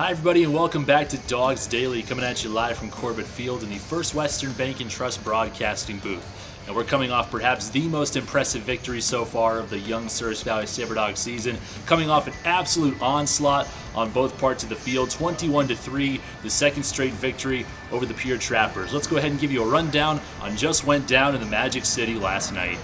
Hi everybody and welcome back to Dogs Daily, coming at you live from Corbett Field in the First Western Bank and Trust broadcasting booth. And we're coming off perhaps the most impressive victory so far of the young Souris Valley Saber Dogs season, coming off an absolute onslaught on both parts of the field, 21-3, the second straight victory over the Pierre Trappers. Let's go ahead and give you a rundown on just went down in the Magic City last night.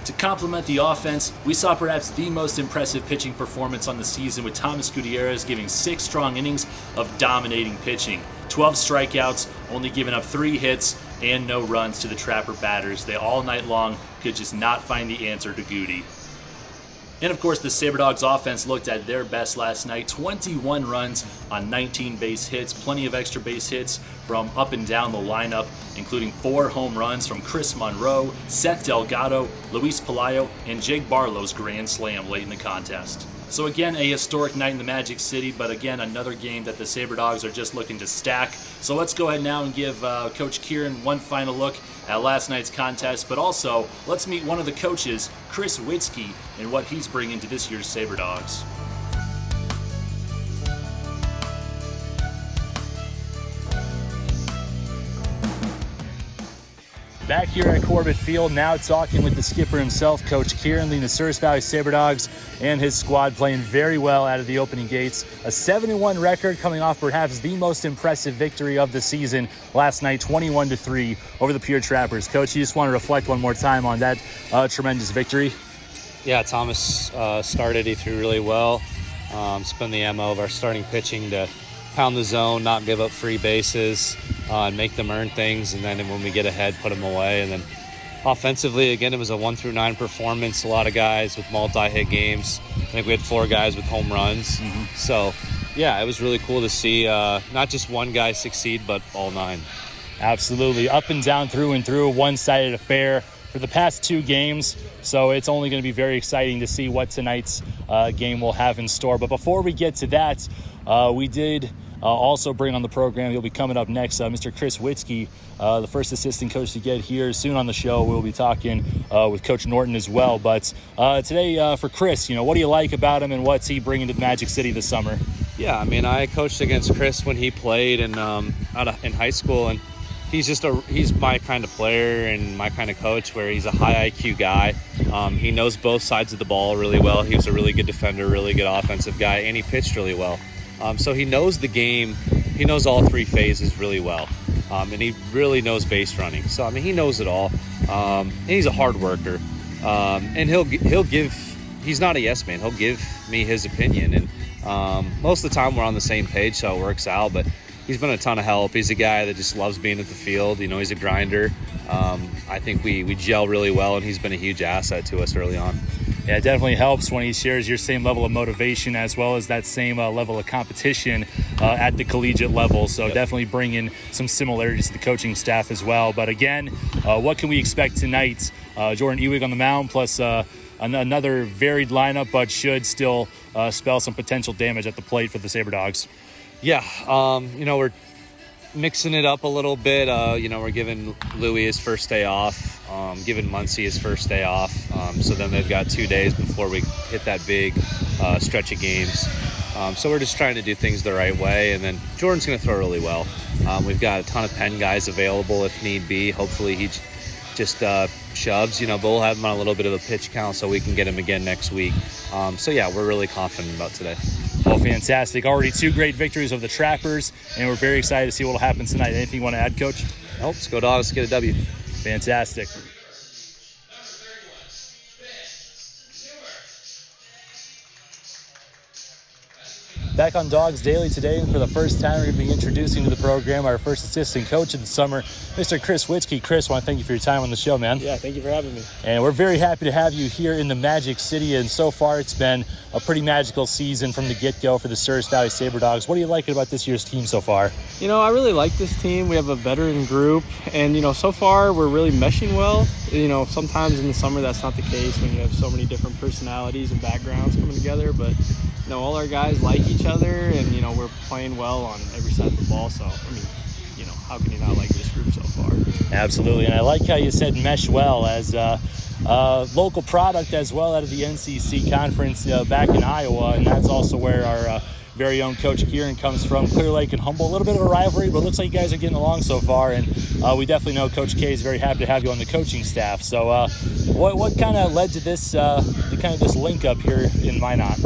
To complement the offense, we saw perhaps the most impressive pitching performance on the season, with Thomas Gutierrez giving 6 strong innings of dominating pitching. 12 strikeouts, only giving up 3 hits and no runs to the Trapper batters. They all night long could just not find the answer to Goody. And of course, the Saber Dogs offense looked at their best last night. 21 runs on 19 base hits, plenty of extra base hits from up and down the lineup, including 4 home runs from Chris Monroe, Seth Delgado, Luis Pelayo, and Jake Barlow's grand slam late in the contest. So again, a historic night in the Magic City, but again, another game that the Saber Dogs are just looking to stack. So let's go ahead now and give Coach Kieran one final look at last night's contest, but also let's meet one of the coaches, Chris Witzke, and what he's bringing to this year's Saber Dogs. Back here at Corbett Field, now talking with the skipper himself, Coach Kieran, leading the Souris Valley Saber Dogs and his squad playing very well out of the opening gates. A 7-1 record coming off perhaps the most impressive victory of the season last night, 21-3 over the Pierre Trappers. Coach, you just want to reflect one more time on that tremendous victory? Yeah, Thomas started. He threw really well. It's been the MO of our starting pitching to pound the zone, not give up free bases, and make them earn things, and then when we get ahead, put them away. And then offensively, again, it was a 1-9 performance. A lot of guys with multi-hit games. I think we had 4 guys with home runs. So, yeah, it was really cool to see not just one guy succeed, but all 9. Absolutely. Up and down, through and through, one-sided affair for the past 2 games. So it's only going to be very exciting to see what tonight's game will have in store. But before we get to that, we did also bring on the program, he'll be coming up next, Mr. Chris Witzke, the first assistant coach to get here soon on the show. We'll be talking with Coach Norton as well. But today for Chris, what do you like about him and what's he bringing to the Magic City this summer? Yeah, I mean, I coached against Chris when he played in high school, and he's my kind of player and my kind of coach, where he's a high IQ guy. He knows both sides of the ball really well. He was a really good defender, really good offensive guy, and he pitched really well. So he knows the game. He knows all 3 phases really well. And he really knows base running. So, I mean, he knows it all. And he's a hard worker. And he'll give, he's not a yes man. He'll give me his opinion. And most of the time we're on the same page, so it works out. But he's been a ton of help. He's a guy that just loves being at the field. He's a grinder. I think we gel really well, and he's been a huge asset to us early on. Yeah, it definitely helps when he shares your same level of motivation as well as that same level of competition at the collegiate level. So definitely bringing some similarities to the coaching staff as well. But again, what can we expect tonight? Jordan Ewig on the mound, plus another varied lineup, but should still spell some potential damage at the plate for the Saber Dogs. Yeah, we're mixing it up a little bit. We're giving Louis his first day off, giving Muncie his first day off. So then they've got 2 days before we hit that big stretch of games. So we're just trying to do things the right way. And then Jordan's going to throw really well. We've got a ton of pen guys available if need be. Hopefully he just shoves, but we'll have him on a little bit of a pitch count so we can get him again next week. So yeah, we're really confident about today. Well, fantastic. Already 2 great victories over the Trappers, and we're very excited to see what will happen tonight. Anything you want to add, Coach? Nope, let's go Dogs, get a W. Fantastic. Back on Dogs Daily today, and for the first time, we're going to be introducing to the program our first assistant coach of the summer, Mr. Chris Witzke. Chris, I want to thank you for your time on the show, man. Yeah, thank you for having me. And we're very happy to have you here in the Magic City, and so far it's been a pretty magical season from the get-go for the Souris Valley Saber Dogs. What do you like about this year's team so far? I really like this team. We have a veteran group, and, so far we're really meshing well. Sometimes in the summer that's not the case when you have so many different personalities and backgrounds coming together, but all our guys like each other, and we're playing well on every side of the ball. So how can you not like this group so far? Absolutely, and I like how you said mesh well, as local product as well out of the NCC conference back in Iowa, and that's also where our very own Coach Kieran comes from Clear Lake and Humboldt. A little bit of a rivalry, but it looks like you guys are getting along so far, and we definitely know Coach K is very happy to have you on the coaching staff. So what kind of led to this this link up here in Minot?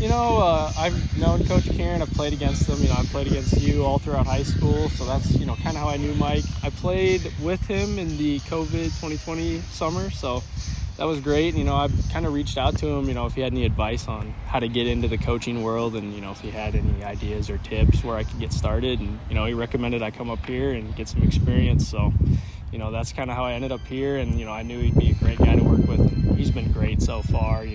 I've known Coach Kieran. I've played against him. I've played against you all throughout high school, so that's kind of how I knew Mike. I played with him in the COVID 2020 summer, so that was great. I kind of reached out to him, if he had any advice on how to get into the coaching world, and if he had any ideas or tips where I could get started. And he recommended I come up here and get some experience. So that's kind of how I ended up here, and I knew he'd be a great guy to work with, and he's been great so far.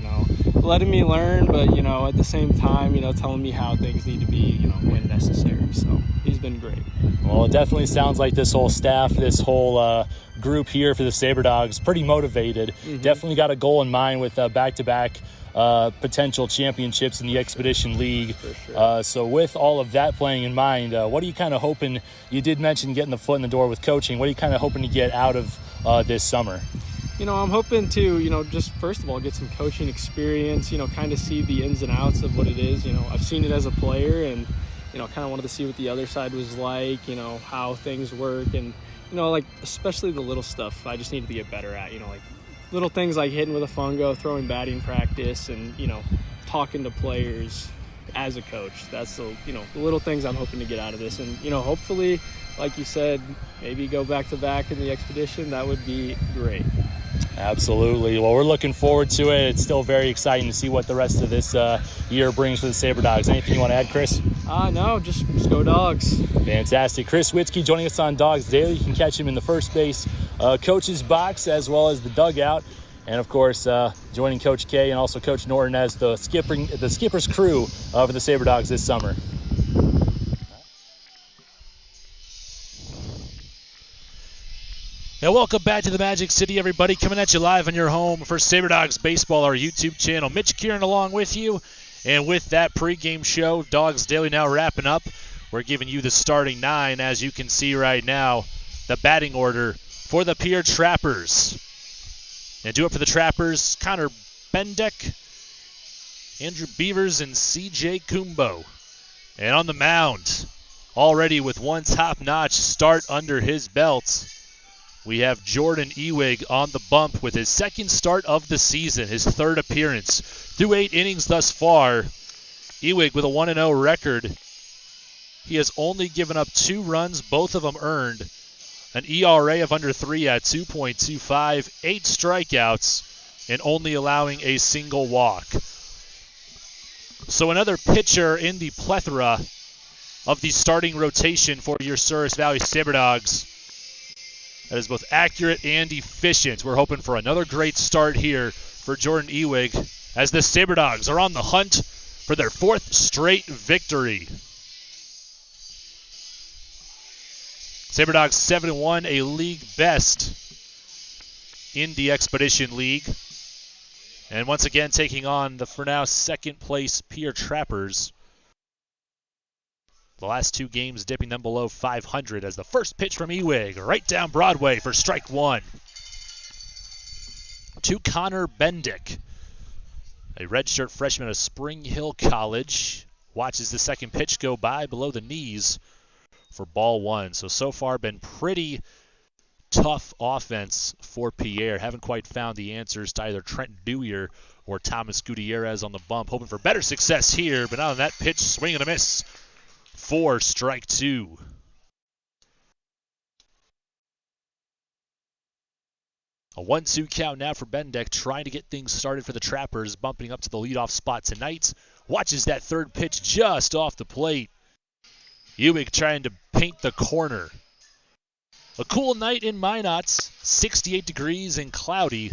Letting me learn, but at the same time, telling me how things need to be, when necessary. So he's been great. Well, it definitely sounds like this whole staff, this whole group here for the Saber Dogs, pretty motivated. Mm-hmm. Definitely got a goal in mind with back-to-back potential championships in the Expedition League. For sure. So with all of that playing in mind, what are you kind of hoping? You did mention getting the foot in the door with coaching. What are you kind of hoping to get out of this summer? I'm hoping to, just first of all, get some coaching experience, kind of see the ins and outs of what it is. I've seen it as a player, and, kind of wanted to see what the other side was like, how things work, and, especially the little stuff I just needed to get better at, like little things like hitting with a fungo, throwing batting practice, and, talking to players as a coach. That's the little things I'm hoping to get out of this. And, hopefully, like you said, maybe go back-to-back in the Expedition. That would be great. Absolutely. Well, we're looking forward to it. It's still very exciting to see what the rest of this year brings for the Saber Dogs. Anything you want to add, Chris? No, just go Dogs. Fantastic. Chris Witzke joining us on Dogs Daily. You can catch him in the first base coach's box as well as the dugout. And, of course, joining Coach K and also Coach Norton as the skipper's crew for the Saber Dogs this summer. Now, welcome back to the Magic City, everybody. Coming at you live on your home for Saber Dogs Baseball, our YouTube channel. Mitch Kieran along with you. And with that pregame show, Dogs Daily now wrapping up. We're giving you the starting 9, as you can see right now, the batting order for the Pierre Trappers. And do it for the Trappers, Connor Bendeck, Andrew Beavers, and C.J. Kumbo. And on the mound, already with one top-notch start under his belt, we have Jordan Ewig on the bump with his second start of the season, his third appearance. Through 8 innings thus far, Ewig with a 1-0 record. He has only given up 2 runs, both of them earned. An ERA of under 3 at 2.25, 8 strikeouts, and only allowing a single walk. So another pitcher in the plethora of the starting rotation for your Souris Valley Saber Dogs that is both accurate and efficient. We're hoping for another great start here for Jordan Ewig as the Saber Dogs are on the hunt for their 4th straight victory. Saber Dogs 7-1, a league best in the Expedition League. And once again taking on the, for now, second place Pierre Trappers. The last 2 games dipping them below 500 as the first pitch from Ewig right down Broadway for strike 1. To Connor Bendick, a redshirt freshman of Spring Hill College, watches the second pitch go by below the knees for ball 1. So far been pretty tough offense for Pierre. Haven't quite found the answers to either Trent Dewey or Thomas Gutierrez on the bump. Hoping for better success here, but on that pitch, swing and a miss for strike 2. A 1-2 count now for Bendeck, trying to get things started for the Trappers, bumping up to the leadoff spot tonight. Watches that third pitch just off the plate. Ewig trying to paint the corner. A cool night in Minot, 68 degrees and cloudy,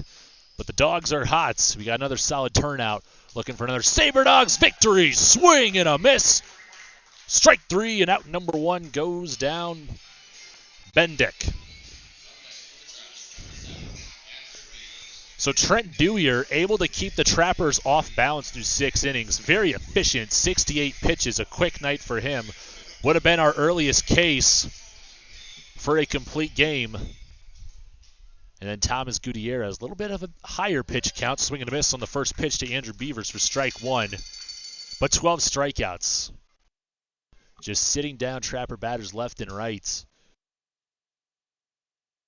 but the Dogs are hot. We got another solid turnout, looking for another Saber Dogs victory. Swing and a miss. Strike 3, and out number 1 goes down Bendick. So Trent Dewey able to keep the Trappers off balance through 6 innings. Very efficient, 68 pitches, a quick night for him. Would have been our earliest case for a complete game. And then Thomas Gutierrez, a little bit of a higher pitch count, swing and a miss on the first pitch to Andrew Beavers for strike 1. But 12 strikeouts. just sitting down Trapper batters left and right.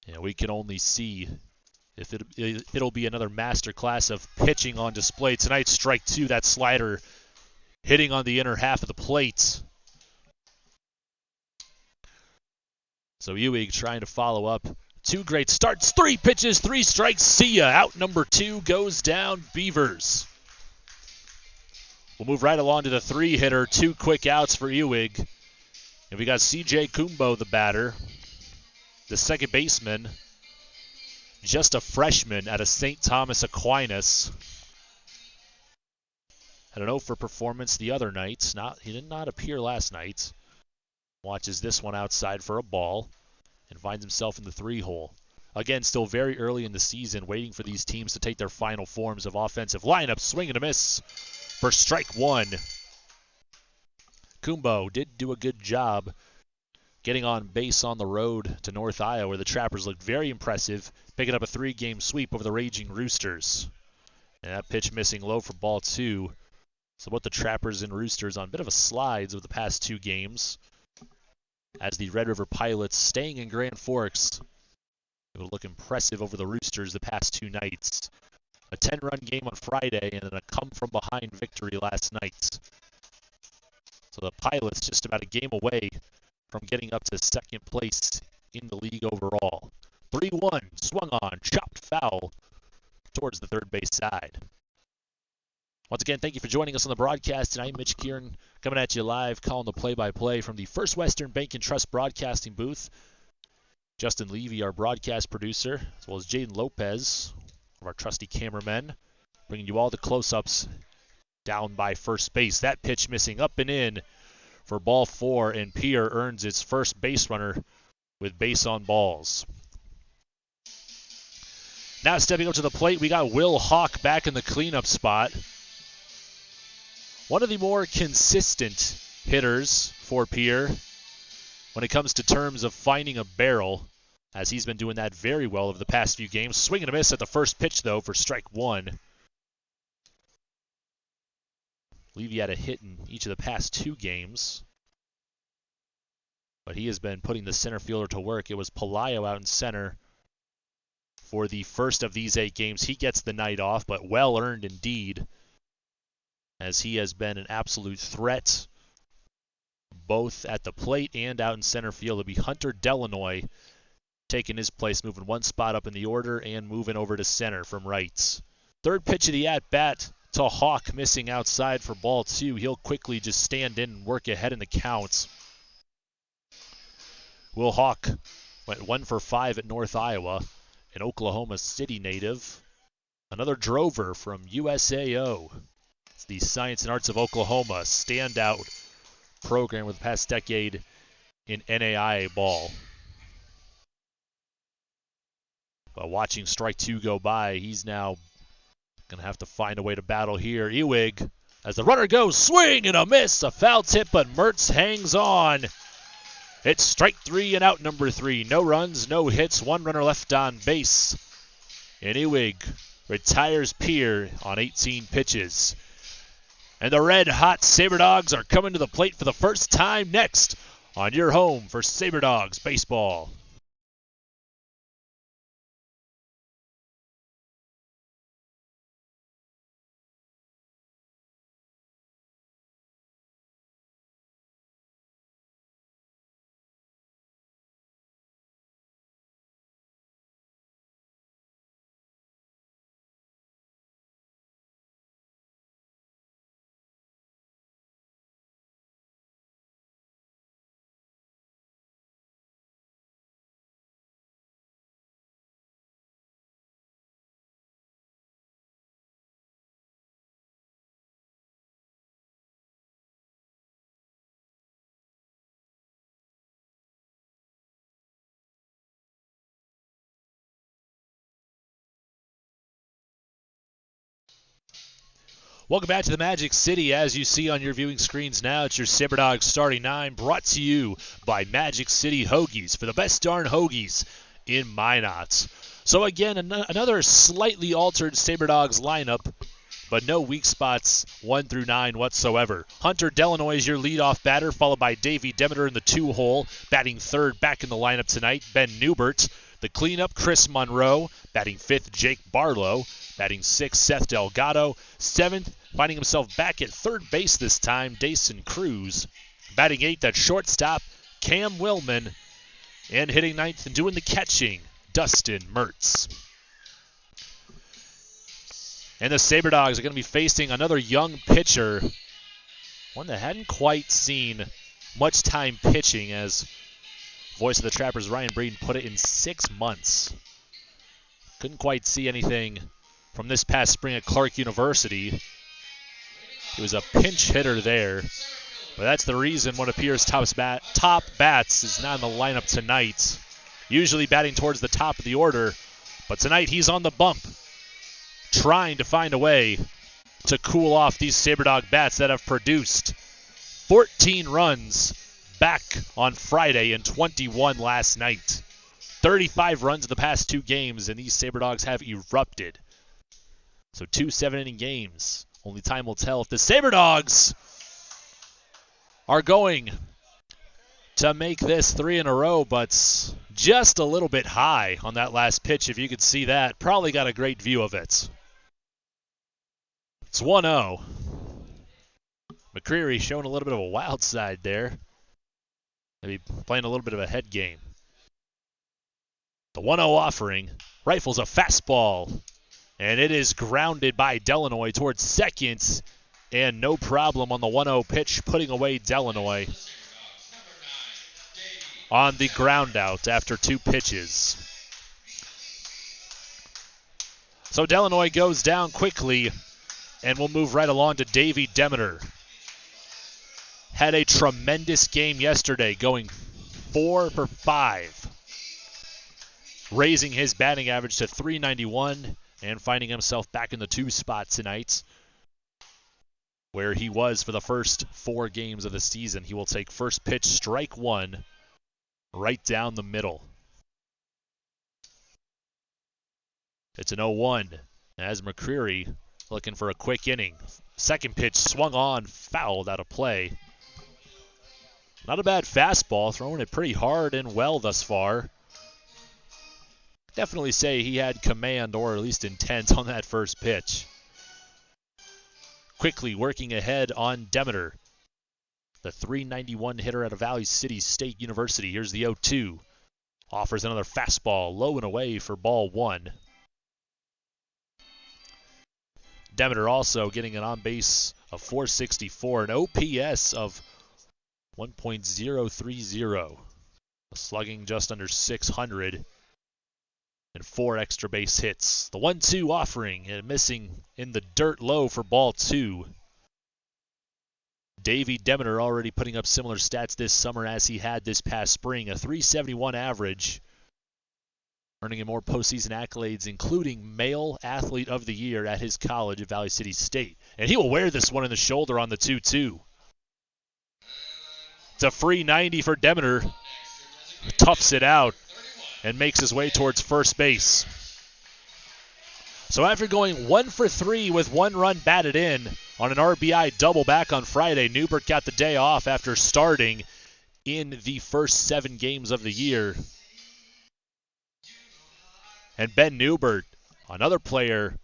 And we can only see if it'll be another masterclass of pitching on display tonight. Strike 2, that slider hitting on the inner half of the plate. So Ewing trying to follow up. 2 great starts, 3 pitches, 3 strikes. See ya. Out number 2 goes down Beavers. We'll move right along to the 3-hitter. 2 quick outs for Ewing. And we got C.J. Kumbo, the batter. The second baseman, just a freshman out of St. Thomas Aquinas. Had an 0 for performance the other night. He did not appear last night. Watches this one outside for a ball and finds himself in the 3-hole. Again, still very early in the season, waiting for these teams to take their final forms of offensive lineup. Swing and a miss for strike 1. Kumbo did do a good job getting on base on the road to North Iowa, where the Trappers looked very impressive, picking up a 3-game sweep over the Raging Roosters. And that pitch missing low for ball 2. So both the Trappers and Roosters on a bit of a slides over the past 2 games, as the Red River Pilots staying in Grand Forks. It will look impressive over the Roosters the past 2 nights. A 10-run game on Friday and then a come-from-behind victory last night. So the Pilots just about a game away from getting up to second place in the league overall. 3-1, swung on, chopped foul towards the third base side. Once again, thank you for joining us on the broadcast tonight. Mitch Kieran coming at you live, calling the play-by-play from the First Western Bank and Trust broadcasting booth. Justin Levy, our broadcast producer, as well as Jaden Lopez, of our trusty cameramen, bringing you all the close-ups down by first base. That pitch missing up and in for ball 4, and Pierre earns its first base runner with base on balls. Now stepping up to the plate, we got Will Hawk back in the cleanup spot. One of the more consistent hitters for Pierre when it comes to terms of finding a barrel, as he's been doing that very well over the past few games. Swing and a miss at the first pitch, though, for strike 1. Levy had a hit in each of the past 2 games, but he has been putting the center fielder to work. It was Pelayo out in center for the first of these 8 games. He gets the night off, but well earned indeed, as he has been an absolute threat both at the plate and out in center field. It'll be Hunter Delanoy taking his place, moving 1 spot up in the order and moving over to center from right. Third pitch of the at-bat to Hawk, missing outside for ball 2. He'll quickly just stand in and work ahead in the count. Will Hawk went 1 for 5 at North Iowa, an Oklahoma City native. Another drover from USAO. It's the Science and Arts of Oklahoma standout program with the past decade in NAIA ball. But watching strike 2 go by, he's now going to have to find a way to battle here. Ewig, as the runner goes, swing and a miss, a foul tip, but Mertz hangs on. It's strike 3 and out number 3. No runs, no hits, 1 runner left on base. And Ewig retires Pierre on 18 pitches. And the red-hot Saber Dogs are coming to the plate for the first time next on your home for Saber Dogs baseball. Welcome back to the Magic City. As you see on your viewing screens now, it's your Saber Dogs starting 9, brought to you by Magic City Hoagies for the best darn hoagies in Minot. So again, another slightly altered Saber Dogs lineup but no weak spots 1 through 9 whatsoever. Hunter Delanoy is your leadoff batter, followed by Davey Demeter in the 2-hole. Batting third back in the lineup tonight, Ben Newbert. The cleanup, Chris Monroe. Batting fifth, Jake Barlow. Batting sixth, Seth Delgado. Seventh, finding himself back at third base this time, Dason Cruz. Batting eighth at shortstop, Cam Willman. And hitting ninth and doing the catching, Dustin Mertz. And the Saber Dogs are going to be facing another young pitcher, one that hadn't quite seen much time pitching, as voice of the Trappers Ryan Breeden put it, in 6 months. Couldn't quite see anything from this past spring at Clark University. He was a pinch hitter there, but that's the reason one of Pierre's top bats is not in the lineup tonight. Usually batting towards the top of the order, but tonight he's on the bump, trying to find a way to cool off these Saber Dog bats that have produced 14 runs back on Friday and 21 last night. 35 runs in the past 2 games, and these Saber Dogs have erupted. So 2 7-inning games. Only time will tell if the Saber Dogs are going to make this 3 in a row, but just a little bit high on that last pitch, if you could see that. Probably got a great view of it. It's 1-0. McCreary showing a little bit of a wild side there. Maybe playing a little bit of a head game. The 1-0 offering. Rifles a fastball. And it is grounded by Delanoy towards second. And no problem on the 1-0 pitch, putting away Delanoy on the ground out after 2 pitches. So Delanoy goes down quickly, and we'll move right along to Davey Demeter. Had a tremendous game yesterday, going 4 for 5, raising his batting average to .391 and finding himself back in the 2 spot tonight, where he was for the first 4 games of the season. He will take first pitch, strike 1, right down the middle. It's an 0-1 as McCreary looking for a quick inning. Second pitch swung on, fouled out of play. Not a bad fastball, throwing it pretty hard and well thus far. Definitely say he had command, or at least intent, on that first pitch. Quickly working ahead on Demeter, the .391 hitter out of Valley City State University. Here's the 0-2. Offers another fastball, low and away for ball 1. Demeter also getting an on-base of .464, an OPS of 1.030. Slugging just under 600. And 4 extra base hits. The 1-2 offering and missing in the dirt low for ball 2. Davey Demeter already putting up similar stats this summer as he had this past spring. A .371 average, earning him more postseason accolades, including Male Athlete of the Year at his college at Valley City State. And he will wear this one in the shoulder on the 2-2. It's a free 90 for Demeter. Toughs it out and makes his way towards first base. So after going 1 for 3 with 1 run batted in on an RBI double back on Friday, Newbert got the day off after starting in the first 7 games of the year. And Ben Newbert, another player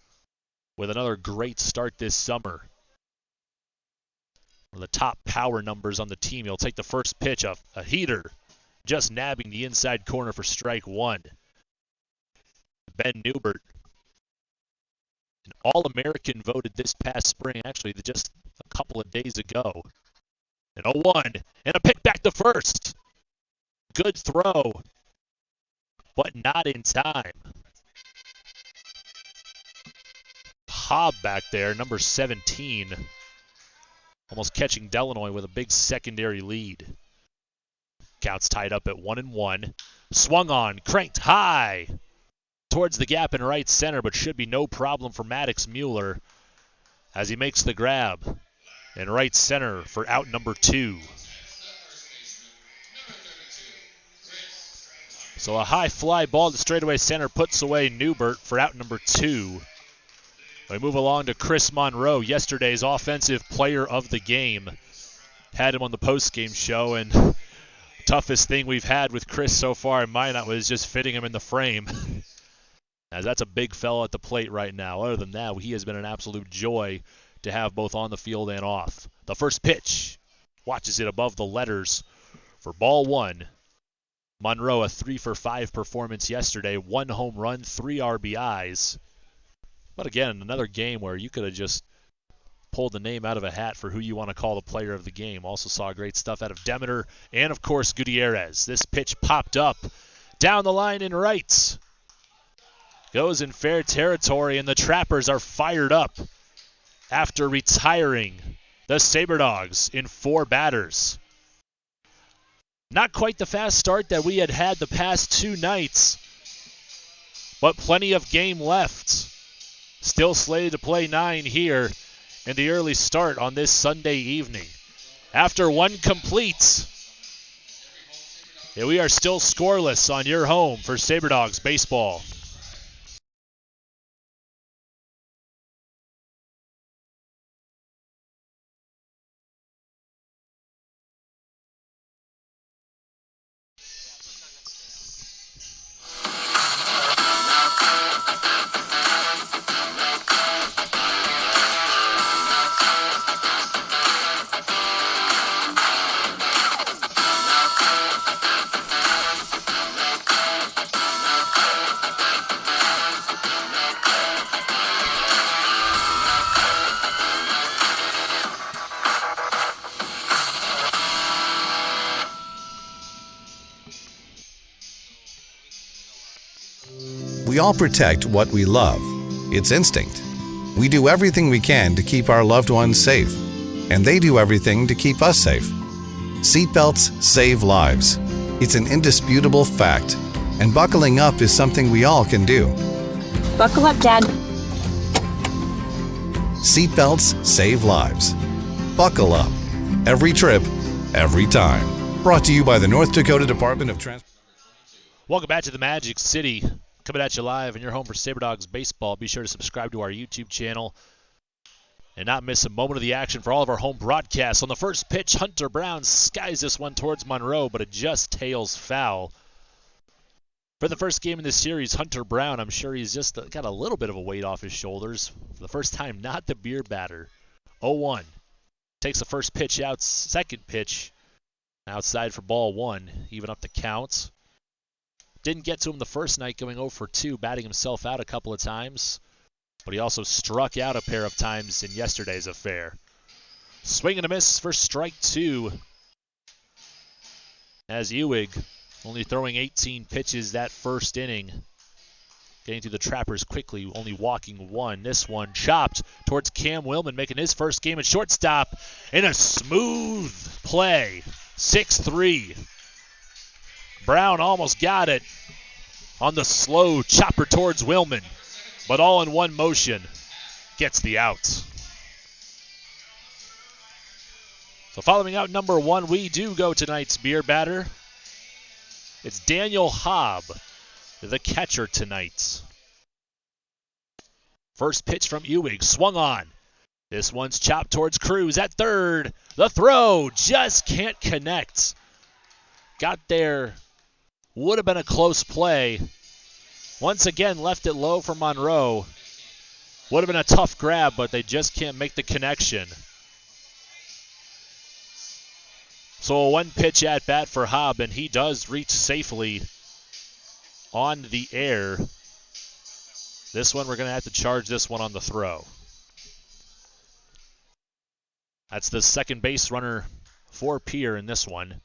with another great start this summer. One of the top power numbers on the team. He'll take the first pitch, a heater, just nabbing the inside corner for strike 1. Ben Newbert, an All-American voted this past spring, actually just a couple of days ago. An 0-1 and a pick back to first. Good throw, but not in time. Hobb back there, number 17, almost catching Delanoy with a big secondary lead. Count's tied up at 1-1. Swung on, cranked high towards the gap in right center, but should be no problem for Maddox Mueller as he makes the grab in right center for out number 2. So a high fly ball to straightaway center puts away Newbert for out number 2. We move along to Chris Monroe, yesterday's offensive player of the game. Had him on the postgame show, and toughest thing we've had with Chris so far in Minot was just fitting him in the frame. As that's a big fella at the plate right now. Other than that, he has been an absolute joy to have both on the field and off. The first pitch, watches it above the letters for ball one. Monroe, a 3-for-5 performance yesterday, 1 home run, 3 RBIs. But again, another game where you could have just pulled the name out of a hat for who you want to call the player of the game. Also saw great stuff out of Demeter and, of course, Gutierrez. This pitch popped up down the line in right. Goes in fair territory, and the Trappers are fired up after retiring the Saber Dogs in 4 batters. Not quite the fast start that we had the past 2 nights, but plenty of game left. Still slated to play 9 here in the early start on this Sunday evening. After 1 complete, we are still scoreless on your home for Saber Dogs baseball. We all protect what we love. It's instinct. We do everything we can to keep our loved ones safe, and they do everything to keep us safe. Seatbelts save lives. It's an indisputable fact, and buckling up is something we all can do. Buckle up, Dad. Seatbelts save lives. Buckle up. Every trip, every time. Brought to you by the North Dakota Department of Transportation. Welcome back to the Magic City. Coming at you live in your home for Saber Dogs baseball. Be sure to subscribe to our YouTube channel and not miss a moment of the action for all of our home broadcasts. On the first pitch, Hunter Brown skies this one towards Monroe, but it just tails foul. For the first game in this series, Hunter Brown, I'm sure he's just got a little bit of a weight off his shoulders. For the first time, not the beer batter. 0-1. Takes the first pitch out, second pitch outside for ball 1. Even up the count. Didn't get to him the first night, going 0-for-2, batting himself out a couple of times. But he also struck out a pair of times in yesterday's affair. Swing and a miss for strike 2. As Ewig, only throwing 18 pitches that first inning. Getting through the Trappers quickly, only walking 1. This one chopped towards Cam Willman, making his first game at shortstop. In a smooth play, 6-3. Brown almost got it on the slow chopper towards Willman, but all in one motion gets the out. So following out number 1, we do go tonight's beer batter. It's Daniel Hobb, the catcher tonight. First pitch from Ewig, swung on. This one's chopped towards Cruz at third. The throw just can't connect. Got there. Would have been a close play. Once again, left it low for Monroe. Would have been a tough grab, but they just can't make the connection. So a 1-pitch at bat for Hobb, and he does reach safely on the air. This one, we're going to have to charge this one on the throw. That's the second base runner for Pierre in this one.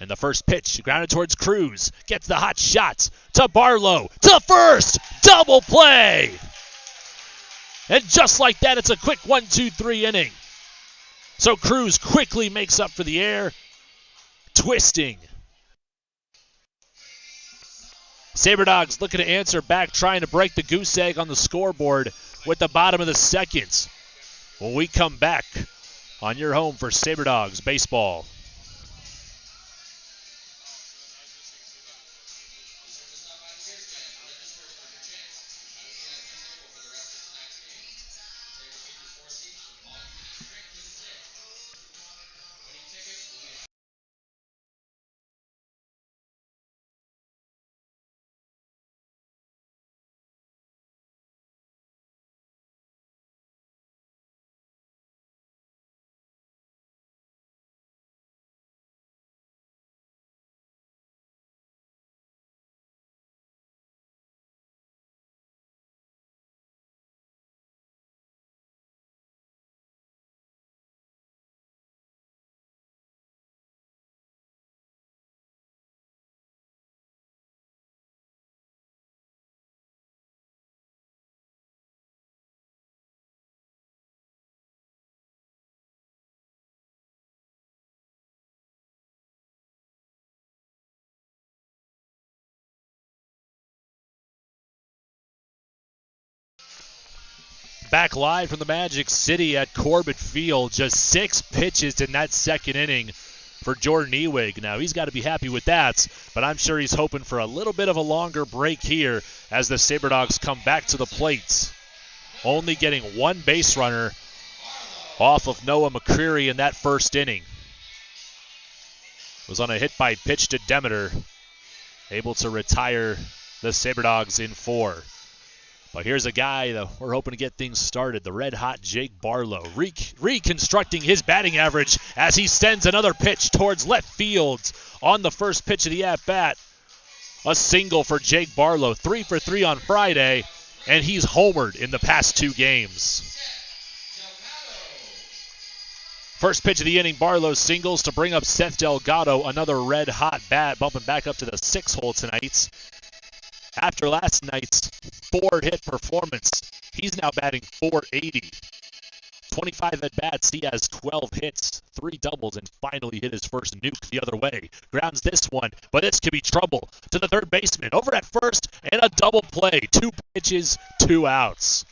And the first pitch, grounded towards Cruz. Gets the hot shot to Barlow. To first! Double play! And just like that, it's a quick 1-2-3 inning. So Cruz quickly makes up for the air. Twisting. Saber Dogs looking to answer back, trying to break the goose egg on the scoreboard with the bottom of the second. When we come back on your home for Saber Dogs baseball. back live from the Magic City at Corbett Field. Just 6 pitches in that second inning for Jordan Ewig. Now, he's got to be happy with that, but I'm sure he's hoping for a little bit of a longer break here as the Saber Dogs come back to the plate. Only getting 1 base runner off of Noah McCreary in that first inning. Was on a hit by pitch to Demeter, able to retire the Saber Dogs in 4. But here's a guy that we're hoping to get things started, the red-hot Jake Barlow, reconstructing his batting average as he sends another pitch towards left field on the first pitch of the at-bat. A single for Jake Barlow, 3 for 3 on Friday, and he's homered in the past 2 games. First pitch of the inning, Barlow singles to bring up Seth Delgado, another red-hot bat, bumping back up to the 6 hole tonight. After last night's 4-hit performance, he's now batting .480. 25 at-bats, he has 12 hits, 3 doubles, and finally hit his first nuke the other way. Grounds this one, but this could be trouble to the third baseman. Over at first, and a double play. 2 pitches, 2 outs.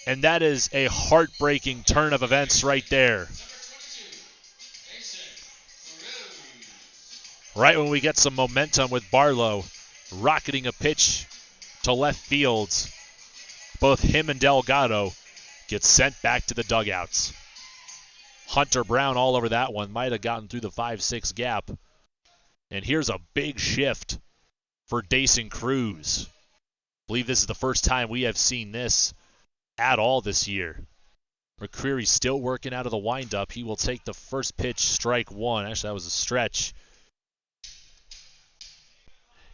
And that is a heartbreaking turn of events right there. Right when we get some momentum with Barlow rocketing a pitch to left field, both him and Delgado get sent back to the dugouts. Hunter Brown all over that one. Might have gotten through the 5-6 gap. And here's a big shift for Dason Cruz. I believe this is the first time we have seen this at all this year. McCreary still working out of the windup. He will take the first pitch, strike 1. Actually, that was a stretch.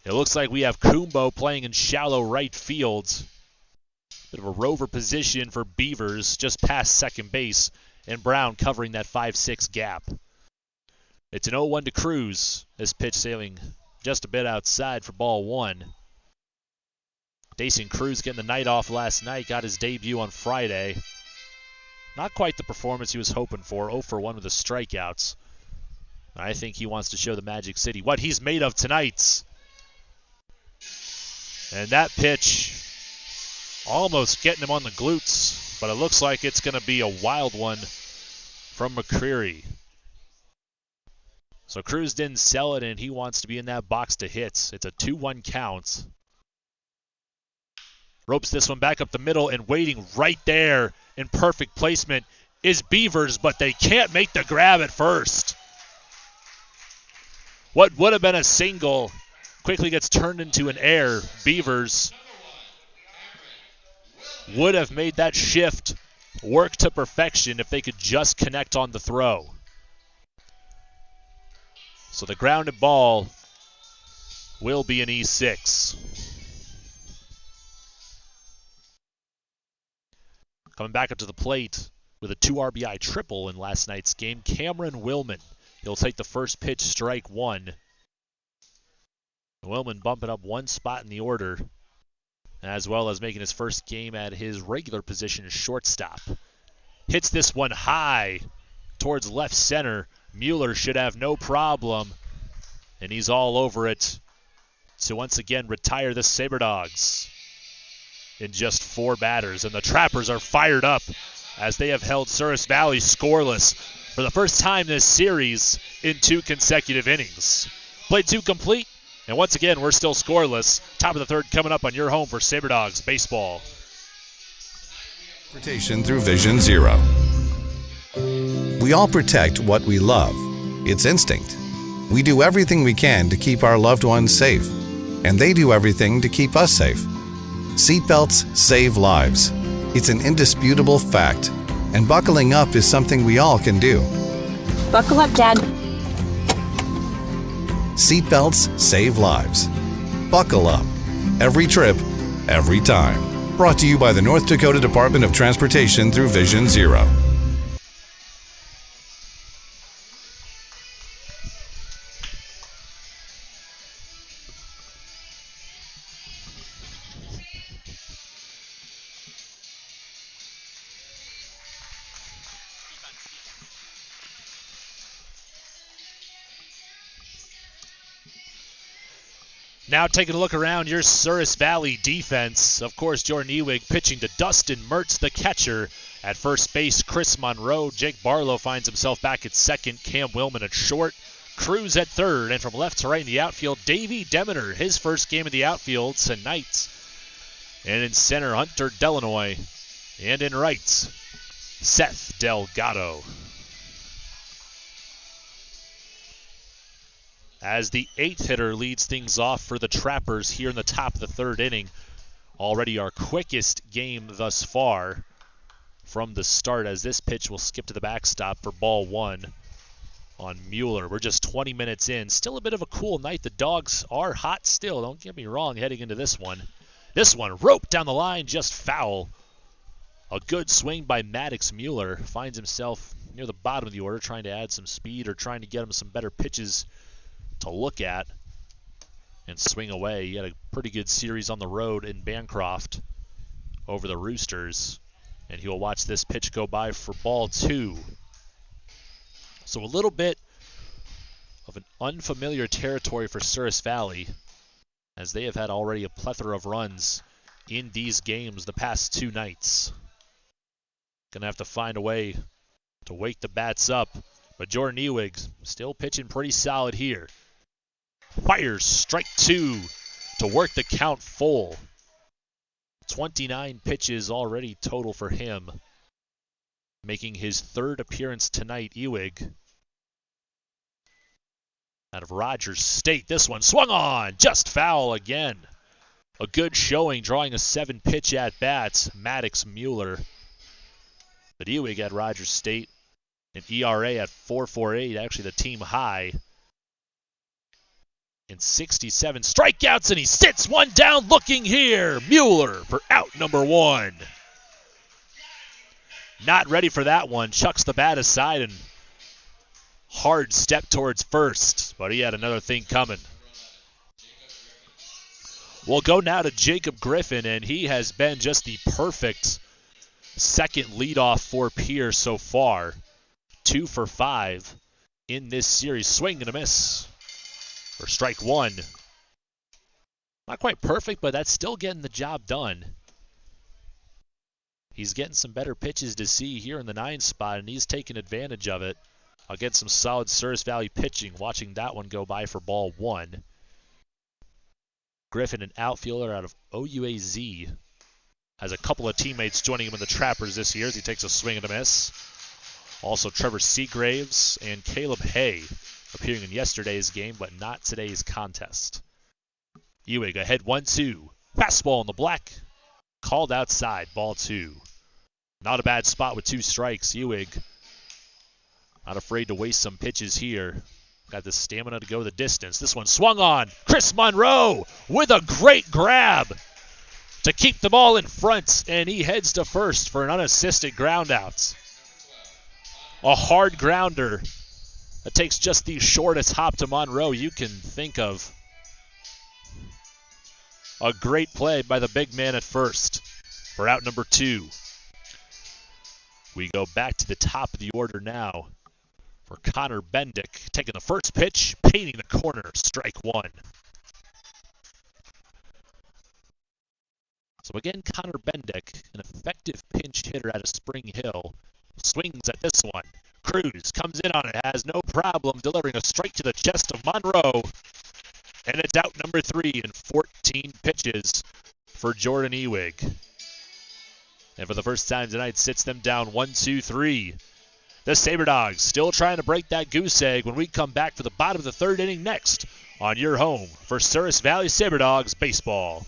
It looks like we have Kumbo playing in shallow right field. Bit of a rover position for Beavers just past second base, and Brown covering that 5-6 gap. It's an 0-1 to Cruz. This pitch sailing just a bit outside for ball 1. Dason Cruz getting the night off last night, got his debut on Friday. Not quite the performance he was hoping for, 0 for 1 with the strikeouts. I think he wants to show the Magic City what he's made of tonight. And that pitch almost getting him on the glutes, but it looks like it's going to be a wild one from McCreary. So Cruz didn't sell it, and he wants to be in that box to hits. It's a 2-1 count. Ropes this one back up the middle, and waiting right there in perfect placement is Beavers, but they can't make the grab at first. What would have been a single quickly gets turned into an error. Beavers would have made that shift work to perfection if they could just connect on the throw. So the grounded ball will be an E6. Coming back up to the plate with a 2 RBI triple in last night's game, Cameron Willman. He'll take the first pitch, strike 1. Willman bumping up 1 spot in the order, as well as making his first game at his regular position, shortstop. Hits this one high towards left center. Mueller should have no problem, and he's all over it to once again retire the Saber Dogs in just 4 batters. And the Trappers are fired up as they have held Souris Valley scoreless for the first time this series in 2 consecutive innings. Play 2 complete, and once again, we're still scoreless. Top of the 3rd coming up on your home for Saber Dogs baseball. Transportation through Vision Zero. We all protect what we love. It's instinct. We do everything we can to keep our loved ones safe, and they do everything to keep us safe. Seatbelts save lives. It's an indisputable fact, and buckling up is something we all can do. Buckle up, Dad. Seatbelts save lives. Buckle up. Every trip, every time. Brought to you by the North Dakota Department of Transportation through Vision Zero. Now taking a look around your Souris Valley defense. Of course, Jordan Ewig pitching to Dustin Mertz, the catcher. At first base, Chris Monroe. Jake Barlow finds himself back at second. Cam Willman at short. Cruz at third. And from left to right in the outfield, Davey Demeter. His first game in the outfield tonight. And in center, Hunter Delanoy. And in right, Seth Delgado. As the 8th hitter leads things off for the Trappers here in the top of the 3rd inning. Already our quickest game thus far from the start, as this pitch will skip to the backstop for ball 1 on Mueller. We're just 20 minutes in. Still a bit of a cool night. The Dogs are hot still. Don't get me wrong heading into this one. This one roped down the line, just foul. A good swing by Maddox Mueller. Finds himself near the bottom of the order, trying to add some speed or trying to get him some better pitches to look at and swing away. He had a pretty good series on the road in Bancroft over the Roosters, and he will watch this pitch go by for ball 2. So a little bit of an unfamiliar territory for Souris Valley, as they have had already a plethora of runs in these games the past 2 nights. Gonna have to find a way to wake the bats up, but Jordan Ewig still pitching pretty solid here. Fires strike 2 to work the count full. 29 pitches already total for him. Making his 3rd appearance tonight, Ewig. Out of Rogers State, this one swung on, just foul again. A good showing, drawing a 7-pitch at-bat, Maddox Mueller. But Ewig at Rogers State, an ERA at 4.48, actually the team high. In 67 strikeouts, and he sits one down looking here. Mueller for out number 1. Not ready for that one. Chucks the bat aside and hard step towards first, but he had another thing coming. We'll go now to Jacob Griffin, and he has been just the perfect second leadoff for Pierre so far. 2 for 5 in this series. Swing and a miss for strike 1. Not quite perfect, but that's still getting the job done. He's getting some better pitches to see here in the 9 spot, and he's taking advantage of it. I'll get some solid Souris Valley pitching, watching that one go by for ball 1. Griffin, an outfielder out of OUAZ, has a couple of teammates joining him in the Trappers this year as he takes a swing and a miss. Also Trevor Seagraves and Caleb Hay appearing in yesterday's game, but not today's contest. Ewig ahead 1-2. Fastball in the black. Called outside, ball 2. Not a bad spot with 2 strikes. Ewig not afraid to waste some pitches here. Got the stamina to go the distance. This one swung on. Chris Monroe with a great grab to keep the ball in front, and he heads to first for an unassisted ground out. A hard grounder that takes just the shortest hop to Monroe you can think of. A great play by the big man at first for out number 2. We go back to the top of the order now for Connor Bendick, taking the first pitch, painting the corner, strike 1. So again, Connor Bendick, an effective pinch hitter out of Spring Hill, swings at this one. Cruz comes in on it, has no problem delivering a strike to the chest of Monroe. And it's out number 3 in 14 pitches for Jordan Ewig. And for the first time tonight, sits them down 1-2-3. The Saber Dogs still trying to break that goose egg when we come back for the bottom of the 3rd inning next on your home for Souris Valley Saber Dogs baseball.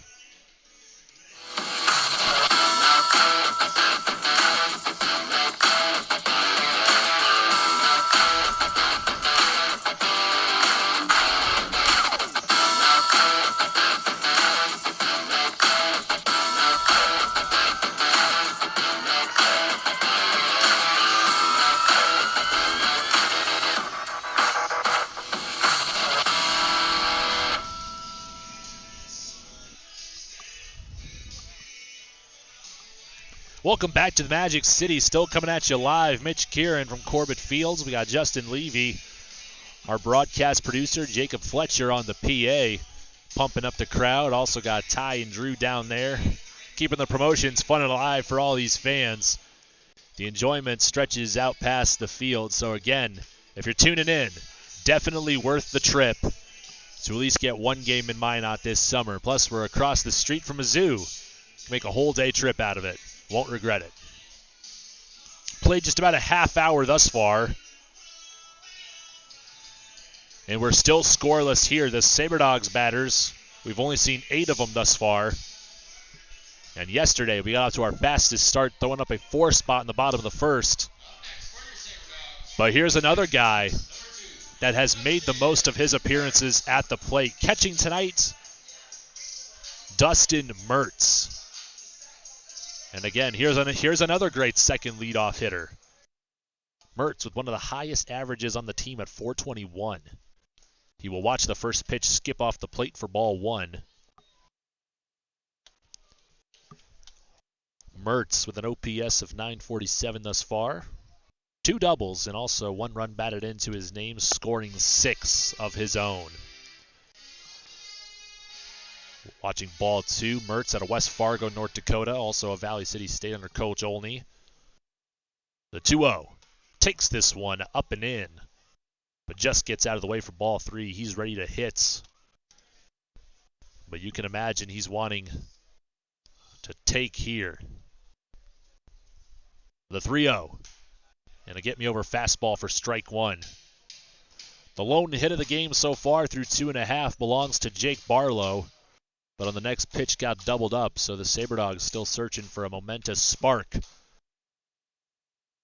Welcome back to the Magic City. Still coming at you live. Mitch Kieran from Corbett Fields. We got Justin Levy, our broadcast producer, Jacob Fletcher on the PA. pumping up the crowd. Also got Ty and Drew down there, keeping the promotions fun and alive for all these fans. The enjoyment stretches out past the field. So again, if you're tuning in, definitely worth the trip to at least get one game in Minot this summer. Plus, we're across the street from a zoo. Make a whole day trip out of it. Won't regret it. Played just about a half hour thus far. And we're still scoreless here. The Saber Dogs batters, we've only seen 8 of them thus far. And yesterday, we got out to our fastest start, throwing up a 4 spot in the bottom of the first. But here's another guy that has made the most of his appearances at the plate. Catching tonight, Dustin Mertz. And again, here's another great second leadoff hitter. Mertz with one of the highest averages on the team at .421. He will watch the first pitch skip off the plate for ball 1. Mertz with an OPS of .947 thus far. 2 doubles and also 1 run batted into his name, scoring 6 of his own. Watching ball 2, Mertz out of West Fargo, North Dakota, also a Valley City State under Coach Olney. The 2-0 takes this one up and in, but just gets out of the way for ball 3. He's ready to hit, but you can imagine he's wanting to take here. The 3-0, and a get me over fastball for strike 1. The lone hit of the game so far through 2.5 belongs to Jake Barlow, but on the next pitch got doubled up, so the Saber Dogs still searching for a momentous spark.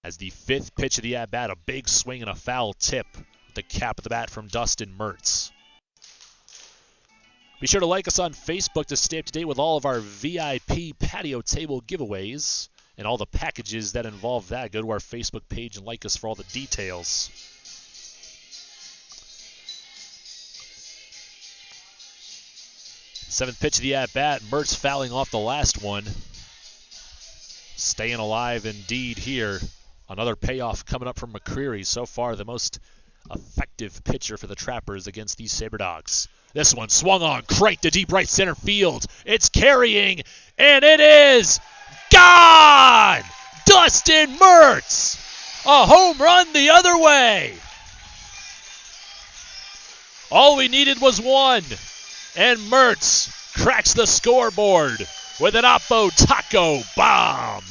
As the 5th pitch of the at-bat, a big swing and a foul tip with the cap of the bat from Dustin Mertz. Be sure to like us on Facebook to stay up to date with all of our VIP patio table giveaways and all the packages that involve that. Go to our Facebook page and like us for all the details. Seventh pitch of the at-bat, Mertz fouling off the last one. Staying alive indeed here. Another payoff coming up from McCreary. So far the most effective pitcher for the Trappers against these Saber Dogs. This one swung on, right to deep right center field. It's carrying, and it is gone! Dustin Mertz! A home run the other way! All we needed was 1. And Mertz cracks the scoreboard with an Oppo Taco bomb.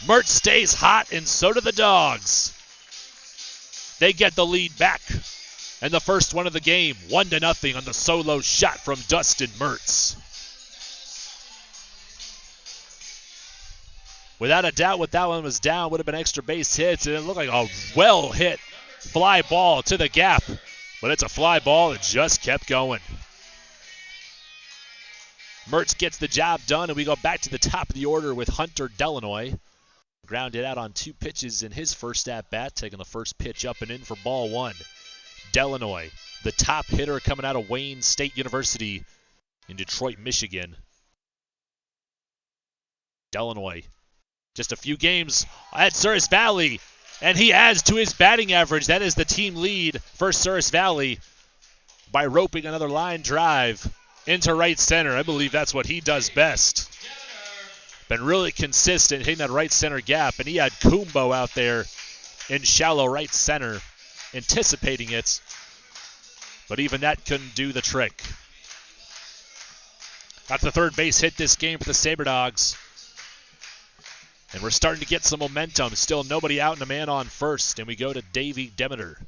Mertz stays hot, and so do the Dogs. They get the lead back. And the first one of the game, 1-0 on the solo shot from Dustin Mertz. Without a doubt, what that one was down would have been extra base hits, and it looked like a well-hit fly ball to the gap. But it's a fly ball that just kept going. Mertz gets the job done, and we go back to the top of the order with Hunter Delanoy. Grounded out on 2 pitches in his first at-bat, taking the first pitch up and in for ball 1. Delanoy, the top hitter coming out of Wayne State University in Detroit, Michigan. Delanoy, just a few games at Souris Valley, and he adds to his batting average. That is the team lead for Souris Valley by roping another line drive into right center. I believe that's what he does best. Been really consistent hitting that right center gap, and he had Kumbo out there in shallow right center anticipating it, but even that couldn't do the trick. Got the third base hit this game for the Saber Dogs. And we're starting to get some momentum. Still nobody out and a man on first. And we go to Davey Demeter.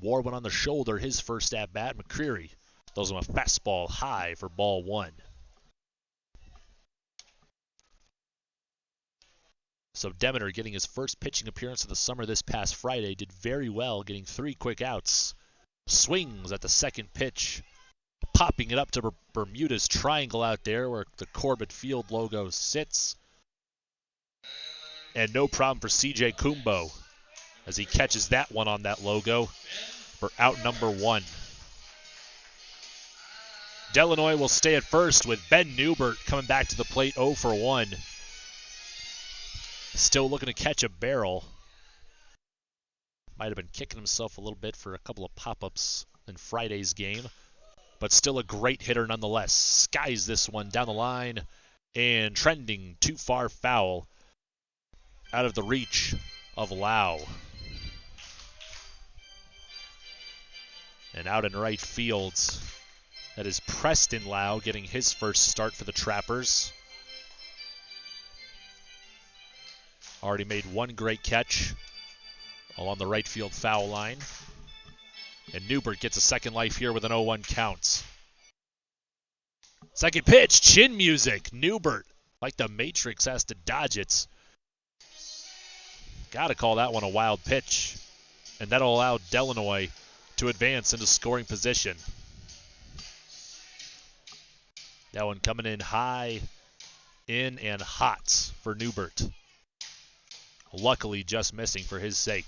Wore one on the shoulder, his first at-bat. McCreary throws him a fastball high for ball 1. So Demeter getting his first pitching appearance of the summer this past Friday. Did very well, getting 3 quick outs. Swings at the second pitch. Popping it up to Bermuda's Triangle out there where the Corbett Field logo sits. And no problem for C.J. Kumbo as he catches that one on that logo for out number 1. Delanoy will stay at first with Ben Newbert coming back to the plate 0 for 1. Still looking to catch a barrel. Might have been kicking himself a little bit for a couple of pop-ups in Friday's game, but still a great hitter nonetheless. Skies this one down the line and trending too far foul out of the reach of Lau. And out in right field, that is Preston Lau getting his first start for the Trappers. Already made one great catch along the right field foul line. And Newbert gets a second life here with an 0-1 count. Second pitch, chin music. Newbert, like the Matrix, has to dodge it. Gotta call that one a wild pitch. And that'll allow Delanoy to advance into scoring position. That one coming in high, in, and hot for Newbert. Luckily just missing for his sake.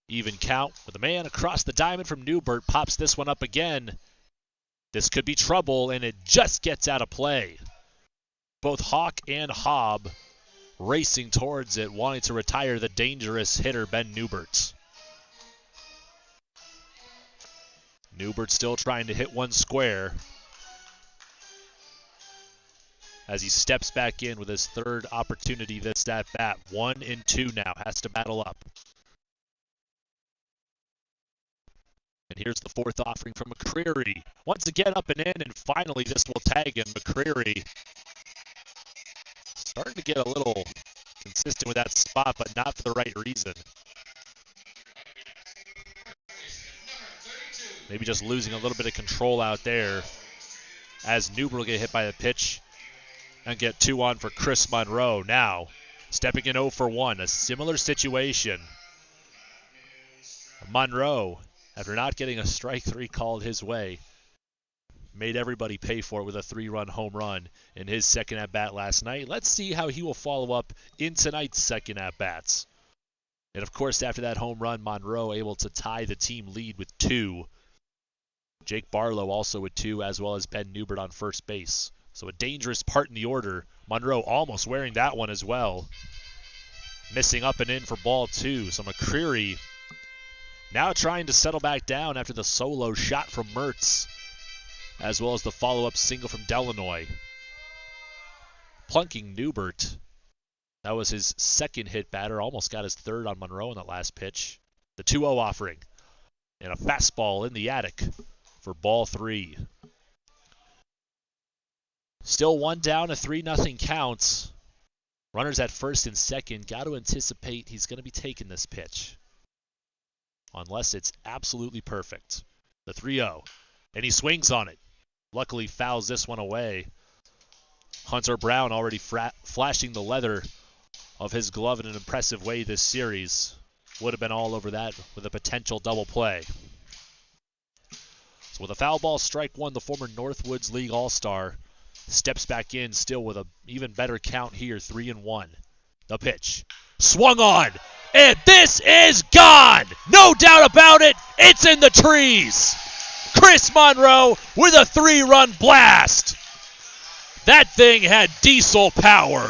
Even count with a man across the diamond from Newbert. Pops this one up again. This could be trouble, and it just gets out of play. Both Hawk and Hobb racing towards it, wanting to retire the dangerous hitter, Ben Newbert. Newbert still trying to hit one square as he steps back in with his third opportunity this at-bat. 1-2 now, has to battle up. And here's the fourth offering from McCreary. Once again up and in, and finally this will tag him. McCreary starting to get a little consistent with that spot, but not for the right reason. Maybe just losing a little bit of control out there as Newbert will get hit by the pitch and get 2 on for Chris Monroe. Now, stepping in 0 for 1, a similar situation. Monroe, after not getting a strike 3 called his way, made everybody pay for it with a 3-run home run in his second at-bat last night. Let's see how he will follow up in tonight's second at-bats. And of course, after that home run, Monroe able to tie the team lead with 2. Jake Barlow also with 2, as well as Ben Newbert on first base. So a dangerous part in the order. Monroe almost wearing that one as well. Missing up and in for ball 2. So McCreary now trying to settle back down after the solo shot from Mertz, as well as the follow-up single from Delanoy. Plunking Newbert. That was his second hit batter. Almost got his third on Monroe in that last pitch. The 2-0 offering. And a fastball in the attic for ball 3. Still 1 down, a 3-0 count. Runners at first and second. Got to anticipate he's going to be taking this pitch, unless it's absolutely perfect. The 3-0. And he swings on it. Luckily fouls this one away. Hunter Brown already flashing the leather of his glove in an impressive way this series. Would have been all over that with a potential double play. So with a foul ball, strike 1, the former Northwoods League All-Star steps back in still with an even better count here, 3-1. The pitch. Swung on. And this is gone. No doubt about it. It's in the trees. Chris Monroe with a 3-run blast. That thing had diesel power.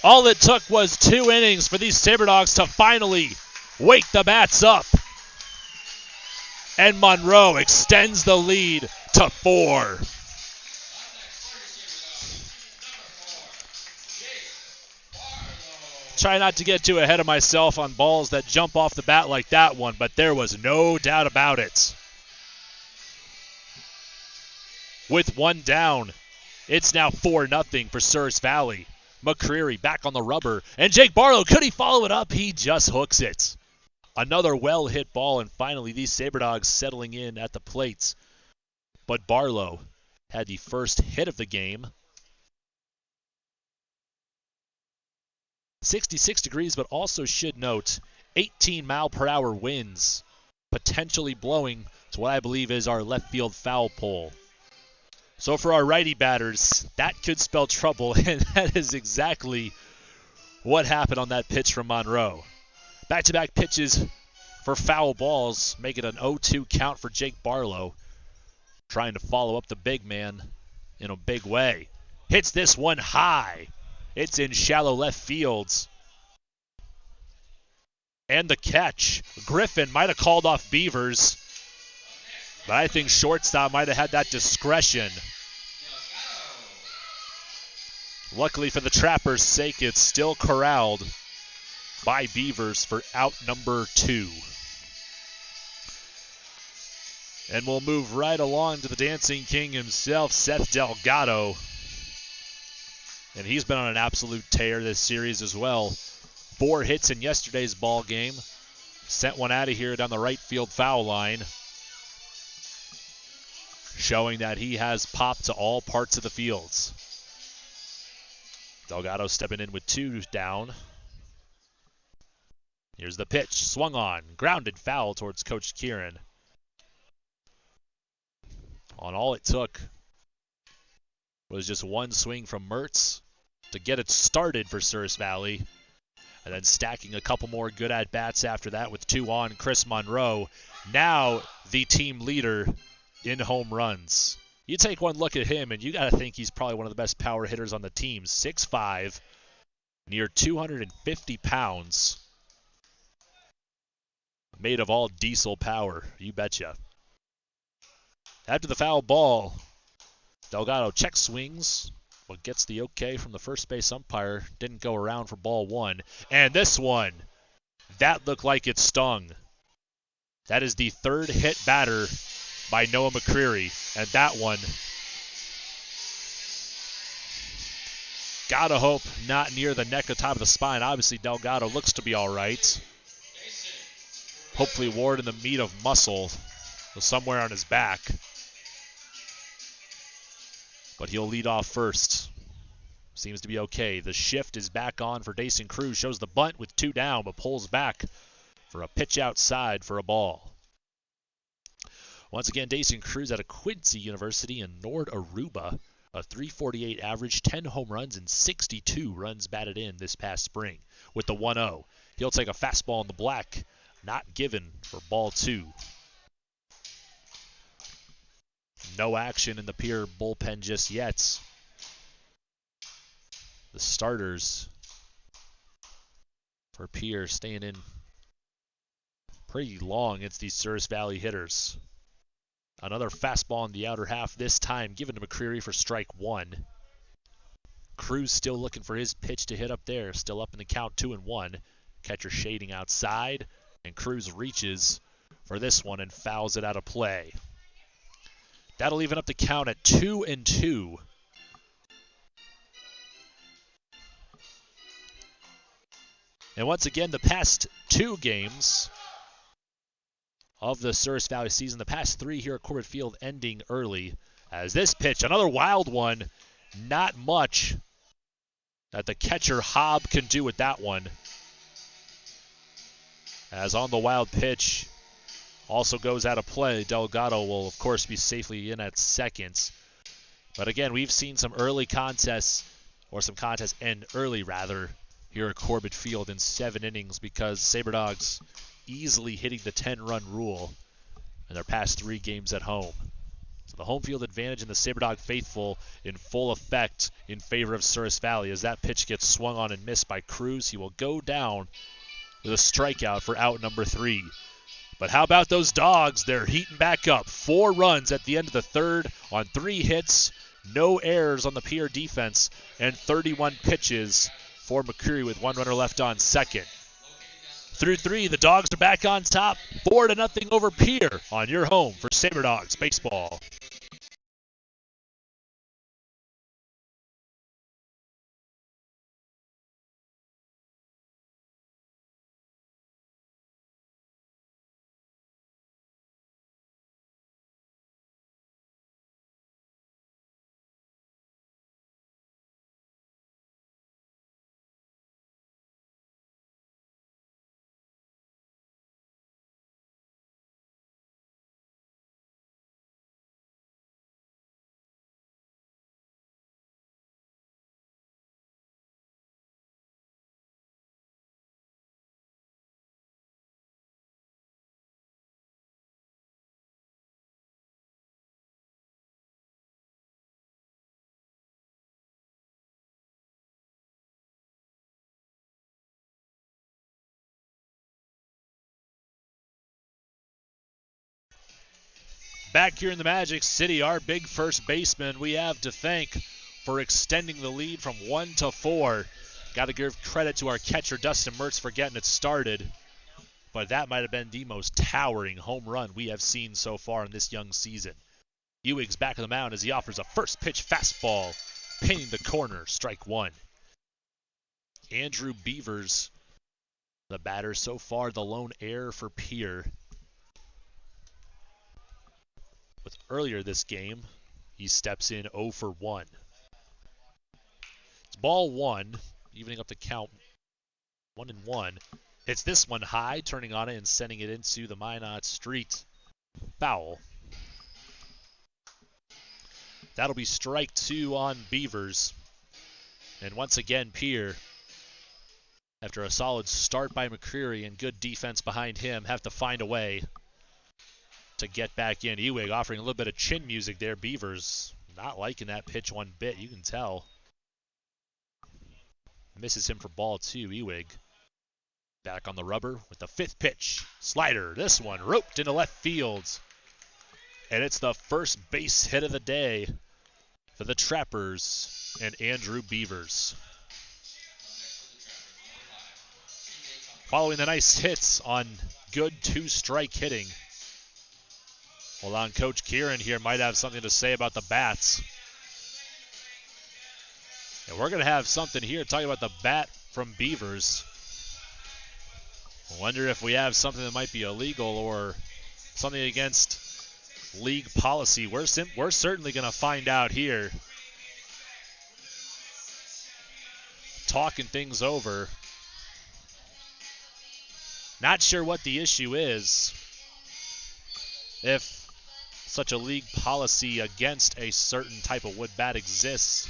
All it took was 2 innings for these Saber Dogs to finally wake the bats up. And Monroe extends the lead to 4. Try not to get too ahead of myself on balls that jump off the bat like that one, but there was no doubt about it. With 1 down, it's now 4-0 for Souris Valley. McCreary back on the rubber, and Jake Barlow, could he follow it up? He just hooks it. Another well-hit ball, and finally these Saber Dogs settling in at the plates. But Barlow had the first hit of the game. 66 degrees, but also should note 18-mile-per-hour winds, potentially blowing to what I believe is our left field foul pole. So for our righty batters, that could spell trouble, and that is exactly what happened on that pitch from Monroe. Back-to-back pitches for foul balls, make it an 0-2 count for Jake Barlow, trying to follow up the big man in a big way. Hits this one high. It's in shallow left field. And the catch. Griffin might have called off Beavers, but I think shortstop might have had that discretion. Luckily for the Trappers' sake, it's still corralled by Beavers for out number 2. And we'll move right along to the Dancing King himself, Seth Delgado. And he's been on an absolute tear this series as well. 4 hits in yesterday's ball game. Sent one out of here down the right field foul line, showing that he has popped to all parts of the fields. Delgado stepping in with 2 down. Here's the pitch, swung on, grounded foul towards Coach Kieran. On all it took was just one swing from Mertz to get it started for Souris Valley. And then stacking a couple more good at-bats after that with 2 on, Chris Monroe. Now the team leader in home runs. You take one look at him, and you got to think he's probably one of the best power hitters on the team. 6'5", near 250 pounds. Made of all diesel power, you betcha. After the foul ball, Delgado check swings, but gets the okay from the first base umpire. Didn't go around for ball 1. And this one, that looked like it stung. That is the 3rd hit batter by Noah McCreary. And that one, gotta hope not near the neck or top of the spine. Obviously, Delgado looks to be all right. Hopefully Ward in the meat of muscle, somewhere on his back. But he'll lead off first. Seems to be okay. The shift is back on for Dason Cruz. Shows the bunt with 2 down, but pulls back for a pitch outside for a ball. Once again, Dason Cruz out of Quincy University in Nord Aruba. A .348 average, 10 home runs, and 62 runs batted in this past spring with the 1-0. He'll take a fastball in the black. Not given for ball 2. No action in the Pierre bullpen just yet. The starters for Pierre staying in pretty long against these Souris Valley hitters. Another fastball in the outer half, this time given to McCreary for strike 1. Cruz still looking for his pitch to hit up there. Still up in the count, 2-1. Catcher shading outside, and Cruz reaches for this one and fouls it out of play. That'll even up the count at 2-2. And once again, the past 2 games of the Souris Valley season, the past 3 here at Corbett Field ending early. As this pitch, another wild one, not much that the catcher Hobb can do with that one. As on the wild pitch, also goes out of play. Delgado will, of course, be safely in at second. But again, we've seen some early contests, or some contests end early, rather, here at Corbett Field in 7 innings because Saber Dogs easily hitting the 10-run rule in their past 3 games at home. So the home field advantage in the Saber Dog faithful in full effect in favor of Souris Valley. As that pitch gets swung on and missed by Cruz, he will go down with a strikeout for out number 3. But how about those Dogs? They're heating back up. 4 runs at the end of the 3rd on 3 hits, no errors on the Pierre defense, and 31 pitches for McCreary with 1 runner left on second. Through 3, the Dogs are back on top, 4-0 over Pierre on your home for Saber Dogs baseball. Back here in the Magic City, our big first baseman we have to thank for extending the lead from 1 to 4. Got to give credit to our catcher, Dustin Mertz, for getting it started. But that might have been the most towering home run we have seen so far in this young season. Ewing's back on the mound as he offers a first pitch fastball, pinning the corner, strike one. Andrew Beavers, the batter so far, the lone error for Pierre. With earlier this game, he steps in 0 for 1. It's ball one, evening up the count 1-1. It's this one high, turning on it and sending it into the Minot Street. Foul. That'll be strike 2 on Beavers. And once again, Pierre, after a solid start by McCreary and good defense behind him, have to find a way to get back in. Ewing offering a little bit of chin music there. Beavers not liking that pitch one bit, you can tell. Misses him for ball 2, Ewing. Back on the rubber with the 5th pitch. Slider, this one roped into left field. And it's the first base hit of the day for the Trappers and Andrew Beavers. Following the nice hits on good 2-strike hitting. Hold on, Coach Kieran here might have something to say about the bats. And we're going to have something here talking about the bat from Beavers. I wonder if we have something that might be illegal or something against league policy. We're certainly going to find out here. Talking things over. Not sure what the issue is. If such a league policy against a certain type of wood bat exists.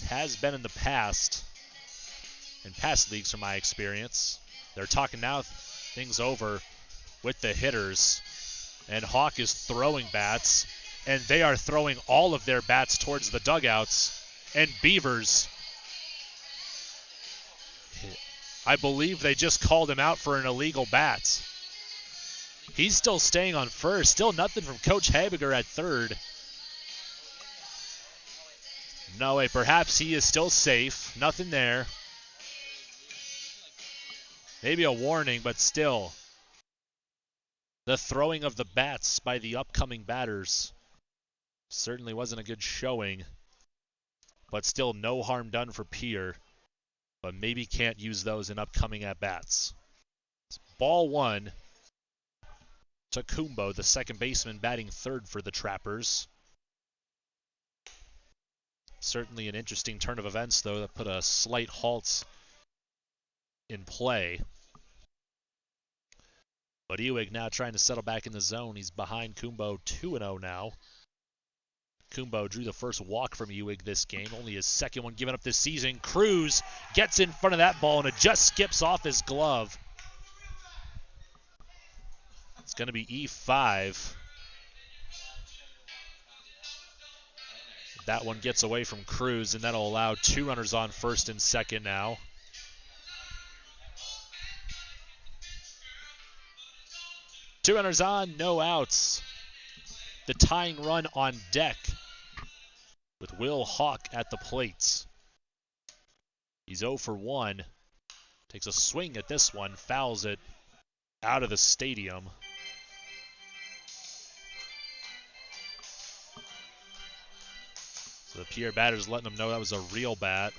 Has been in the past. In past leagues from my experience. They're talking now things over with the hitters. And Hawk is throwing bats. And they are throwing all of their bats towards the dugouts. And Beavers, I believe they just called him out for an illegal bat. He's still staying on first. Still nothing from Coach Habiger at third. No way. Perhaps he is still safe. Nothing there. Maybe a warning, but still. The throwing of the bats by the upcoming batters certainly wasn't a good showing. But still no harm done for Pierre. But maybe can't use those in upcoming at-bats. It's ball one. Tacumbo, the second baseman, batting third for the Trappers. Certainly an interesting turn of events, though, that put a slight halt in play. But Ewing now trying to settle back in the zone. He's behind Kumbo 2-0 now. Kumbo drew the first walk from Ewing this game, only his second one given up this season. Cruz gets in front of that ball and it just skips off his glove. It's going to be E5. That one gets away from Cruz, and that'll allow 2 runners on first and second now. Two runners on, no outs. The tying run on deck with Will Hawk at the plate. He's 0 for 1. Takes a swing at this one, fouls it out of the stadium. So the Pierre batter's letting them know that was a real bat.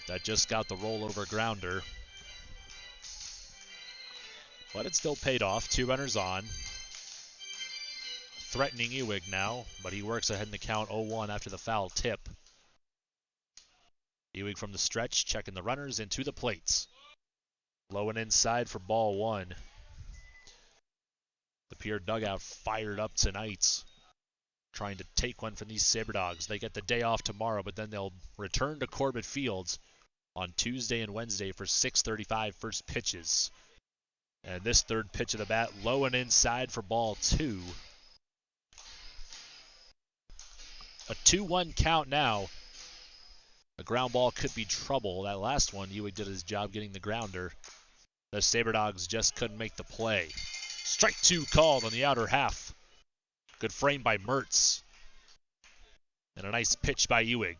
That just got the rollover grounder. But it still paid off. 2 runners on. Threatening Ewing now, but he works ahead in the count 0-1 after the foul tip. Ewing from the stretch, checking the runners into the plates. Low and inside for ball 1. The Pierre dugout fired up tonight, trying to take one from these Saber Dogs. They get the day off tomorrow, but then they'll return to Corbett Fields on Tuesday and Wednesday for 6:35 first pitches. And this third pitch of the bat, low and inside for ball 2. A 2-1 count now. A ground ball could be trouble. That last one, Ewing did his job getting the grounder. The Saber Dogs just couldn't make the play. Strike 2 called on the outer half. Good frame by Mertz. And a nice pitch by Ewing.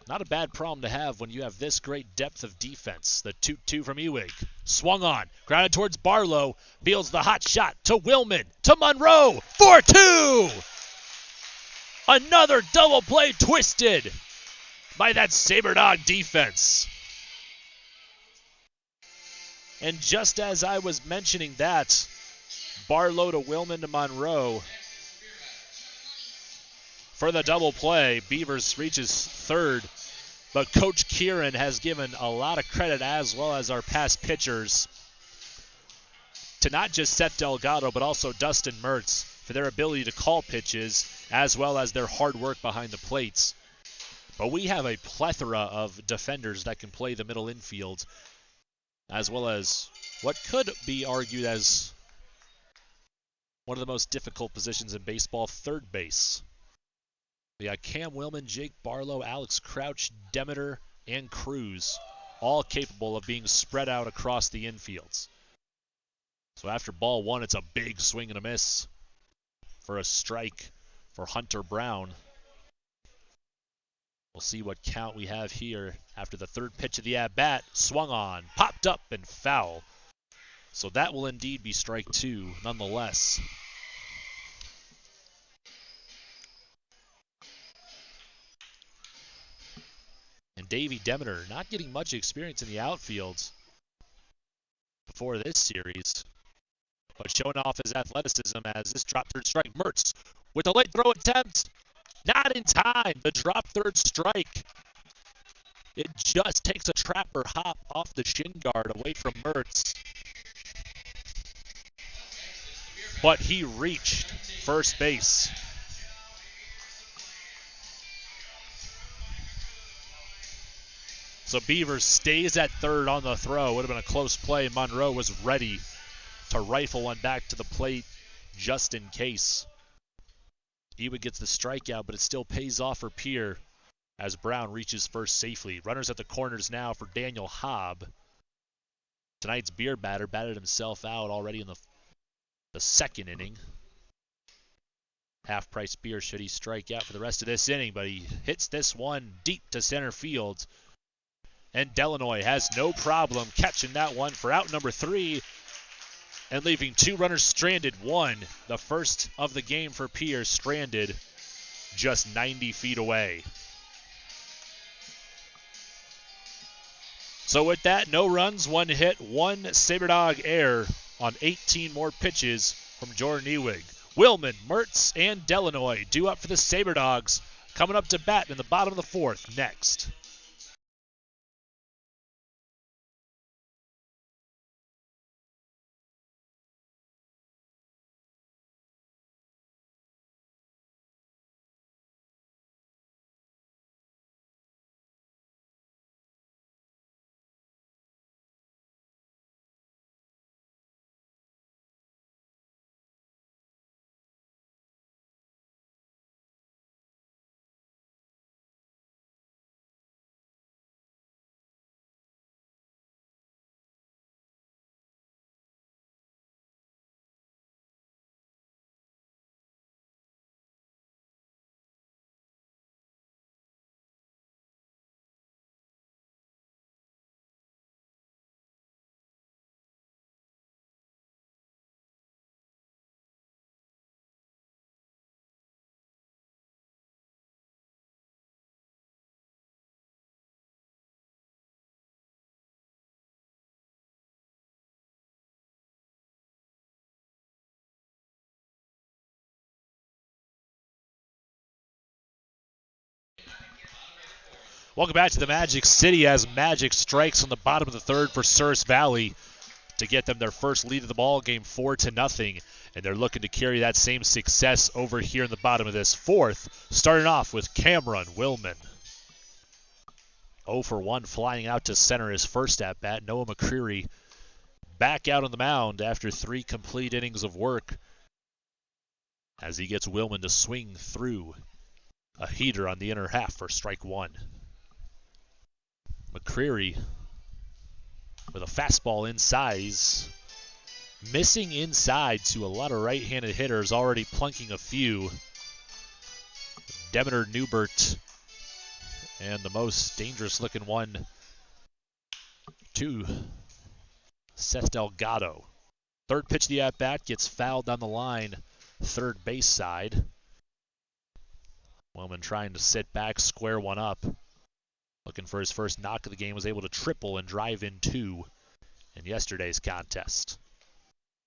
Not a bad problem to have when you have this great depth of defense. The 2-2 from Ewing. Swung on. Grounded towards Barlow. Fields the hot shot to Willman. To Monroe. 4-2! Another double play twisted by that Saber Dog defense. And just as I was mentioning that, Barlow to Willman to Monroe. For the double play, Beavers reaches third. But Coach Kieran has given a lot of credit, as well as our past pitchers, to not just Seth Delgado, but also Dustin Mertz for their ability to call pitches, as well as their hard work behind the plates. But we have a plethora of defenders that can play the middle infield, as well as what could be argued as one of the most difficult positions in baseball, third base. We got Cam Willman, Jake Barlow, Alex Crouch, Demeter, and Cruz, all capable of being spread out across the infields. So after ball one, it's a big swing and a miss for a strike for Hunter Brown. We'll see what count we have here after the third pitch of the at-bat. Swung on, popped up, and foul. So that will indeed be strike 2 nonetheless. And Davey Demeter not getting much experience in the outfield before this series, but showing off his athleticism as this drop third strike. Mertz with the late throw attempt. Not in time. The drop third strike. It just takes a trapper hop off the shin guard away from Mertz. But he reached first base. So Beavers stays at third on the throw. Would have been a close play. Monroe was ready to rifle one back to the plate just in case. Ewing gets the strikeout, but it still pays off for Pierre as Brown reaches first safely. Runners at the corners now for Daniel Hobb. Tonight's beer batter batted himself out already in the second inning. Half-price beer should he strike out for the rest of this inning, but he hits this one deep to center field. And Delanoy has no problem catching that one for out number 3 and leaving 2 runners stranded. One, the first of the game for Pierre, stranded just 90 feet away. So with that, no runs, 1 hit, 1 Saber Dog error on 18 more pitches from Jordan Ewing. Willman, Mertz, and Delanoy due up for the Saber Dogs, coming up to bat in the bottom of the 4th next. Welcome back to the Magic City as Magic strikes on the bottom of the 3rd for Souris Valley to get them their first lead of the ball game, 4-0, and they're looking to carry that same success over here in the bottom of this 4th, starting off with Cameron Willman. 0 for 1 flying out to center his first at bat. Noah McCreary back out on the mound after 3 complete innings of work as he gets Willman to swing through a heater on the inner half for strike 1. McCreary with a fastball inside. He's missing inside to a lot of right-handed hitters, already plunking a few. Demeter, Newbert, and the most dangerous-looking one, to Seth Delgado. Third pitch of the at-bat gets fouled down the line, third base side. Wellman trying to sit back, square one up. Looking for his first knock of the game, was able to triple and drive in two in yesterday's contest.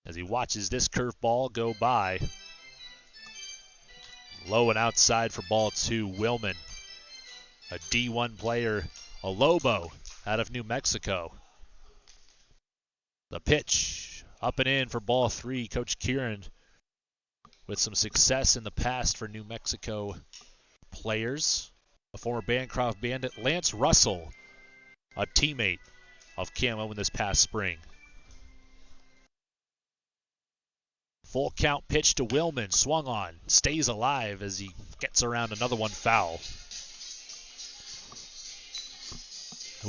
As he watches this curveball go by. Low and outside for ball two. Willman, a D1 player, a Lobo out of New Mexico. The pitch, up and in for ball three. Coach Kieran with some success in the past for New Mexico players. A former Bancroft Bandit, Lance Russell, a teammate of Camo in this past spring. Full count pitch to Willman, swung on, stays alive as he gets around another one foul.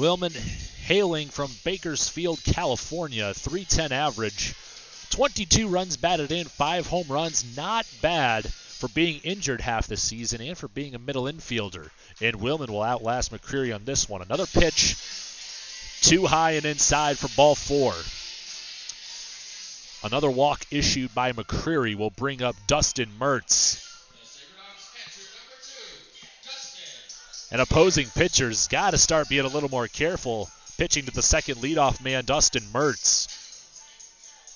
Willman hailing from Bakersfield, California, 310 average, 22 runs batted in, 5 home runs, not bad for being injured half the season and for being a middle infielder. And Willman will outlast McCreary on this one. Another pitch, too high and inside for ball four. Another walk issued by McCreary will bring up Dustin Mertz. And opposing pitchers got to start being a little more careful. Pitching to the second leadoff man, Dustin Mertz.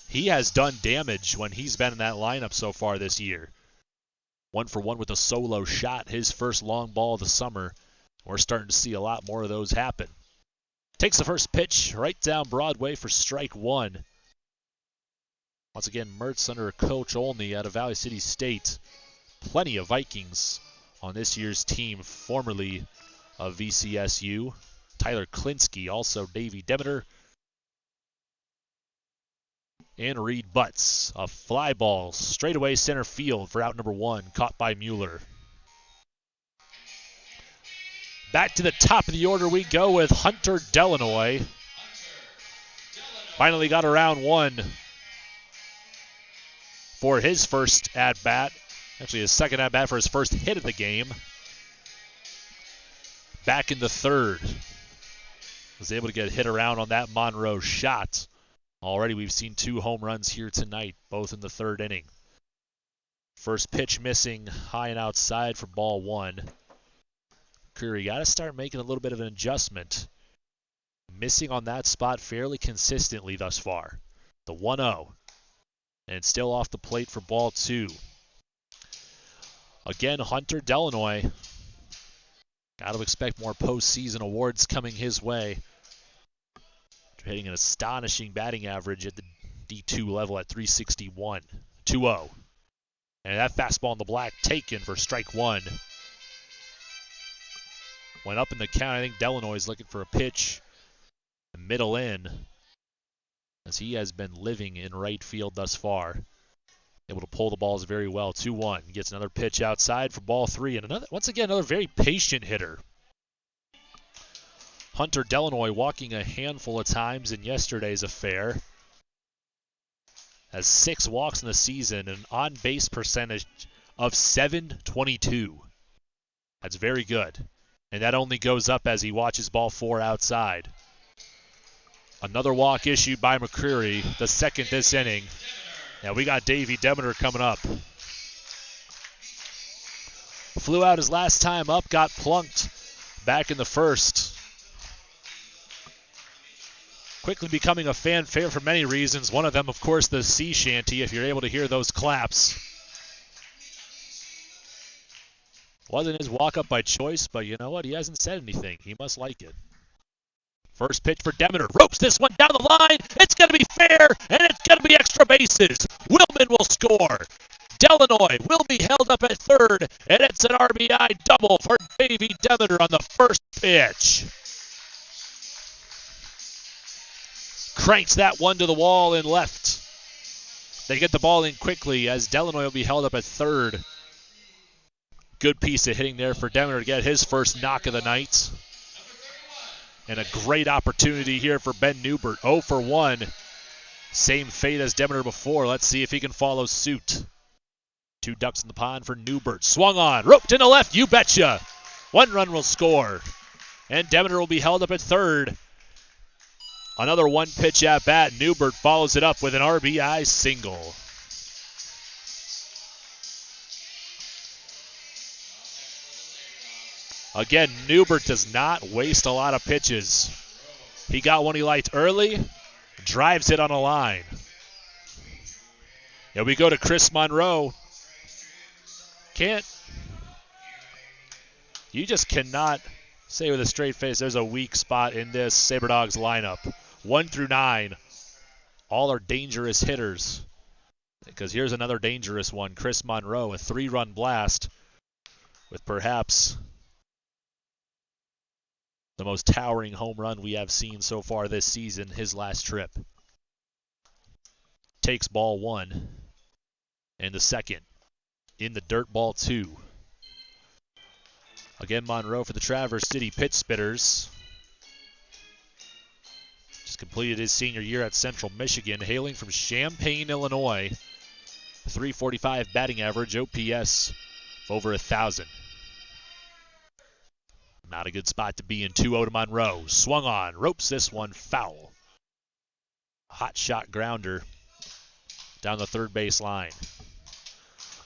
He has done damage when he's been in that lineup so far this year. 1 for 1 with a solo shot, his first long ball of the summer. We're starting to see a lot more of those happen. Takes the first pitch right down Broadway for strike one. Once again, Mertz under Coach Olney out of Valley City State. Plenty of Vikings on this year's team, formerly of VCSU. Tyler Klinsky, also Davey Demeter. And Reed Butts. A fly ball straightaway center field for out number one, caught by Mueller. Back to the top of the order we go with Hunter Delanoy. Finally got around one for his first at-bat. Actually, his second at-bat for his first hit of the game. Back in the third. Was able to get hit around on that Monroe shot. Already we've seen 2 home runs here tonight, both in the third inning. First pitch missing, high and outside for ball one. Curry got to start making a little bit of an adjustment. Missing on that spot fairly consistently thus far. The 1-0. And still off the plate for ball two. Again, Hunter Delanoy. Got to expect more postseason awards coming his way. Hitting an astonishing batting average at the D2 level at .361. 2-0. And that fastball in the black taken for strike one. Went up in the count. I think Delanoy's looking for a pitch. Middle in. As he has been living in right field thus far. Able to pull the balls very well. 2-1. Gets another pitch outside for ball three. And another, once again, another very patient hitter. Hunter Delanoy walking a handful of times in yesterday's affair. Has 6 walks in the season, an on-base percentage of .722. That's very good. And that only goes up as he watches ball four outside. Another walk issued by McCreary, the second this inning. Now we got Davey Demeter coming up. Flew out his last time up, got plunked back in the first. Quickly becoming a fan favorite for many reasons. One of them, of course, the sea shanty, if you're able to hear those claps. Wasn't his walk-up by choice, but you know what? He hasn't said anything. He must like it. First pitch for Demeter. Ropes this one down the line. It's going to be fair, and it's going to be extra bases. Willman will score. Delanoy will be held up at third, and it's an RBI double for Davey Demeter on the first pitch. Cranks that one to the wall and left. They get the ball in quickly as Delanoy will be held up at third. Good piece of hitting there for Demeter to get his first knock of the night. And a great opportunity here for Ben Newbert. 0 for 1. Same fate as Demeter before. Let's see if he can follow suit. 2 ducks in the pond for Newbert. Swung on. Roped in the left. You betcha. 1 run will score. And Demeter will be held up at third. Another 1-pitch at bat. Newbert follows it up with an RBI single. Again, Newbert does not waste a lot of pitches. He got one he liked early, drives it on a line. And we go to Chris Monroe. You just cannot say with a straight face there's a weak spot in this Saber Dogs lineup. 1 through 9, all are dangerous hitters. Because here's another dangerous one. Chris Monroe, a 3-run blast with perhaps the most towering home run we have seen so far this season, his last trip. Takes ball 1 and the second in the dirt, ball 2. Again, Monroe for the Traverse City Pit Spitters. Just completed his senior year at Central Michigan, hailing from Champaign, Illinois. 345 batting average, OPS of over 1,000. Not a good spot to be in. 2-0 to Monroe. Swung on. Ropes this one foul. Hot shot grounder down the third base line.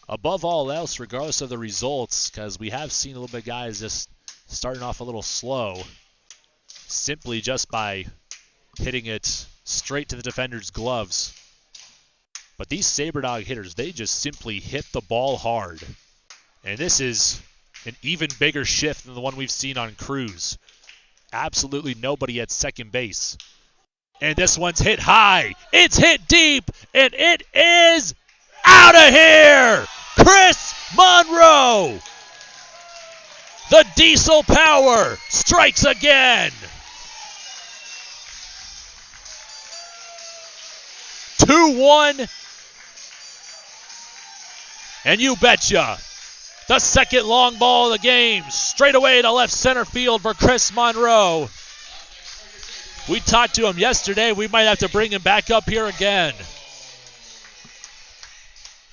Above all else, regardless of the results, because we have seen a little bit of guys just starting off a little slow, simply just by hitting it straight to the defender's gloves. But these Saber Dog hitters, they just simply hit the ball hard. And this is an even bigger shift than the one we've seen on Cruz. Absolutely nobody at second base. And this one's hit high. It's hit deep. And it is out of here. Chris Monroe. The diesel power strikes again. 2-1. And you betcha. The second long ball of the game, straight away to left center field for Chris Monroe. We talked to him yesterday. We might have to bring him back up here again.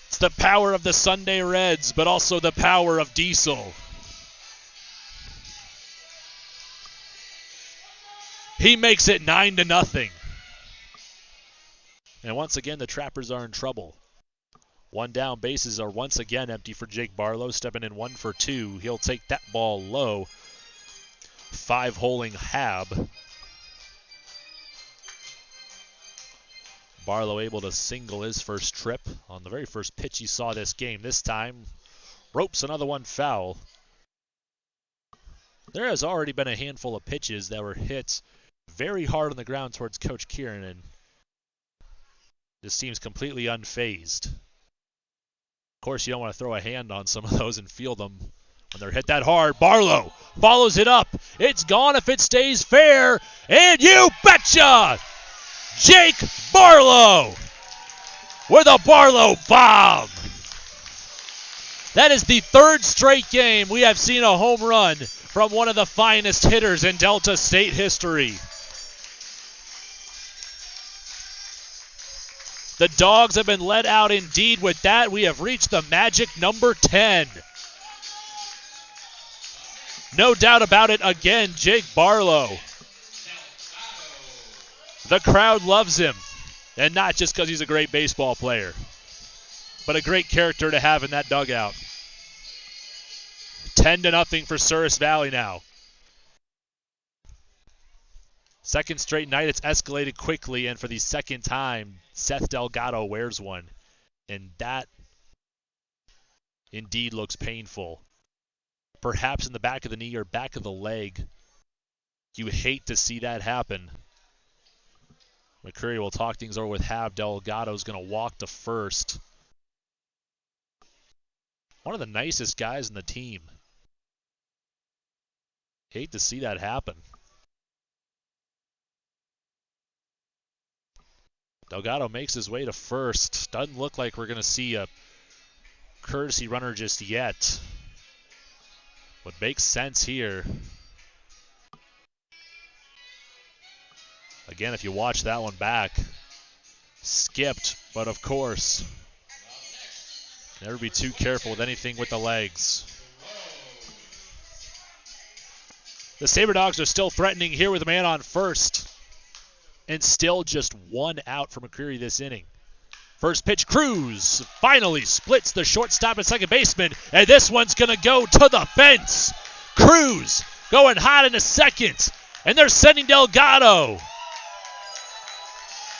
It's the power of the Sunday Reds, but also the power of Diesel. He makes it 9-0. And once again, the Trappers are in trouble. 1 down, bases are once again empty for Jake Barlow, stepping in 1 for 2. He'll take that ball low. 5-holing Hab. Barlow able to single his first trip on the very first pitch he saw this game. This time, ropes another one foul. There has already been a handful of pitches that were hit very hard on the ground towards Coach Kieran, and this seems completely unfazed. Of course, you don't want to throw a hand on some of those and feel them when they're hit that hard. Barlow follows it up. It's gone if it stays fair. And you betcha! Jake Barlow with a Barlow bomb. That is the 3rd straight game we have seen a home run from one of the finest hitters in Delta State history. The Dogs have been let out indeed. With that, we have reached the magic number 10. No doubt about it again, Jake Barlow. The crowd loves him, and not just because he's a great baseball player, but a great character to have in that dugout. 10-0 for Souris Valley now. Second straight night, it's escalated quickly, and for the second time, Seth Delgado wears one. And that indeed looks painful. Perhaps in the back of the knee or back of the leg. You hate to see that happen. McCreary will talk things over with Hab. Delgado's going to walk to first. One of the nicest guys in the team. Hate to see that happen. Delgado makes his way to first. Doesn't look like we're going to see a courtesy runner just yet. What makes sense here Again, if you watch that one back, skipped, but of course, never be too careful with anything with the legs. The Saber Dogs are still threatening here with a man on first, and still just one out for McCreary this inning. First pitch, Cruz finally splits the shortstop and second baseman, and this one's going to go to the fence. Cruz going hot into second, and they're sending Delgado.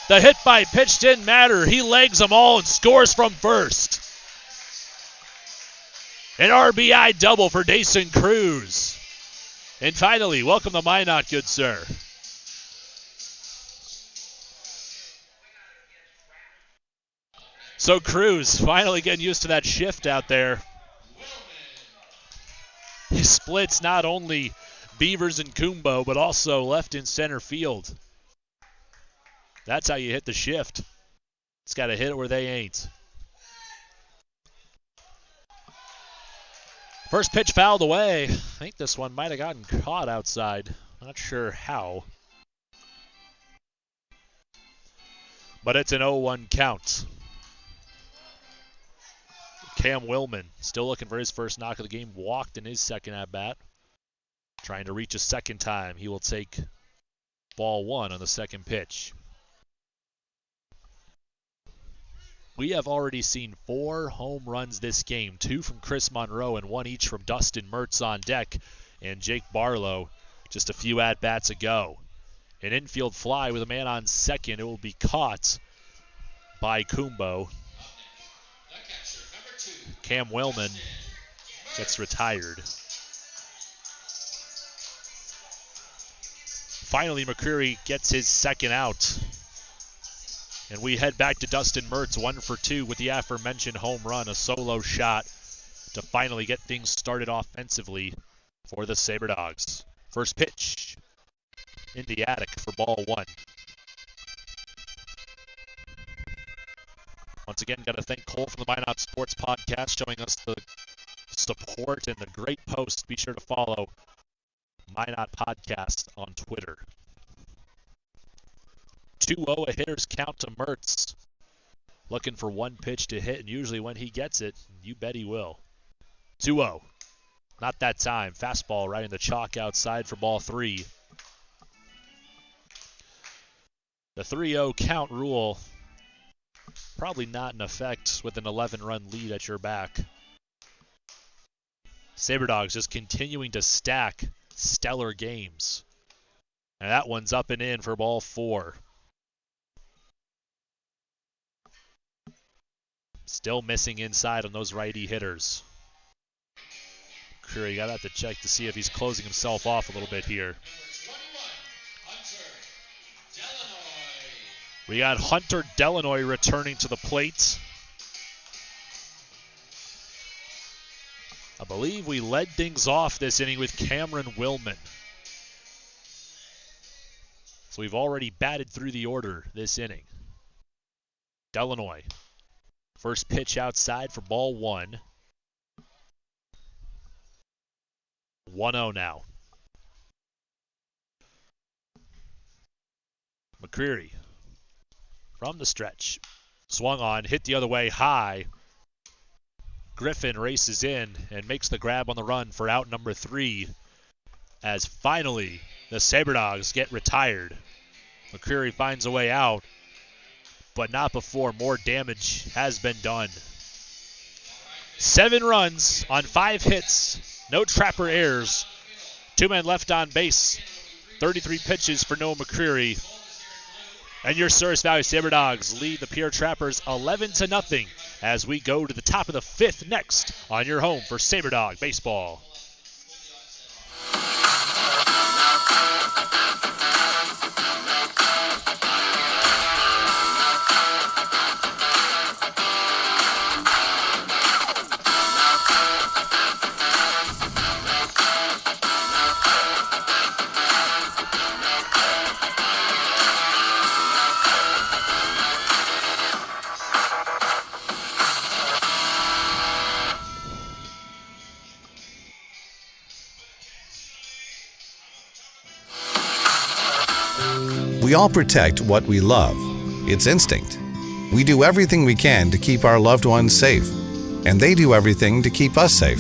The hit by pitch didn't matter. He legs them all and scores from first. An RBI double for Dason Cruz. And finally, welcome to Minot, good sir. So Cruz finally getting used to that shift out there. He splits not only Beavers and Kumbo, but also left in center field. That's how you hit the shift. It's got to hit it where they ain't. First pitch fouled away. I think this one might have gotten caught outside. Not sure how. But it's an 0-1 count. Cam Willman still looking for his first knock of the game. Walked in his second at-bat. Trying to reach a second time. He will take ball one on the second pitch. We have already seen 4 home runs this game, 2 from Chris Monroe and 1 each from Dustin Mertz on deck and Jake Barlow just a few at-bats ago. An infield fly with a man on second. It will be caught by Kumbo. Cam Willman gets retired. Finally, McCreary gets his second out. And we head back to Dustin Mertz, 1 for 2 with the aforementioned home run, a solo shot to finally get things started offensively for the Saber Dogs. First pitch in the attic for ball 1. Once again, got to thank Cole from the Minot Sports Podcast showing us the support and the great posts. Be sure to follow Minot Podcast on Twitter. 2-0, a hitter's count to Mertz. Looking for one pitch to hit, and usually when he gets it, you bet he will. 2-0. Not that time. Fastball right in the chalk outside for ball 3. The 3-0 count rule probably not in effect with an 11-run lead at your back. Saber Dogs just continuing to stack stellar games. And that one's up and in for ball 4. Still missing inside on those righty hitters. Curry got to have to check to see if he's closing himself off a little bit here. We got Hunter Delanoy returning to the plate. I believe we led things off this inning with Cameron Willman. So we've already batted through the order this inning. Delanoy. First pitch outside for ball 1. 1-0 now. McCreary from the stretch. Swung on, hit the other way high. Griffin races in and makes the grab on the run for out number 3. As finally the Saber Dogs get retired. McCreary finds a way out, but not before more damage has been done. 7 runs on 5 hits, no trapper errors, 2 men left on base, 33 pitches for Noah McCreary. And your Souris Valley Saber Dogs lead the Pierre Trappers 11-0 as we go to the top of the 5th next on your home for Saber Dog Baseball. We all protect what we love. It's instinct. We do everything we can to keep our loved ones safe, and they do everything to keep us safe.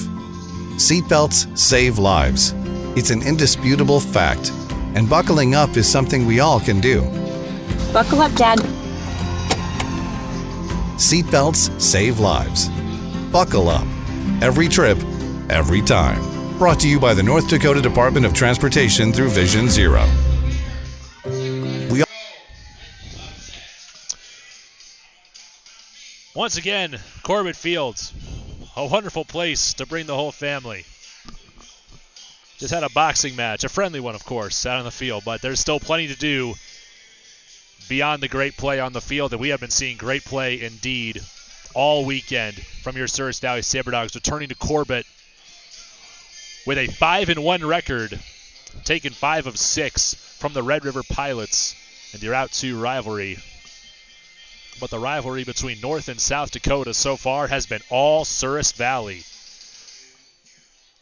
Seatbelts save lives. It's an indisputable fact, and buckling up is something we all can do. Buckle up, Dad. Seatbelts save lives. Buckle up. Every trip, every time. Brought to you by the North Dakota Department of Transportation through Vision Zero. Once again, Corbett Fields, a wonderful place to bring the whole family. Just had a boxing match, a friendly one, of course, out on the field, but there's still plenty to do beyond the great play on the field, and we have been seeing great play indeed all weekend from your Souris Valley Saber Dogs, returning to Corbett with a 5-1 record, taking 5 of 6 from the Red River Pilots in the Route 2 rivalry. But the rivalry between North and South Dakota so far has been all Souris Valley.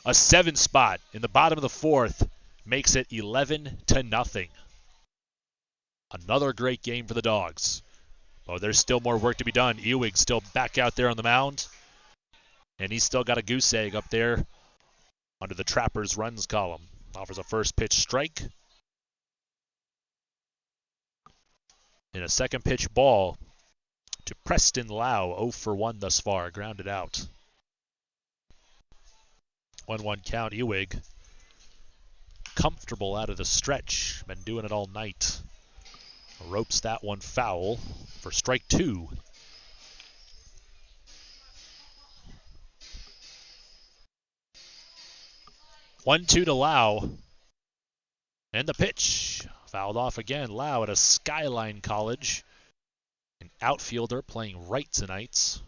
A 7 spot in the bottom of the 4th makes it 11-0. Another great game for the Dogs. Oh, there's still more work to be done. Ewig still back out there on the mound. And he's still got a goose egg up there under the Trappers runs column. Offers a first pitch strike. And a second pitch ball to Preston Lau, 0 for 1 thus far, grounded out. 1-1 count. Ewig comfortable out of the stretch, been doing it all night. Ropes that one foul for strike 2. One, 2 to Lau. And the pitch fouled off again. Lau at a Skyline College. An outfielder playing right tonight.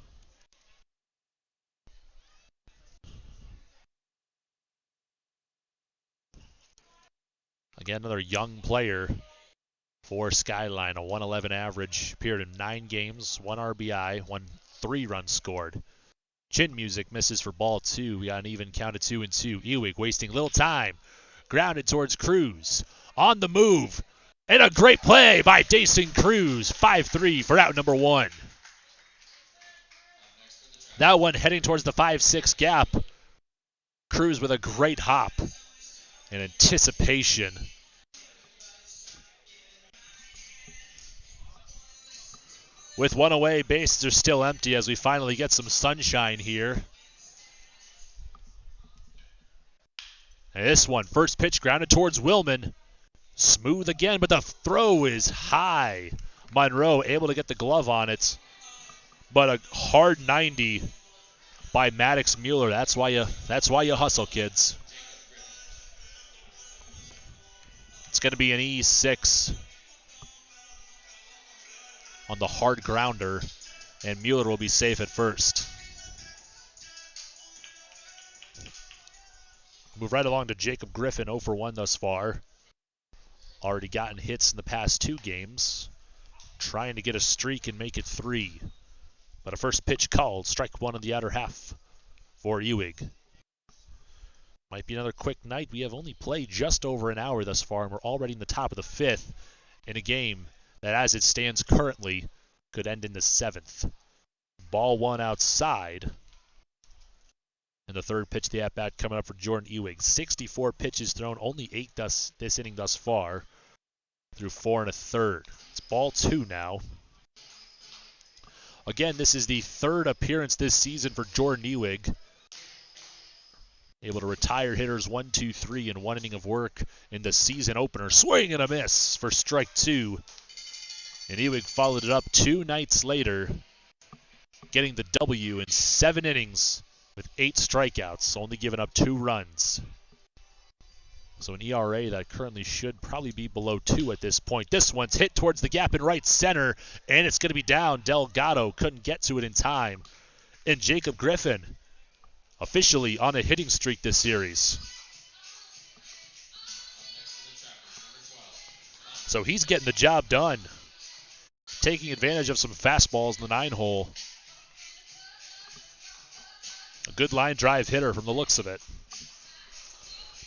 Again, another young player for Skyline. A 111 average. Appeared in 9 games, 1 RBI, 3 runs scored. Chin music misses for ball 2. We got an even count of 2-2. Ewig wasting little time. Grounded towards Cruz. On the move. And a great play by Dason Cruz. 5-3 for out number 1. That one heading towards the 5-6 gap. Cruz with a great hop and anticipation. With one away, bases are still empty as we finally get some sunshine here. And this one, first pitch grounded towards Willman. Smooth again, but the throw is high. Monroe able to get the glove on it. But a hard 90 by Maddox Mueller. That's why you hustle, kids. It's going to be an E6 on the hard grounder, and Mueller will be safe at first. Move right along to Jacob Griffin, 0 for 1 thus far. Already gotten hits in the past 2 games. Trying to get a streak and make it 3. But a first pitch called, strike 1 in the outer half for Ewig. Might be another quick night. We have only played just over an hour thus far, and we're already in the top of the 5th in a game that, as it stands currently, could end in the 7th. Ball 1 outside. And the third pitch of the at-bat coming up for Jordan Ewig. 64 pitches thrown, only 8 this inning thus far, through 4 1/3. It's ball 2 now. Again, this is the 3rd appearance this season for Jordan Ewig. Able to retire hitters 1, 2, 3 in 1 inning of work in the season opener. Swing and a miss for strike 2. And Ewig followed it up 2 nights later, getting the W in 7 innings with 8 strikeouts, only giving up 2 runs. So an ERA that currently should probably be below 2 at this point. This one's hit towards the gap in right center, and it's going to be down. Delgado couldn't get to it in time. And Jacob Griffin officially on a hitting streak this series. So he's getting the job done, taking advantage of some fastballs in the 9-hole. A good line drive hitter from the looks of it.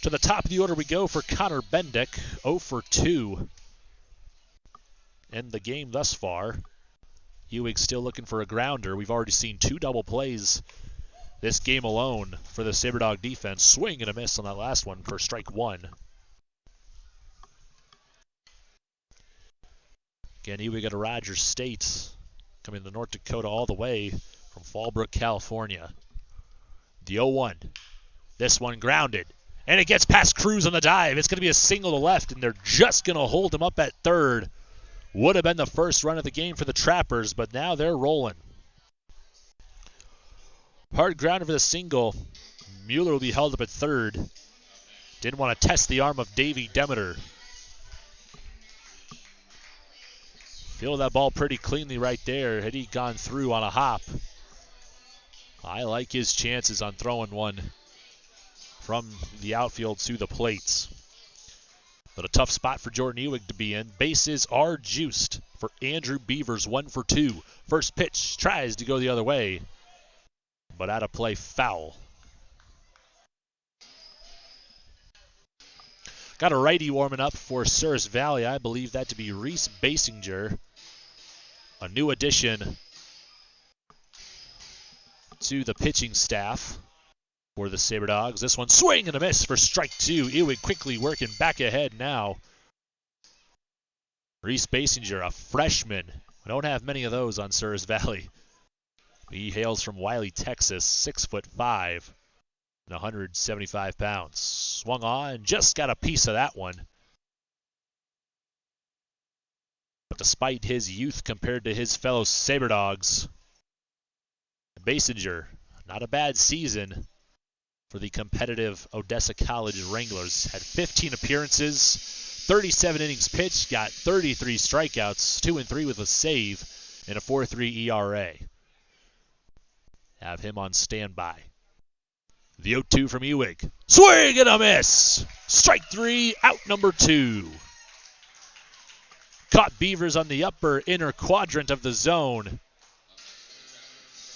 To the top of the order we go for Connor Bendick, 0 for 2. end the game thus far. Ewing still looking for a grounder. We've already seen 2 double plays this game alone for the Saber Dog defense. Swing and a miss on that last one for strike 1. Again, Ewing at Rogers State, coming to North Dakota all the way from Fallbrook, California. The 0-1. This one grounded. And it gets past Cruz on the dive. It's going to be a single to left, and they're just going to hold him up at third. Would have been the first run of the game for the Trappers, but now they're rolling. Hard grounder for the single. Mueller will be held up at third. Didn't want to test the arm of Davey Demeter. Feel that ball pretty cleanly right there. Had he gone through on a hop, I like his chances on throwing one from the outfield to the plates. But a tough spot for Jordan Ewing to be in. Bases are juiced for Andrew Beavers, 1 for 2. First pitch tries to go the other way, but out of play, foul. Got a righty warming up for Souris Valley. I believe that to be Reese Basinger, a new addition to the pitching staff for the Saber Dogs. This one swing and a miss for strike 2. Ewing quickly working back ahead now. Reese Basinger, a freshman. We don't have many of those on Souris Valley. He hails from Wiley, Texas, 6'5" and 175 pounds. Swung on, just got a piece of that one. But despite his youth compared to his fellow Saber Dogs, Basinger, not a bad season for the competitive Odessa College Wranglers. Had 15 appearances, 37 innings pitched, got 33 strikeouts, 2-3 with a save, and a 4.3 ERA. Have him on standby. The 0-2 from Ewing. Swing and a miss! Strike 3, out number 2. Caught Beavers on the upper inner quadrant of the zone.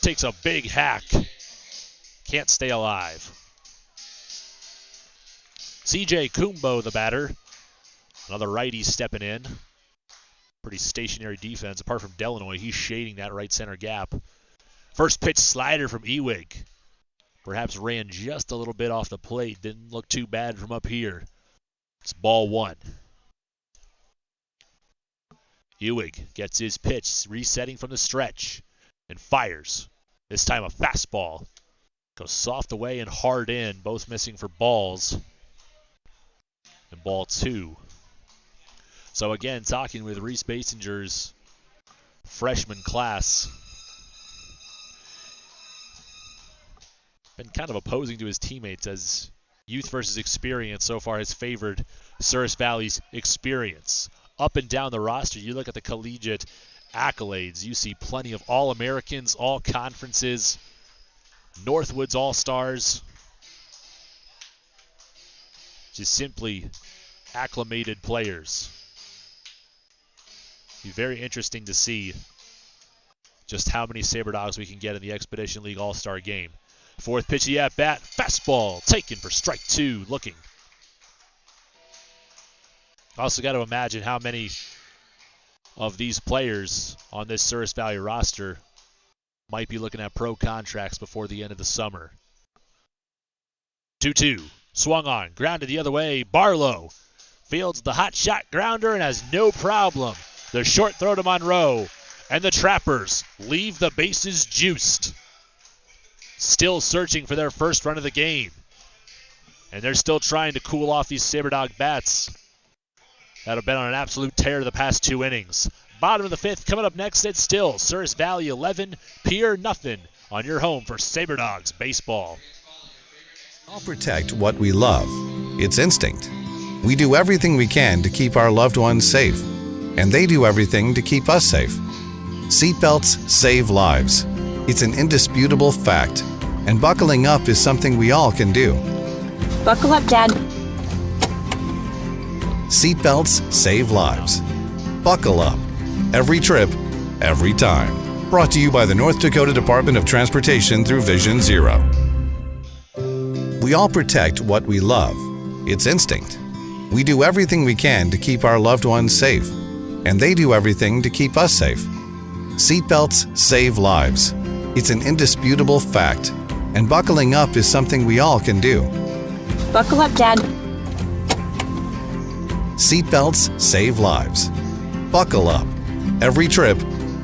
Takes a big hack. Can't stay alive. CJ Kumbo, the batter. Another righty stepping in. Pretty stationary defense. Apart from Delanoy, he's shading that right center gap. First pitch slider from Ewing. Perhaps ran just a little bit off the plate. Didn't look too bad from up here. It's ball 1. Ewing gets his pitch, resetting from the stretch, and fires. This time a fastball. Goes soft away and hard in, both missing for balls. And ball 2. So again, talking with Reese Basinger's freshman class. Been kind of opposing to his teammates, as youth versus experience so far has favored Souris Valley's experience. Up and down the roster, you look at the collegiate accolades, you see plenty of All-Americans, All-Conferences, Northwoods All-Stars. Just simply acclimated players. Be very interesting to see just how many Saber Dogs we can get in the Expedition League All-Star game. Fourth pitch of the at-bat, fastball taken for strike 2, looking. Also got to imagine how many of these players on this Souris Valley roster might be looking at pro contracts before the end of the summer. 2-2, swung on, grounded the other way, Barlow fields the hot shot grounder and has no problem. The short throw to Monroe, and the Trappers leave the bases juiced. Still searching for their first run of the game. And they're still trying to cool off these Saber Dog bats that have been on an absolute tear the past 2 innings. Bottom of the 5th, coming up next, it's still Souris Valley 11, Pierre nothing on your home for Saber Dogs baseball. I'll protect what we love. It's instinct. We do everything we can to keep our loved ones safe, and they do everything to keep us safe. Seatbelts save lives. It's an indisputable fact, and buckling up is something we all can do. Buckle up, Dad. Seatbelts save lives. Buckle up. Every trip, every time. Brought to you by the North Dakota Department of Transportation through Vision Zero. We all protect what we love. It's instinct. We do everything we can to keep our loved ones safe, and they do everything to keep us safe. Seatbelts save lives. It's an indisputable fact, and buckling up is something we all can do. Buckle up, Dad. Seatbelts save lives. Buckle up. Every trip,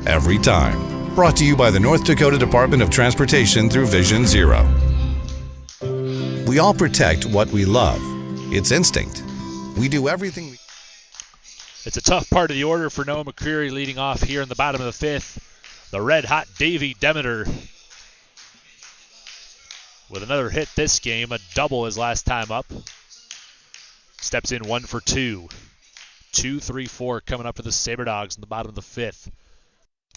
every time. Brought to you by the North Dakota Department of Transportation through Vision Zero. We all protect what we love. It's instinct. We do everything we... It's a tough part of the order for Noah McCreary leading off here in the bottom of the fifth. The red-hot Davey Demeter with another hit this game, a double his last time up. Steps in 1 for 2. 2, 3, 4 coming up for the Saber Dogs in the bottom of the fifth.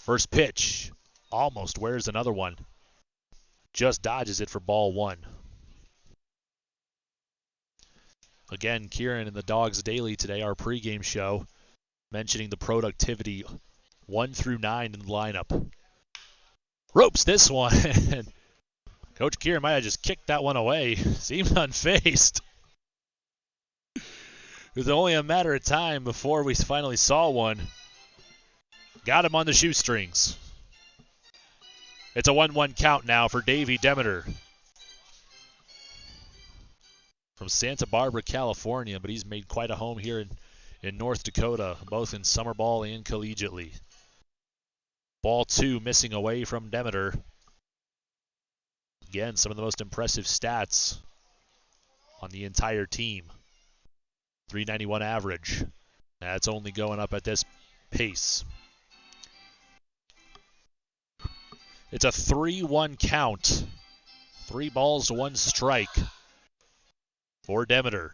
First pitch almost wears another one. Just dodges it for ball 1. Again, Kieran in the Dogs Daily today, our pregame show, mentioning the productivity 1 through 9 in the lineup. Ropes this one. Coach Kieran might have just kicked that one away. Seemed unfazed. It was only a matter of time before we finally saw one. Got him on the shoestrings. It's a 1-1 count now for Davey Demeter. From Santa Barbara, California, but he's made quite a home here in North Dakota, both in summer ball and collegiately. Ball 2 missing away from Demeter. Again, some of the most impressive stats on the entire team. 391 average. That's only going up at this pace. It's a 3-1 count. 3 balls to 1 strike for Demeter.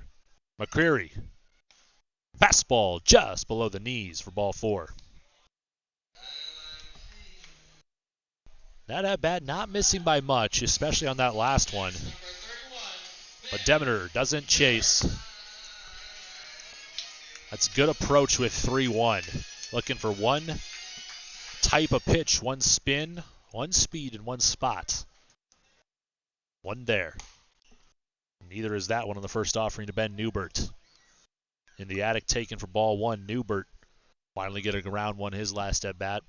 McCreary. Fastball just below the knees for ball 4. That at bat not missing by much, especially on that last one. But Demeter doesn't chase. That's good approach with 3-1. Looking for one type of pitch, one spin, one speed, and one spot. One there. Neither is that one on the first offering to Ben Newbert. In the attic taken for ball 1, Newbert finally getting around one his last at bat.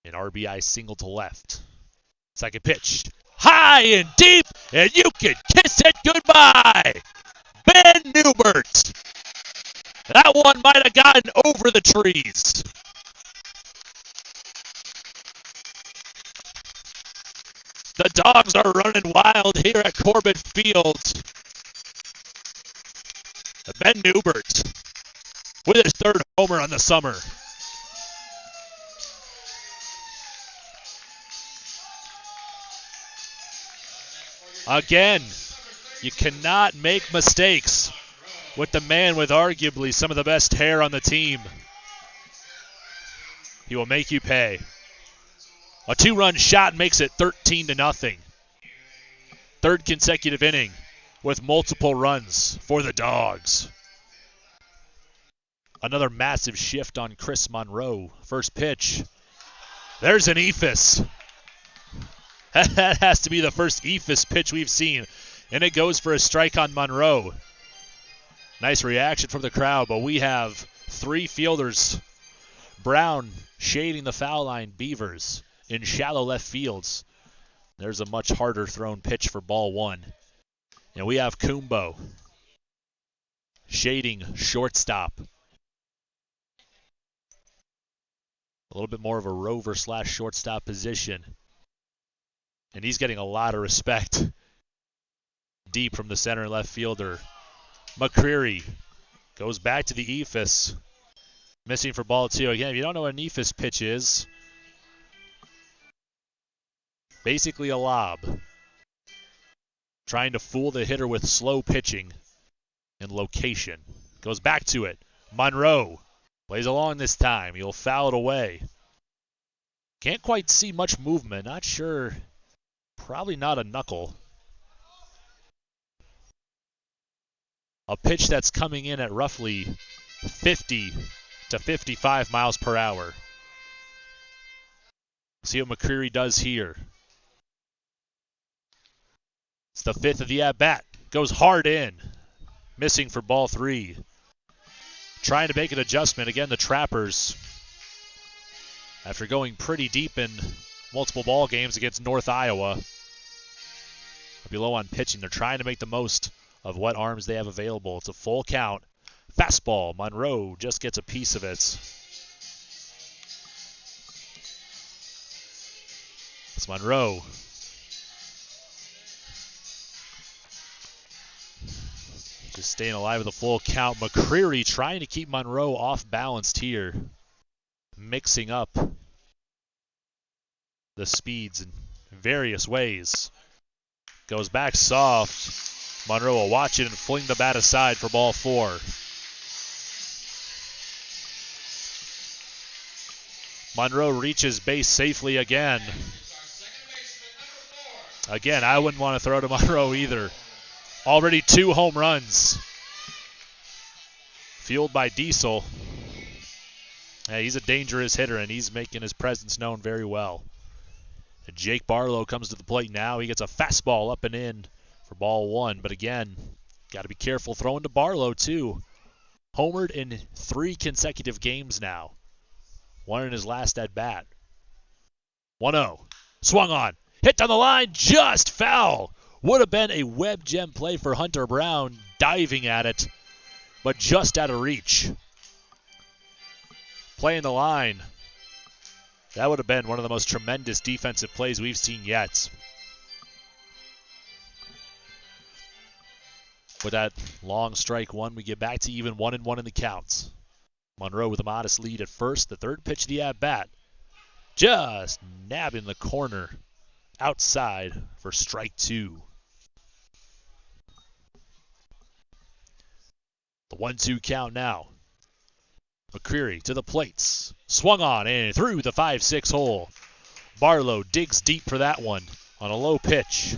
An RBI single to left. Second pitch. High and deep, and you can kiss it goodbye. Ben Newbert. That one might have gotten over the trees. The Dogs are running wild here at Corbett Field. Ben Newbert with his 3rd homer on the summer. Again, you cannot make mistakes with the man with arguably some of the best hair on the team. He will make you pay. A 2-run shot makes it 13-0. 3rd consecutive inning with multiple runs for the Dogs. Another massive shift on Chris Monroe. First pitch. There's an eephus. That has to be the first eephus pitch we've seen. And it goes for a strike on Monroe. Nice reaction from the crowd, but we have 3 fielders. Brown shading the foul line, Beavers in shallow left fields. There's a much harder thrown pitch for ball 1. And we have Kumbo shading shortstop. A little bit more of a rover / shortstop position. And he's getting a lot of respect deep from the center and left fielder. McCreary goes back to the eephus. Missing for ball 2. Again, if you don't know what an eephus pitch is, basically a lob. Trying to fool the hitter with slow pitching and location. Goes back to it. Monroe plays along this time. He'll foul it away. Can't quite see much movement. Not sure. Probably not a knuckle. A pitch that's coming in at roughly 50 to 55 miles per hour. See what McCreary does here. It's the 5th of the at-bat. Goes hard in. Missing for ball 3. trying to make an adjustment. Again, the Trappers, after going pretty deep in multiple ball games against North Iowa, are below on pitching. They're trying to make the most of what arms they have available. It's a full count. Fastball. Monroe just gets a piece of it. It's Monroe. Just staying alive with a full count. McCreary trying to keep Monroe off balanced here. Mixing up the speeds in various ways. Goes back soft. Monroe will watch it and fling the bat aside for ball 4. Monroe reaches base safely again. Again, I wouldn't want to throw to Monroe either. Already 2 home runs. Fueled by Diesel. Hey, he's a dangerous hitter, and he's making his presence known very well. And Jake Barlow comes to the plate now. He gets a fastball up and in for ball 1. But again, got to be careful throwing to Barlow, too. Homered in 3 consecutive games now. 1 in his last at-bat. 1-0. Swung on. Hit down the line. Just foul. Would have been a web gem play for Hunter Brown, diving at it, but just out of reach. Playing the line. That would have been one of the most tremendous defensive plays we've seen yet. With that long strike 1, we get back to even 1-1 in the counts. Monroe with a modest lead at first. The third pitch of the at-bat. Just nabbing the corner outside for strike 2. The 1-2 count now. McCreary to the plates. Swung on and through the 5-6 hole. Barlow digs deep for that one on a low pitch.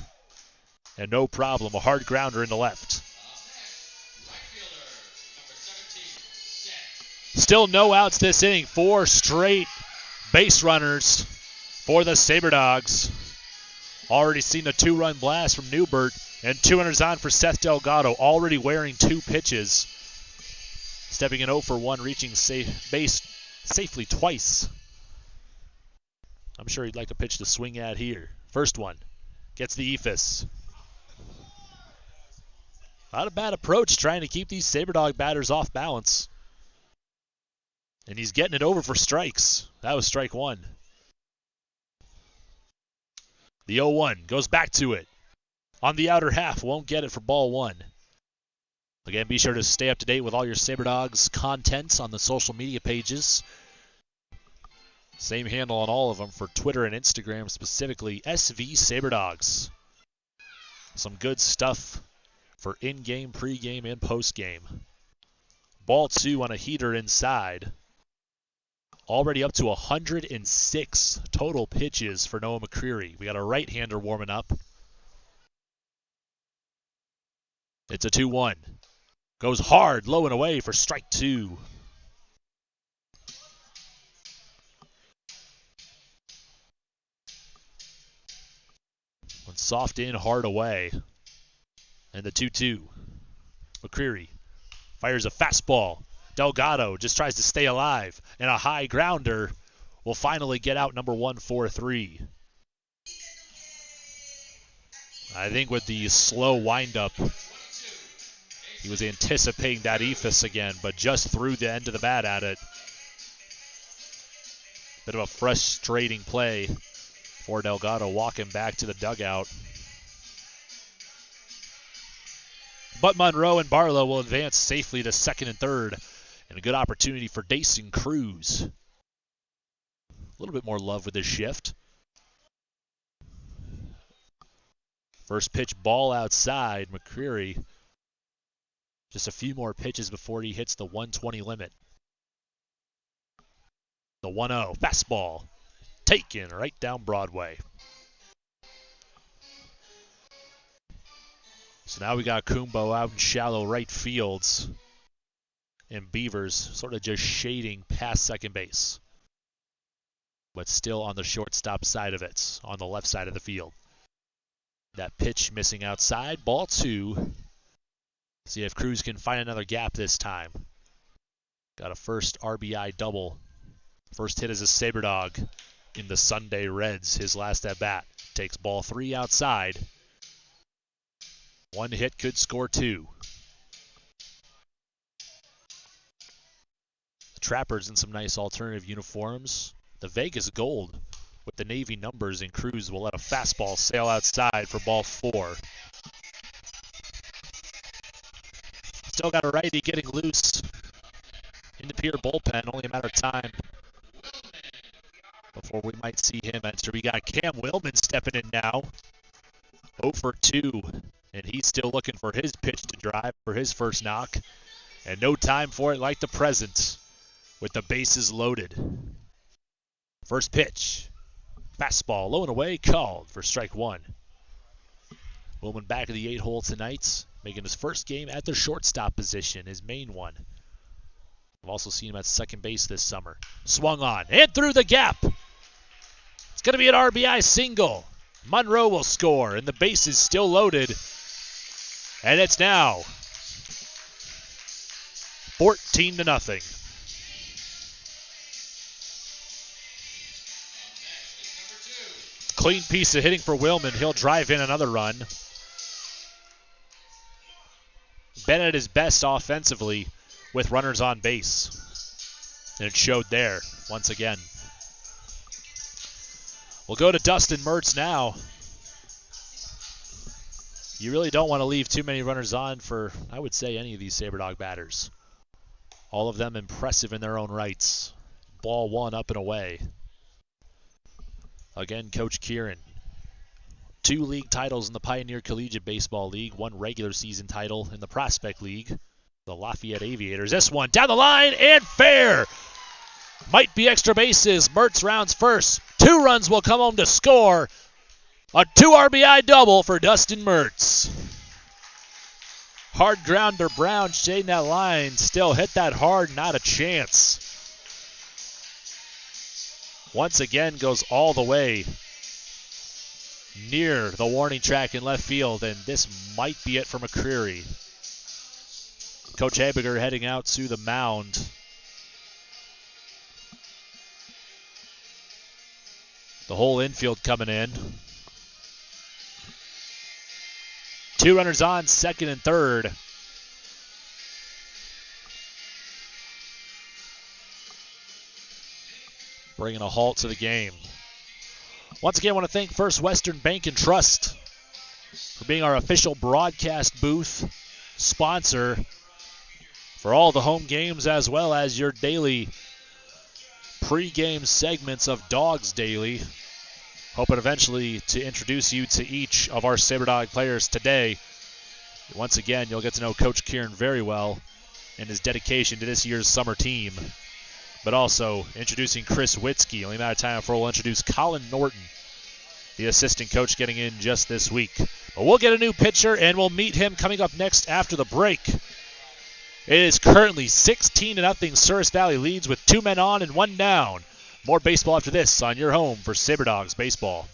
And no problem, a hard grounder in the left. Still no outs this inning. 4 straight base runners for the Saber Dogs. Already seen a 2-run blast from Newbert. And 2 runners on for Seth Delgado, already wearing 2 pitches. Stepping in 0 for 1, reaching base safely twice. I'm sure he'd like a pitch to swing at here. First one. Gets the eephus. Not a bad approach trying to keep these Saber Dog batters off balance. And he's getting it over for strikes. That was strike 1. The 0-1 goes back to it. On the outer half, won't get it for ball 1. Again, be sure to stay up to date with all your Saber Dogs content on the social media pages. Same handle on all of them for Twitter and Instagram, specifically SV Saber Dogs. Some good stuff for in-game, pre-game, and post-game. Ball 2 on a heater inside. Already up to 106 total pitches for Noah McCreary. We got a right-hander warming up. It's a 2-1. Goes hard, low and away for strike 2. One soft in, hard away. And the 2-2. McCreary fires a fastball. Delgado just tries to stay alive. And a high grounder will finally get out number 143. I think with the slow windup, he was anticipating that eephus again, but just threw the end of the bat at it. Bit of a frustrating play for Delgado walking back to the dugout. But Monroe and Barlow will advance safely to second and third. And a good opportunity for Dason Cruz. A little bit more love with this shift. First pitch ball outside. McCreary. Just a few more pitches before he hits the 120 limit. The 1-0 fastball. Taken right down Broadway. So now we got Kumbo out in shallow right fields. And Beavers sort of just shading past second base. But still on the shortstop side of it, on the left side of the field. That pitch missing outside. Ball 2. See if Cruz can find another gap this time. Got a first RBI double. First hit as a Saber Dog in the Sunday Reds. His last at bat. Takes ball 3 outside. One hit could score 2. The Trappers in some nice alternative uniforms. The Vegas gold with the Navy numbers and Cruz will let a fastball sail outside for ball 4. Still got a righty getting loose in the Pierre bullpen. Only a matter of time before we might see him enter. We got Cam Willman stepping in now. 0 for 2. And he's still looking for his pitch to drive for his first knock. And no time for it like the present with the bases loaded. First pitch. Fastball low and away, called for strike 1. Willman back in the 8-hole tonight, making his first game at the shortstop position, his main one. I've also seen him at second base this summer. Swung on and through the gap. It's going to be an RBI single. Monroe will score, and the base is still loaded. And it's now 14-0. Clean piece of hitting for Willman. He'll drive in another run. Been at his best offensively with runners on base. And it showed there once again. We'll go to Dustin Mertz now. You really don't want to leave too many runners on for, I would say, any of these Saber Dog batters. All of them impressive in their own rights. Ball 1 up and away. Again, Coach Kieran. 2 league titles in the Pioneer Collegiate Baseball League. 1 regular season title in the Prospect League. The Lafayette Aviators. This one down the line and fair. Might be extra bases. Mertz rounds first. 2 runs will come home to score. A 2 RBI double for Dustin Mertz. Hard grounder Brown shading that line. Still hit that hard, not a chance. Once again goes all the way near the warning track in left field, and this might be it for McCreary. Coach Habiger heading out to the mound. The whole infield coming in. 2 runners on, second and third. Bringing a halt to the game. Once again, I want to thank First Western Bank and Trust for being our official broadcast booth sponsor for all the home games as well as your daily pregame segments of Dogs Daily. Hoping eventually to introduce you to each of our Saber Dog players today. Once again, you'll get to know Coach Kieran very well and his dedication to this year's summer team. But also introducing Chris Witzke. Only a matter of time before we'll introduce Colin Norton, the assistant coach, getting in just this week. But we'll get a new pitcher, and we'll meet him coming up next after the break. It is currently 16-0. Souris Valley leads with 2 men on and 1 down. More baseball after this on your home for Saber Dogs Baseball.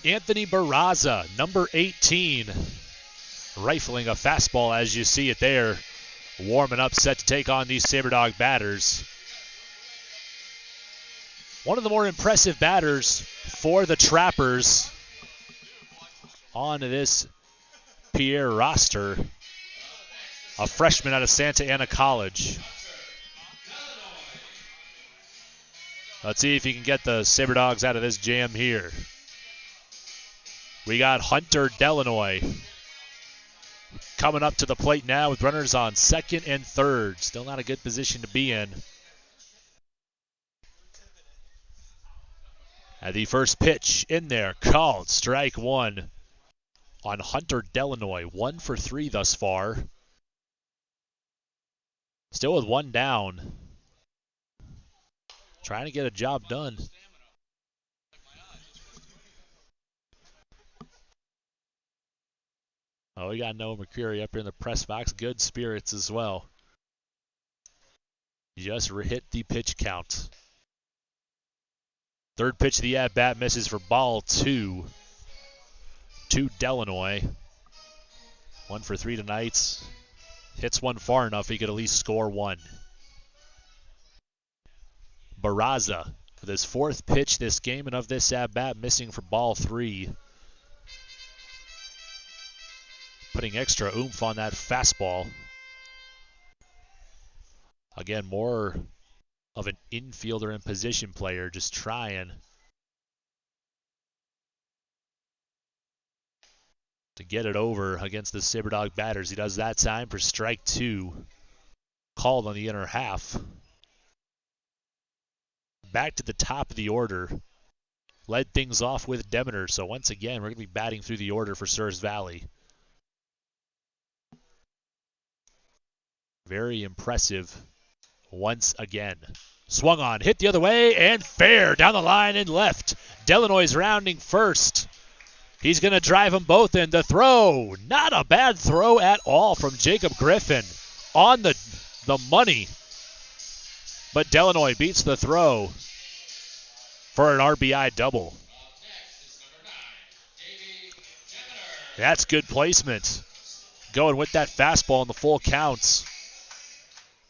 Anthony Barraza, number 18, rifling a fastball as you see it there. Warming up, set to take on these Saber Dog batters. One of the more impressive batters for the Trappers on this Pierre roster, a freshman out of Santa Ana College. Let's see if he can get the Saber Dogs out of this jam here. We got Hunter Delanoy coming up to the plate now with runners on second and third. Still not a good position to be in. And the first pitch in there, called strike one on Hunter Delanoy. 1 for 3 thus far. Still with one down. Trying to get a job done. Oh, we got Noah McCreary up here in the press box. Good spirits as well. Just hit the pitch count. Third pitch of the at-bat misses for ball 2 to Delanoy. 1 for 3 tonight. Hits one far enough, he could at least score one. Barraza for this fourth pitch this game and of this at-bat, missing for ball 3. Putting extra oomph on that fastball. Again, more of an infielder and position player, just trying to get it over against the Saber Dog batters. He does that time for strike 2. Called on the inner half. Back to the top of the order. Led things off with Demeter, so once again, we're going to be batting through the order for Souris Valley. Very impressive once again. Swung on, hit the other way, and fair down the line and left. Delanoy's rounding first. He's going to drive them both in. The throw, not a bad throw at all from Jacob Griffin. On the money. But Delanoy beats the throw for an RBI double. That's good placement. Going with that fastball in the full counts.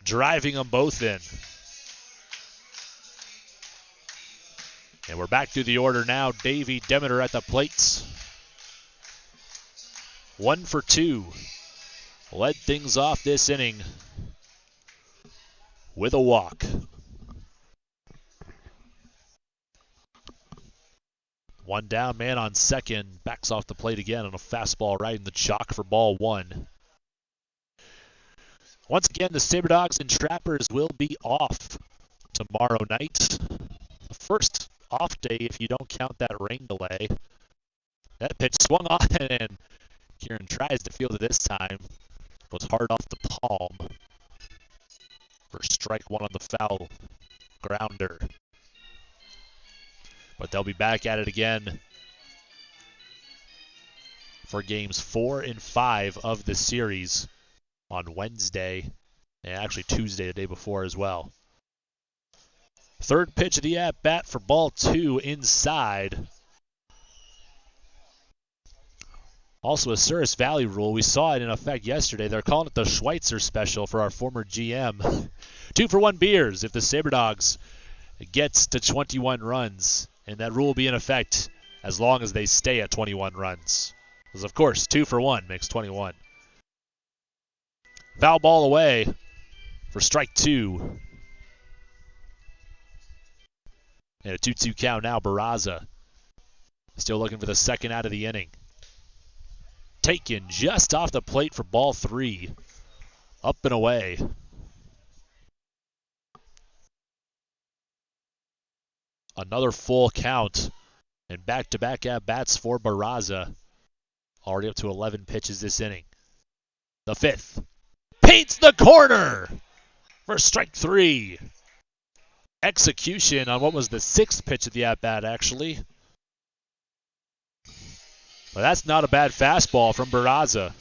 Driving them both in. And we're back through the order now. Davey Demeter at the plates. 1 for 2. Led things off this inning with a walk. One down, man on second. Backs off the plate again on a fastball right in the chalk for ball 1. Once again, the Saber Dogs and Trappers will be off tomorrow night. The first off day if you don't count that rain delay. That pitch swung on and Kieran tries to field it this time. Goes hard off the palm for strike 1 on the foul grounder. But they'll be back at it again for games 4 and 5 of the series on Wednesday, and actually Tuesday, the day before as well. Third pitch of the at-bat for ball 2 inside. Also a Souris Valley rule. We saw it in effect yesterday. They're calling it the Schweitzer special for our former GM. 2-for-1 beers if the Saber Dogs gets to 21 runs. And that rule will be in effect as long as they stay at 21 runs. Because, of course, 2-for-1 makes 21. Foul ball away for strike 2. And a 2-2 count now. Barraza still looking for the second out of the inning. Taken just off the plate for ball 3. Up and away. Another full count. And back-to-back at-bats for Barraza. Already up to 11 pitches this inning. The 5th. Paints the corner for strike 3. Execution on what was the 6th pitch of the at-bat, actually. But that's not a bad fastball from Barraza.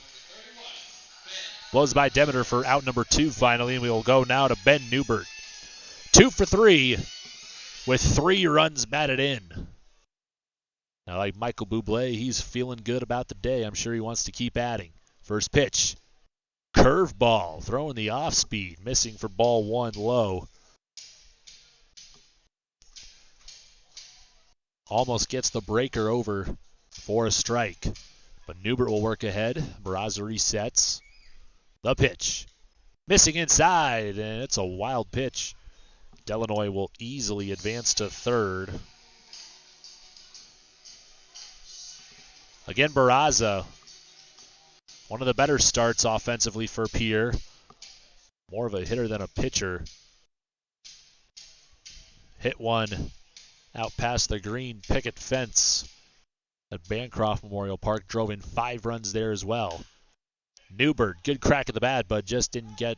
Blows by Demeter for out number 2 finally, and we will go now to Ben Newbert. 2 for 3 with 3 runs batted in. Now, like Michael Bublé, he's feeling good about the day. I'm sure he wants to keep adding. First pitch. Curveball. Throwing the off speed. Missing for ball one low. Almost gets the breaker over for a strike. But Newbert will work ahead. Barraza resets. The pitch. Missing inside, and it's a wild pitch. Delanoy will easily advance to third. Again, Barraza. One of the better starts offensively for Pierre. More of a hitter than a pitcher. Hit one out past the green picket fence at Bancroft Memorial Park. Drove in 5 runs there as well. Newbert, good crack at the bat, but just didn't get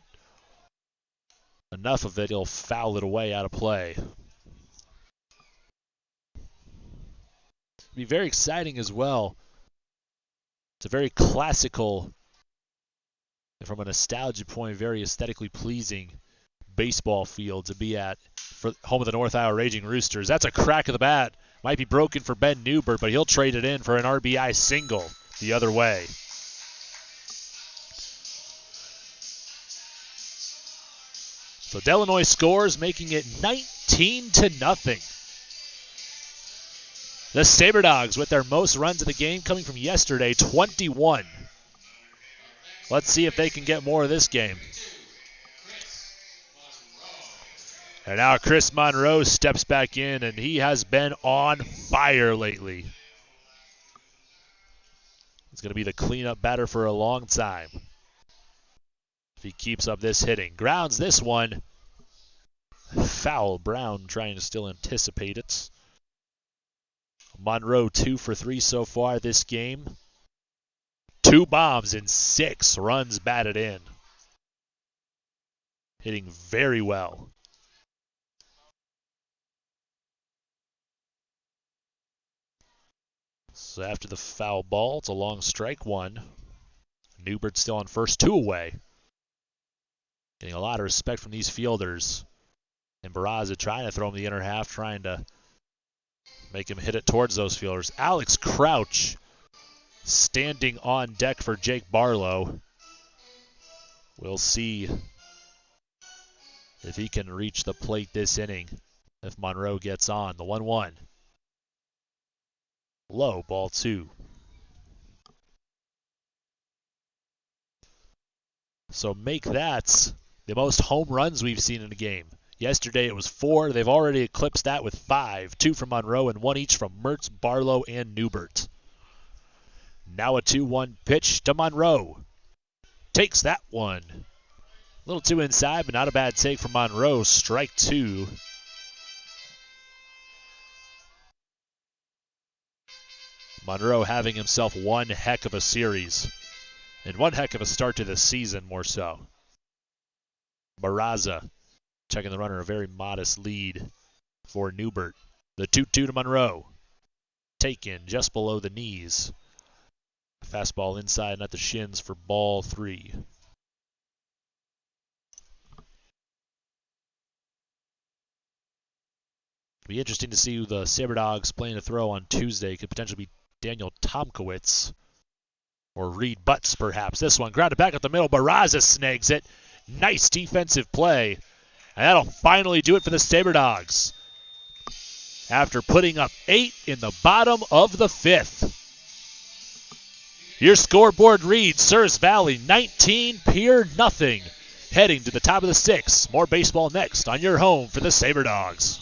enough of it. He'll foul it away out of play. It'll be very exciting as well. It's a very classical, and from a nostalgia point, very aesthetically pleasing baseball field to be at for home of the North Iowa Raging Roosters. That's a crack of the bat. Might be broken for Ben Newbert, but he'll trade it in for an RBI single the other way. So Delanoy scores, making it 19-0. The Saber Dogs with their most runs of the game coming from yesterday, 21. Let's see if they can get more of this game. And now Chris Monroe steps back in, and he has been on fire lately. He's going to be the cleanup batter for a long time if he keeps up this hitting. Grounds this one. Foul. Brown trying to still anticipate it. Monroe 2 for 3 so far this game. 2 bombs and 6 runs batted in. Hitting very well. So after the foul ball, it's a long strike one. Newbert still on first, 2 away. Getting a lot of respect from these fielders. And Barraza trying to throw him the inner half, trying to make him hit it towards those fielders. Alex Crouch standing on deck for Jake Barlow. We'll see if he can reach the plate this inning if Monroe gets on. The 1-1. Low, ball 2. So make that the most home runs we've seen in a game. Yesterday it was 4. They've already eclipsed that with 5. 2 from Monroe and 1 each from Mertz, Barlow, and Newbert. Now a 2-1 pitch to Monroe. Takes that one. A little too inside, but not a bad take from Monroe. Strike 2. Monroe having himself one heck of a series. And one heck of a start to the season, more so. Barraza checking the runner, a very modest lead for Newbert. The 2-2 to Monroe. Taken just below the knees. Fastball inside and at the shins for ball 3. It'll be interesting to see who the Saber Dogs plan to throw on Tuesday. Could potentially be Daniel Tomkowitz or Reed Butts, perhaps. This one grounded back up the middle. Barraza snags it. Nice defensive play. And that'll finally do it for the Saber Dogs. After putting up 8 in the bottom of the 5th. Your scoreboard reads Souris Valley 19, Pierre nothing. Heading to the top of the 6th. More baseball next on your home for the Saber Dogs.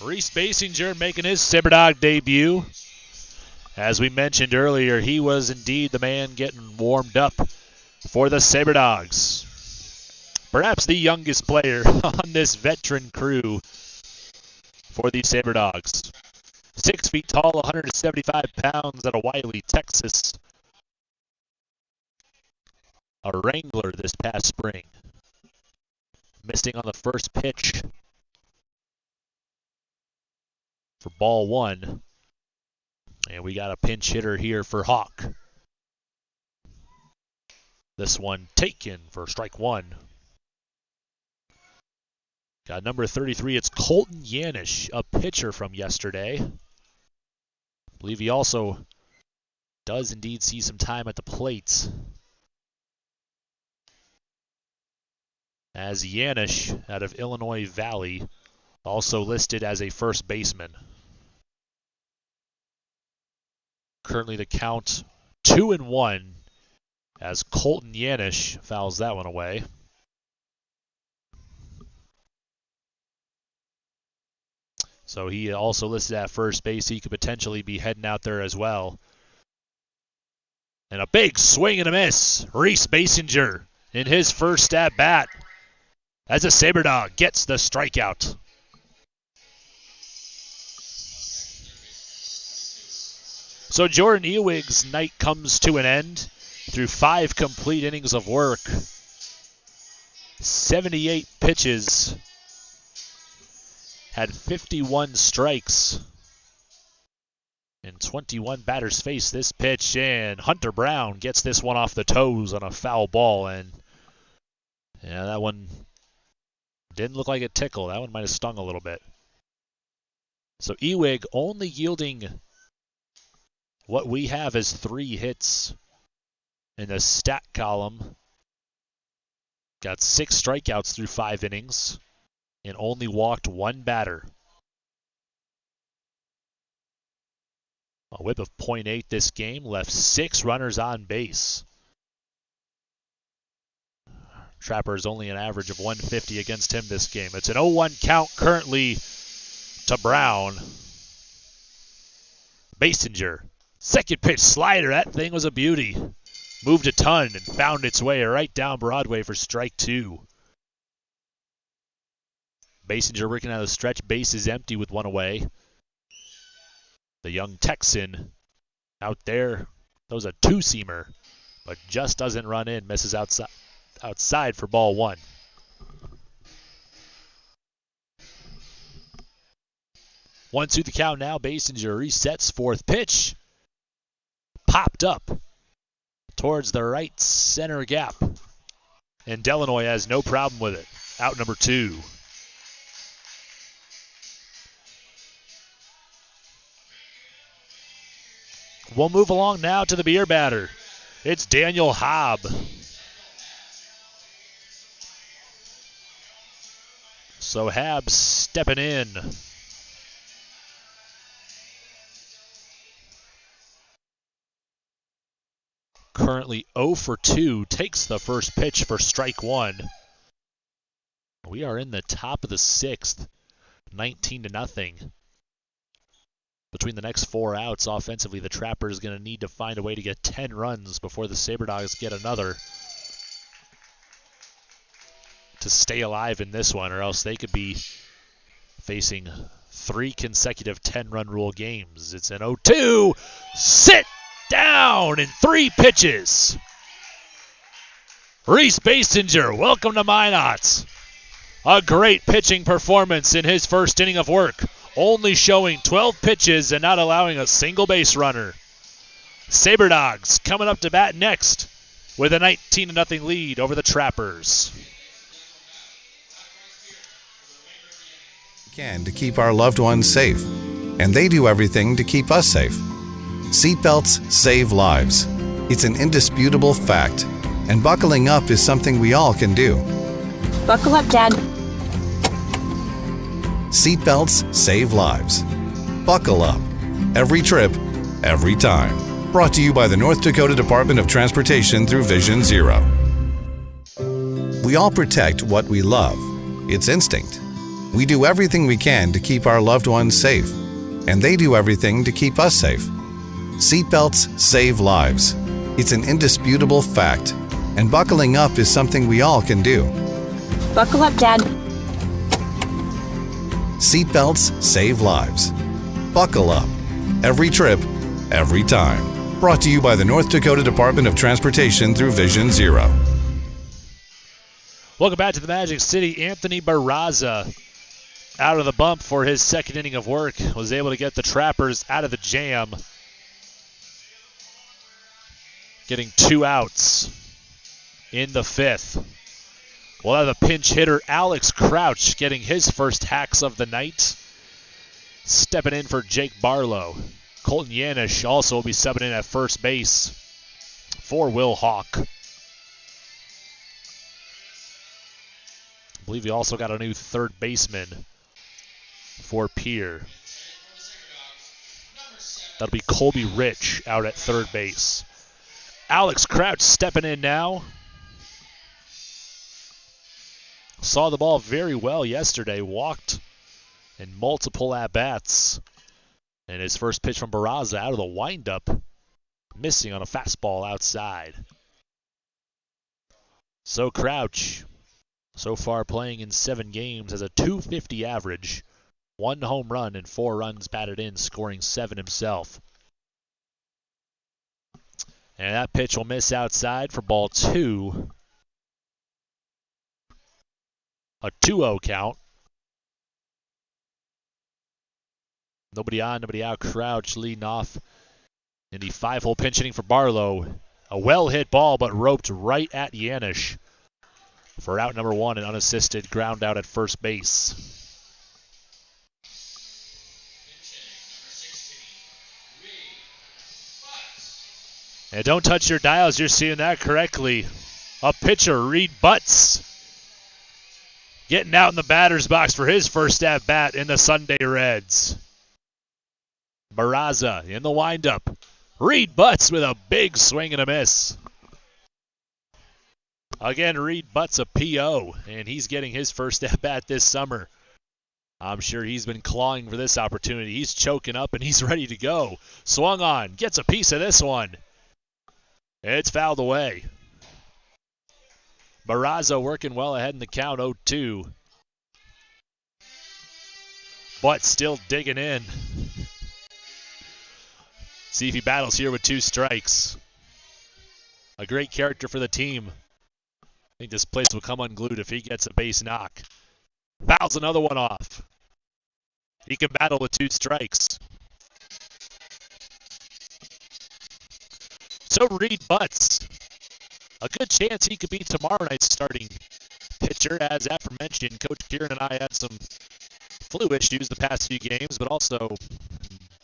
Reese Basinger making his Saber Dog debut. As we mentioned earlier, he was indeed the man getting warmed up for the Saber Dogs. Perhaps the youngest player on this veteran crew for the Saber Dogs. 6 feet tall, 175 pounds out of Wiley, Texas. A Wrangler this past spring. Missing on the first pitch for ball one. And we got a pinch hitter here for Hawk. This one taken for strike one. Got number 33, it's Colton Yanish, a pitcher from yesterday. I believe he also does indeed see some time at the plate. As Yanish out of Illinois Valley, also listed as a first baseman. Currently the count 2-1 as Colton Yanish fouls that one away. So he also listed at first base. He could potentially be heading out there as well. And a big swing and a miss. Reese Basinger in his first at bat as a Saber Dog gets the strikeout. So Jordan Ewig's night comes to an end through 5 complete innings of work. 78 pitches. Had 51 strikes. And 21 batters faced this pitch. And Hunter Brown gets this one off the toes on a foul ball. And yeah, that one didn't look like it tickled. That one might have stung a little bit. So Ewig only yielding what we have as 3 hits in the stat column. Got 6 strikeouts through 5 innings and only walked 1 batter. A whip of .8 this game, left 6 runners on base. Trapper's only an average of 150 against him this game. It's an 0-1 count currently to Brown. Basinger. Second pitch slider. That thing was a beauty. Moved a ton and found its way right down Broadway for strike 2. Basinger working out of the stretch. Base is empty with 1 away. The young Texan out there. That was a 2-seamer, but just doesn't run in. Misses outside for ball 1. One to the count now. Basinger resets 4th pitch. Popped up towards the right center gap. And Delanoy has no problem with it. Out number 2. We'll move along now to the beer batter. It's Daniel Hobb. So Hobb stepping in. Currently 0 for 2, takes the first pitch for strike 1. We are in the top of the 6th, 19-0. Between the next 4 outs offensively, the Trapper is going to need to find a way to get 10 runs before the Saber Dogs get another to stay alive in this one, or else they could be facing 3 consecutive 10-run rule games. It's an 0-2. Sit down in 3 pitches. Reese Basinger, welcome to Minot. A great pitching performance in his first inning of work. Only showing 12 pitches and not allowing a single base runner. Saber Dogs coming up to bat next with a 19-0 lead over the Trappers. Can to keep our loved ones safe, and they do everything to keep us safe. Seatbelts save lives. It's an indisputable fact, and buckling up is something we all can do. Buckle up, Dad. Seatbelts save lives. Buckle up. Every trip, every time. Brought to you by the North Dakota Department of Transportation through Vision Zero. We all protect what we love. It's instinct. We do everything we can to keep our loved ones safe, and they do everything to keep us safe. Seatbelts save lives. It's an indisputable fact, and buckling up is something we all can do. Buckle up, Dad. Seatbelts save lives. Buckle up. Every trip, every time. Brought to you by the North Dakota Department of Transportation through Vision Zero. Welcome back to the Magic City. Anthony Barraza out of the bump for his second inning of work. Was able to get the Trappers out of the jam. Getting 2 outs in the 5th. We'll have a pinch hitter, Alex Crouch, getting his first hacks of the night. Stepping in for Jake Barlow. Colton Yanish also will be subbing in at first base for Will Hawk. I believe he also got a new third baseman for Pierre. That'll be Colby Rich out at third base. Alex Crouch stepping in now. Saw the ball very well yesterday. Walked in multiple at-bats. And his first pitch from Barraza out of the windup. Missing on a fastball outside. So Crouch, so far playing in 7 games, has a .250 average. 1 home run and 4 runs batted in, scoring 7 himself. And that pitch will miss outside for ball 2. A 2-0 count. Nobody on, nobody out. Crouch leading off in the 5-hole pinch hitting for Barlow. A well-hit ball, but roped right at Yanish for out number 1, an unassisted ground out at first base. And don't touch your dials, you're seeing that correctly. A pitcher, Reed Butts, getting out in the batter's box for his first at-bat in the Sunday Reds. Barraza in the windup. Reed Butts with a big swing and a miss. Again, Reed Butts a PO, and he's getting his first at-bat this summer. I'm sure he's been clawing for this opportunity. He's choking up, and he's ready to go. Swung on, gets a piece of this one. It's fouled away. Barraza working well ahead in the count, 0-2. Butts still digging in. See if he battles here with 2 strikes. A great character for the team. I think this place will come unglued if he gets a base knock. Fouls another one off. He can battle with 2 strikes. So Reed Butts, a good chance he could be tomorrow night's starting pitcher. As aforementioned, Coach Kieran and I had some flu issues the past few games, but also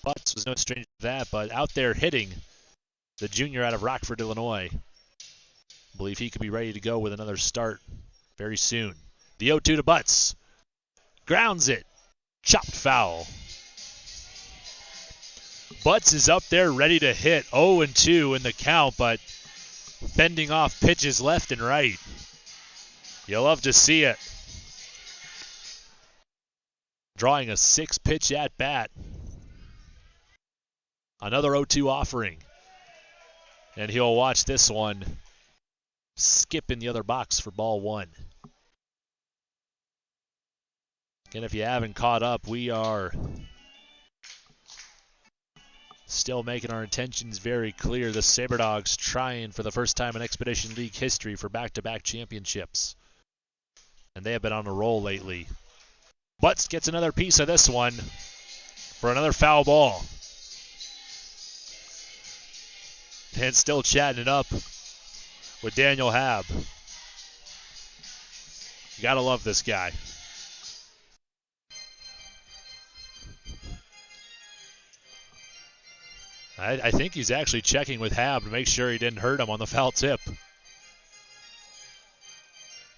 Butts was no stranger to that. But out there hitting, the junior out of Rockford, Illinois. I believe he could be ready to go with another start very soon. The 0-2 to Butts. Grounds it. Chopped foul. Butts is up there ready to hit. 0-2 in the count, but fending off pitches left and right. You'll love to see it. Drawing a 6-pitch at bat. Another 0-2 offering. And he'll watch this one skip in the other box for ball 1. Again, if you haven't caught up, we are still making our intentions very clear. The Saber Dogs trying for the first time in Expedition League history for back-to-back championships. And they have been on a roll lately. Butts gets another piece of this one for another foul ball. And still chatting it up with Daniel Hab. You gotta love this guy. I think he's actually checking with Hab to make sure he didn't hurt him on the foul tip.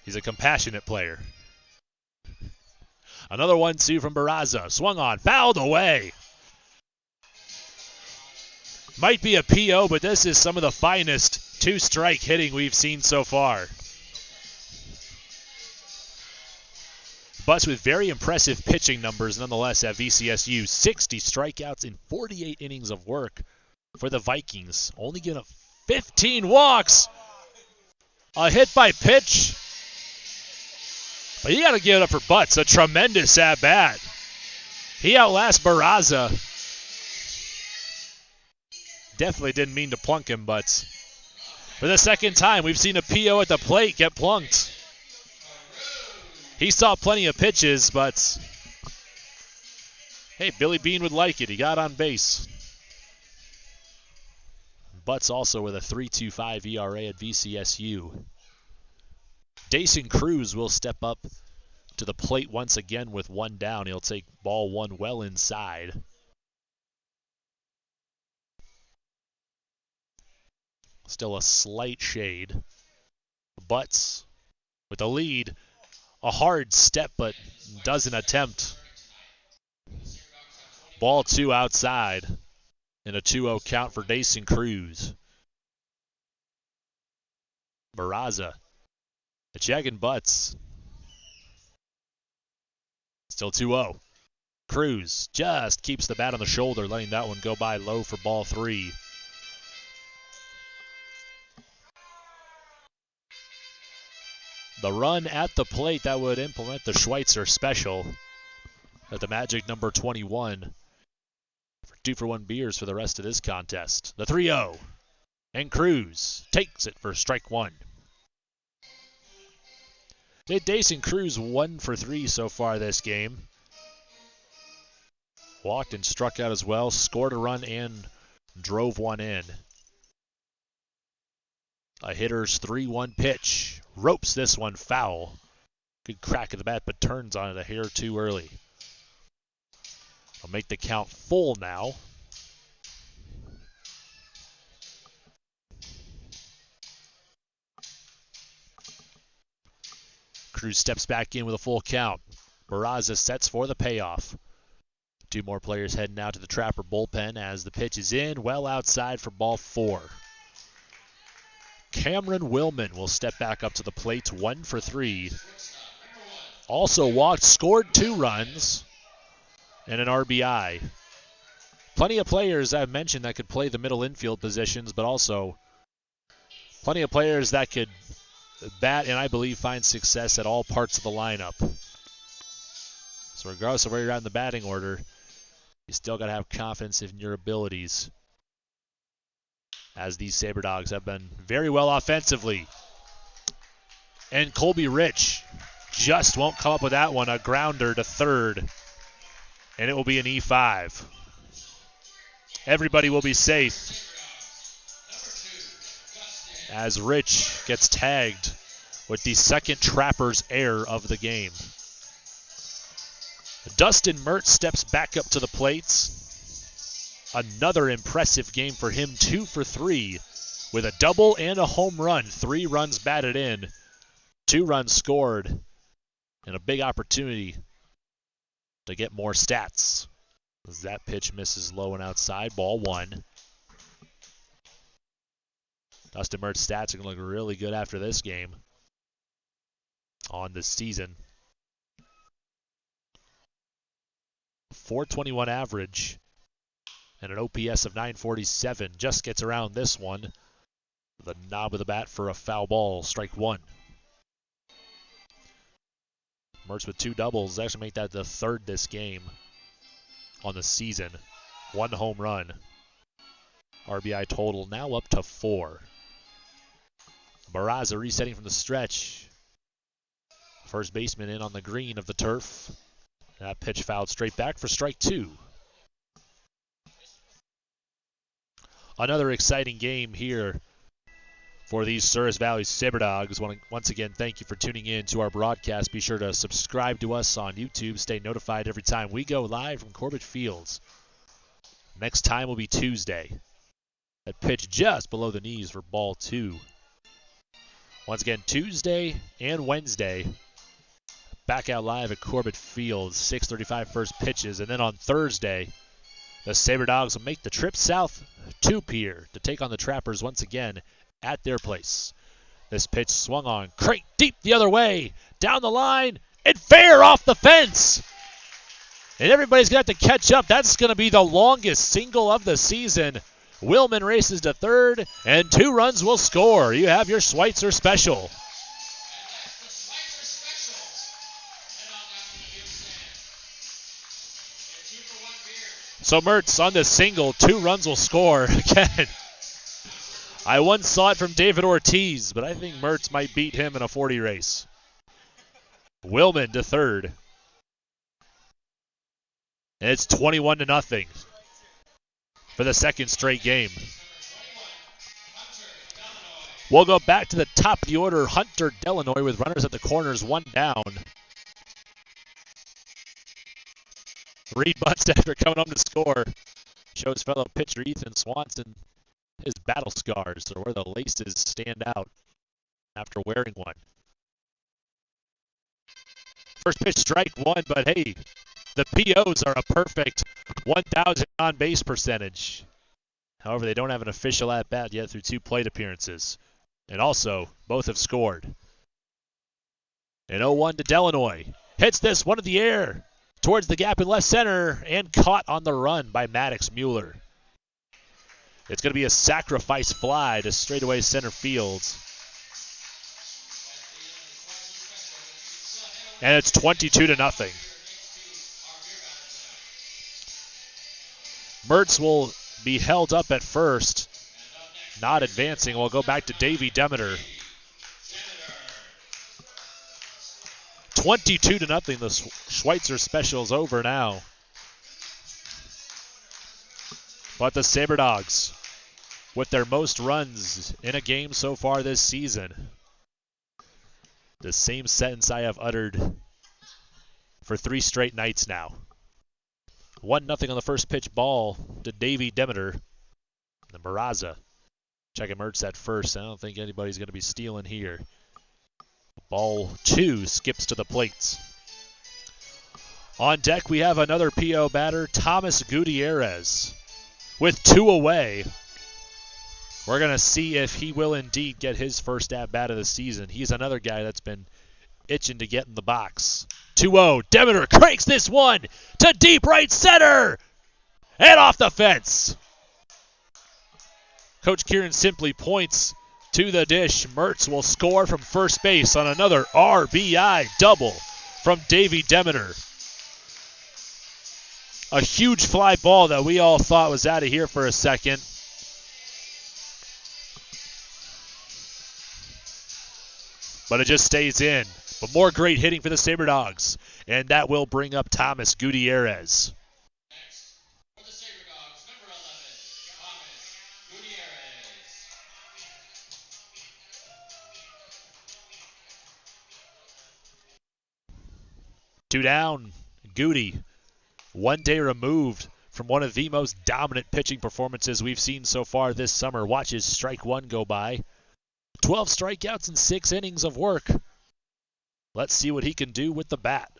He's a compassionate player. Another 1-2 from Barraza. Swung on, fouled away. Might be a PO, but this is some of the finest 2-strike hitting we've seen so far. Butts with very impressive pitching numbers nonetheless at VCSU. 60 strikeouts in 48 innings of work for the Vikings. Only giving up 15 walks. A hit by pitch. But you got to give it up for Butts. A tremendous at-bat. He outlasts Barraza. Definitely didn't mean to plunk him, but for the second time, we've seen a PO at the plate get plunked. He saw plenty of pitches, but hey, Billy Bean would like it. He got on base. Butts also with a 3.25 ERA at VCSU. Dason Cruz will step up to the plate once again with one down. He'll take ball one well inside. Still a slight shade. Butts with the lead. A hard step, but doesn't attempt. Ball two outside. And a 2-0 count for Dason Cruz. Barraza. The check and Butts. Still 2-0. Cruz just keeps the bat on the shoulder, letting that one go by low for ball three. The run at the plate that would implement the Schweitzer special at the magic number 21. 2-for-1 beers for the rest of this contest. The 3-0. And Cruz takes it for strike one. Dason Cruz 1 for 3 so far this game. Walked and struck out as well. Scored a run and drove one in. A hitter's 3-1 pitch. Ropes this one foul. Good crack of the bat, but turns on it a hair too early. I'll make the count full now. Cruz steps back in with a full count. Barraza sets for the payoff. Two more players heading out to the Trapper bullpen as the pitch is in, well outside for ball four. Cameron Willman will step back up to the plate, 1 for 3. Also walked, scored 2 runs, and an RBI. Plenty of players I've mentioned that could play the middle infield positions, but also plenty of players that could bat and I believe find success at all parts of the lineup. So regardless of where you're at in the batting order, you still got to have confidence in your abilities, as these Saber Dogs have been very well offensively. And Colby Rich just won't come up with that one. A grounder to third. And it will be an E5. Everybody will be safe as Rich gets tagged with the second Trapper's error of the game. Dustin Mertz steps back up to the plates. Another impressive game for him, 2 for 3 with a double and a home run. 3 runs batted in, 2 runs scored, and a big opportunity to get more stats. As that pitch misses low and outside, ball one. Dustin Mertz's stats are going to look really good after this game on the season. 421 average. And an OPS of 947. Just gets around this one. The knob of the bat for a foul ball. Strike one. Mertz with 2 doubles. Actually make that the 3rd this game on the season. 1 home run. RBI total now up to 4. Barraza resetting from the stretch. First baseman in on the green of the turf. That pitch fouled straight back for strike 2. Another exciting game here for these Souris Valley Saber Dogs. Once again, thank you for tuning in to our broadcast. Be sure to subscribe to us on YouTube. Stay notified every time we go live from Corbett Fields. Next time will be Tuesday. That pitch just below the knees for ball 2. Once again, Tuesday and Wednesday, back out live at Corbett Fields. 6:35 first pitches. And then on Thursday, the Saber Dogs will make the trip south to Pierre to take on the Trappers once again at their place. This pitch swung on, crank deep the other way, down the line, and fair off the fence. And everybody's going to have to catch up. That's going to be the longest single of the season. Willman races to third, and 2 runs will score. You have your Schweitzer special. So Mertz on the single, 2 runs will score again. I once saw it from David Ortiz, but I think Mertz might beat him in a 40 race. Willman to third. And it's 21-0 for the second straight game. We'll go back to the top of the order. Hunter Delanoy with runners at the corners, 1 down. Reed Munstetter coming home to score. Shows fellow pitcher Ethan Swanson his battle scars, or where the laces stand out after wearing one. First pitch, strike 1, but hey, the POs are a perfect 1,000 on-base percentage. However, they don't have an official at-bat yet through 2 plate appearances. And also, both have scored. And 0-1 to Delanoy. Hits this one in the air towards the gap in left center and caught on the run by Maddox Mueller. It's going to be a sacrifice fly to straightaway center field. And it's 22-0. Mertz will be held up at first, not advancing. We'll go back to Davey Demeter. 22-0. The Schweitzer special's over now. But the Saber Dogs, with their most runs in a game so far this season, the same sentence I have uttered for 3 straight nights now. 1-0 on the first pitch ball to Davey Demeter. And Barraza checking Mertz at first. I don't think anybody's going to be stealing here. Ball 2 skips to the plates. On deck, we have another PO batter, Thomas Gutierrez, with 2 away. We're going to see if he will indeed get his first at-bat of the season. He's another guy that's been itching to get in the box. 2-0. Demeter cranks this one to deep right center and off the fence. Coach Kieran simply points to the dish. Mertz will score from first base on another RBI double from Davey Demeter. A huge fly ball that we all thought was out of here for a second. But it just stays in. But more great hitting for the Saber Dogs. And that will bring up Thomas Gutierrez. Next, for the Saber Dogs, number 11, Thomas Gutierrez. 2 down. Goody, 1 day removed from one of the most dominant pitching performances we've seen so far this summer. Watch his strike 1 go by. 12 strikeouts and 6 innings of work. Let's see what he can do with the bat.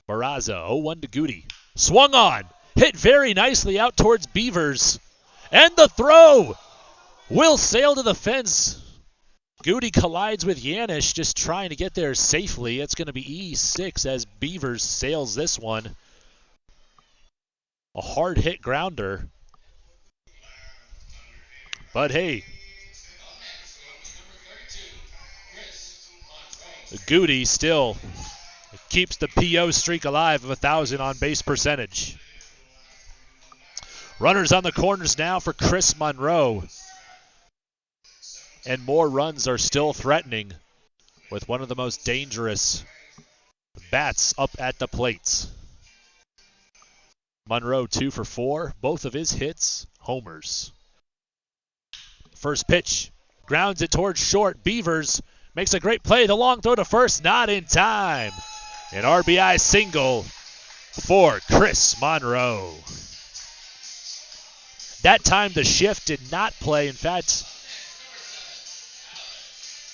Barraza, 0-1 to Goody. Swung on. Hit very nicely out towards Beavers. And the throw will sail to the fence. Goody collides with Yanish, just trying to get there safely. It's going to be E6 as Beavers sails this one. A hard hit grounder. But hey, Goody still keeps the PO streak alive of 1,000 on base percentage. Runners on the corners now for Chris Monroe. And more runs are still threatening with one of the most dangerous bats up at the plates. Monroe 2 for 4, both of his hits homers. First pitch, grounds it towards short. Beavers makes a great play. The long throw to first, not in time. An RBI single for Chris Monroe. That time the shift did not play. In fact,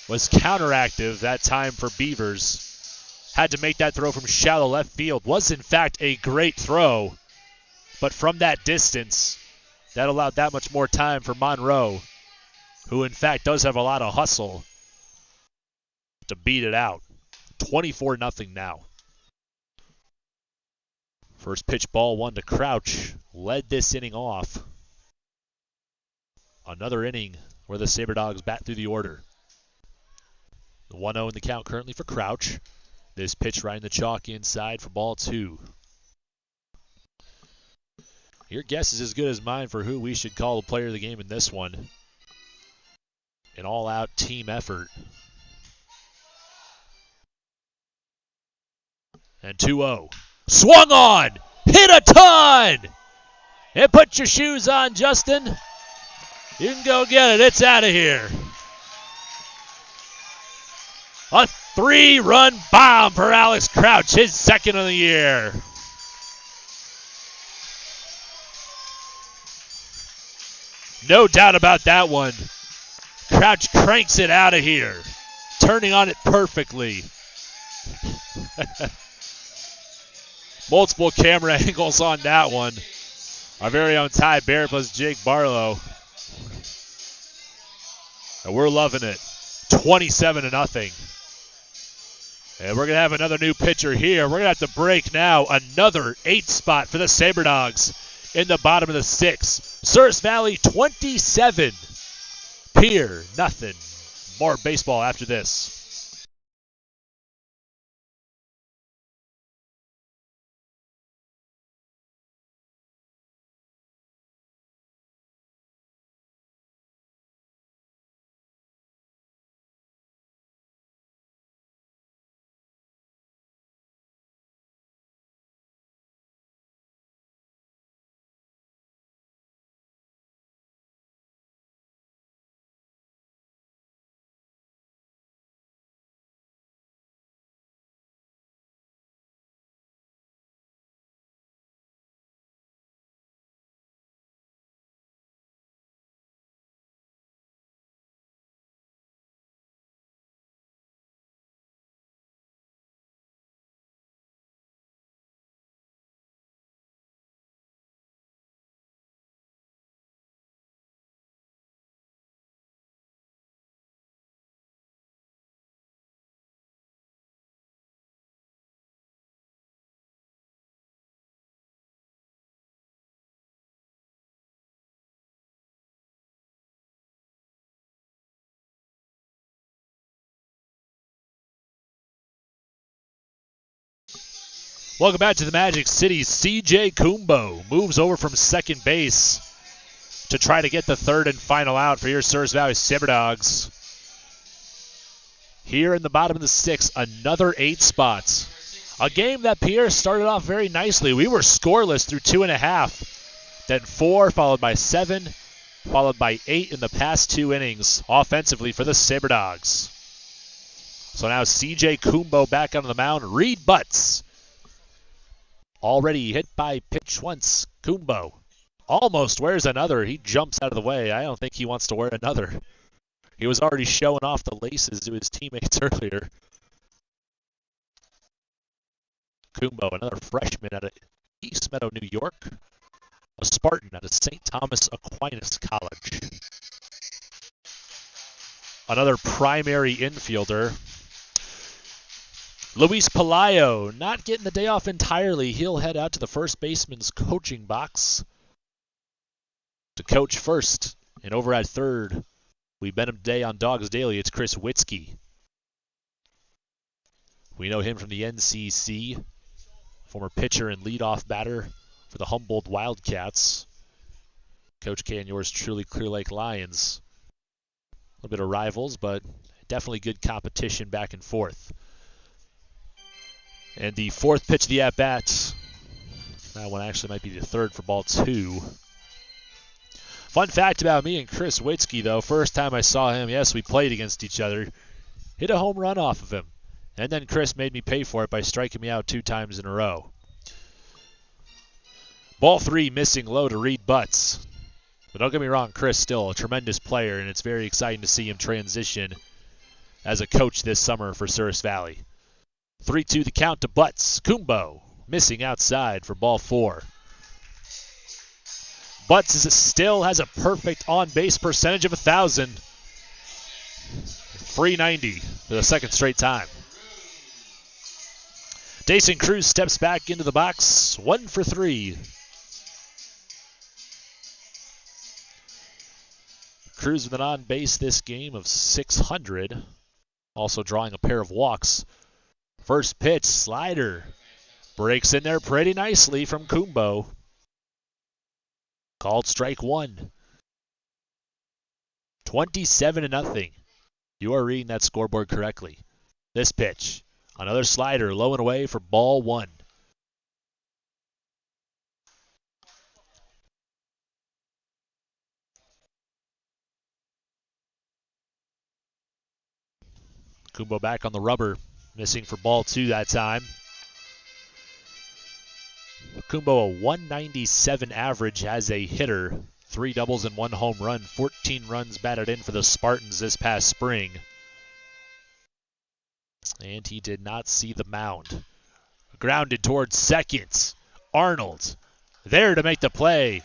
was counteractive that time for Beavers. Had to make that throw from shallow left field. Was in fact a great throw, but from that distance, that allowed that much more time for Monroe, who in fact does have a lot of hustle, to beat it out. 24-0 now. First pitch, ball one to Crouch. Led this inning off. Another inning where the Saber Dogs bat through the order. The 1-0 in the count currently for Crouch. This pitch right in the chalk inside for ball two. Your guess is as good as mine for who we should call the player of the game in this one. An all-out team effort. And 2-0. Swung on! Hit a ton! And put your shoes on, Justin. You can go get it. It's out of here. A 3-run bomb for Alex Crouch, his second of the year. No doubt about that one. Crouch cranks it out of here, turning on it perfectly. Multiple camera angles on that one. Our very own Ty Bear plus Jake Barlow. And we're loving it. 27-0. And we're going to have another new pitcher here. We're going to have to break now. Another 8 spot for the Saber Dogs in the bottom of the 6th. Souris Valley 27. Pierre, nothing. More baseball after this. Welcome back to the Magic City. C.J. Kumbo moves over from second base to try to get the third and final out for your Souris Valley Saber Dogs. Here in the bottom of the 6th, another 8 spots. A game that Pierre started off very nicely. We were scoreless through 2.5. Then 4, followed by 7, followed by 8 in the past 2 innings offensively for the Saber Dogs. So now C.J. Kumbo back on the mound. Reed Butts. Already hit by pitch once. Kumbo almost wears another. He jumps out of the way. I don't think he wants to wear another. He was already showing off the laces to his teammates earlier. Kumbo, another freshman out of East Meadow, New York. A Spartan out of St. Thomas Aquinas College. Another primary infielder. Luis Pelayo, not getting the day off entirely. He'll head out to the first baseman's coaching box to coach first. And over at third, we met him today on Dogs Daily. It's Chris Witzke. We know him from the NCC, former pitcher and leadoff batter for the Humboldt Wildcats. Coach K and yours truly, Clear Lake Lions. A little bit of rivals, but definitely good competition back and forth. And the fourth pitch of the at-bat, that one actually might be the third for ball 2. Fun fact about me and Chris Witzke, though, first time I saw him, yes, we played against each other, hit a home run off of him. And then Chris made me pay for it by striking me out 2 times in a row. Ball 3 missing low to Reed Butts. But don't get me wrong, Chris still a tremendous player, and it's very exciting to see him transition as a coach this summer for Souris Valley. 3-2 the count to Butts. Kumbo missing outside for ball 4. Butts still has a perfect on-base percentage of 1,000. 390 for the second straight time. Dason Cruz steps back into the box, 1 for 3. Cruz with an on base this game of 600. Also drawing a pair of walks. First pitch, slider. Breaks in there pretty nicely from Kumbo. Called strike 1. 27-0. You are reading that scoreboard correctly. This pitch, another slider, low and away for ball 1. Kumbo back on the rubber, missing for ball 2 that time. Kumbo, a 197 average as a hitter. 3 doubles and 1 home run. 14 runs batted in for the Spartans this past spring. And he did not see the mound. Grounded towards second. Arnold there to make the play.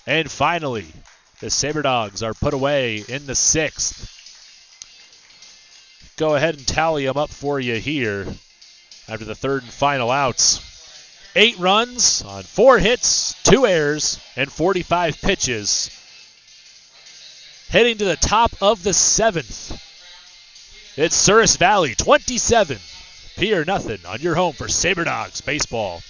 And finally, the Saber Dogs are put away in the 6th. Go ahead and tally them up for you here after the 3rd and final outs. 8 runs on 4 hits, 2 errors, and 45 pitches. Heading to the top of the 7th. It's Souris Valley 27, Pierre nothing on your home for Saber Dogs baseball.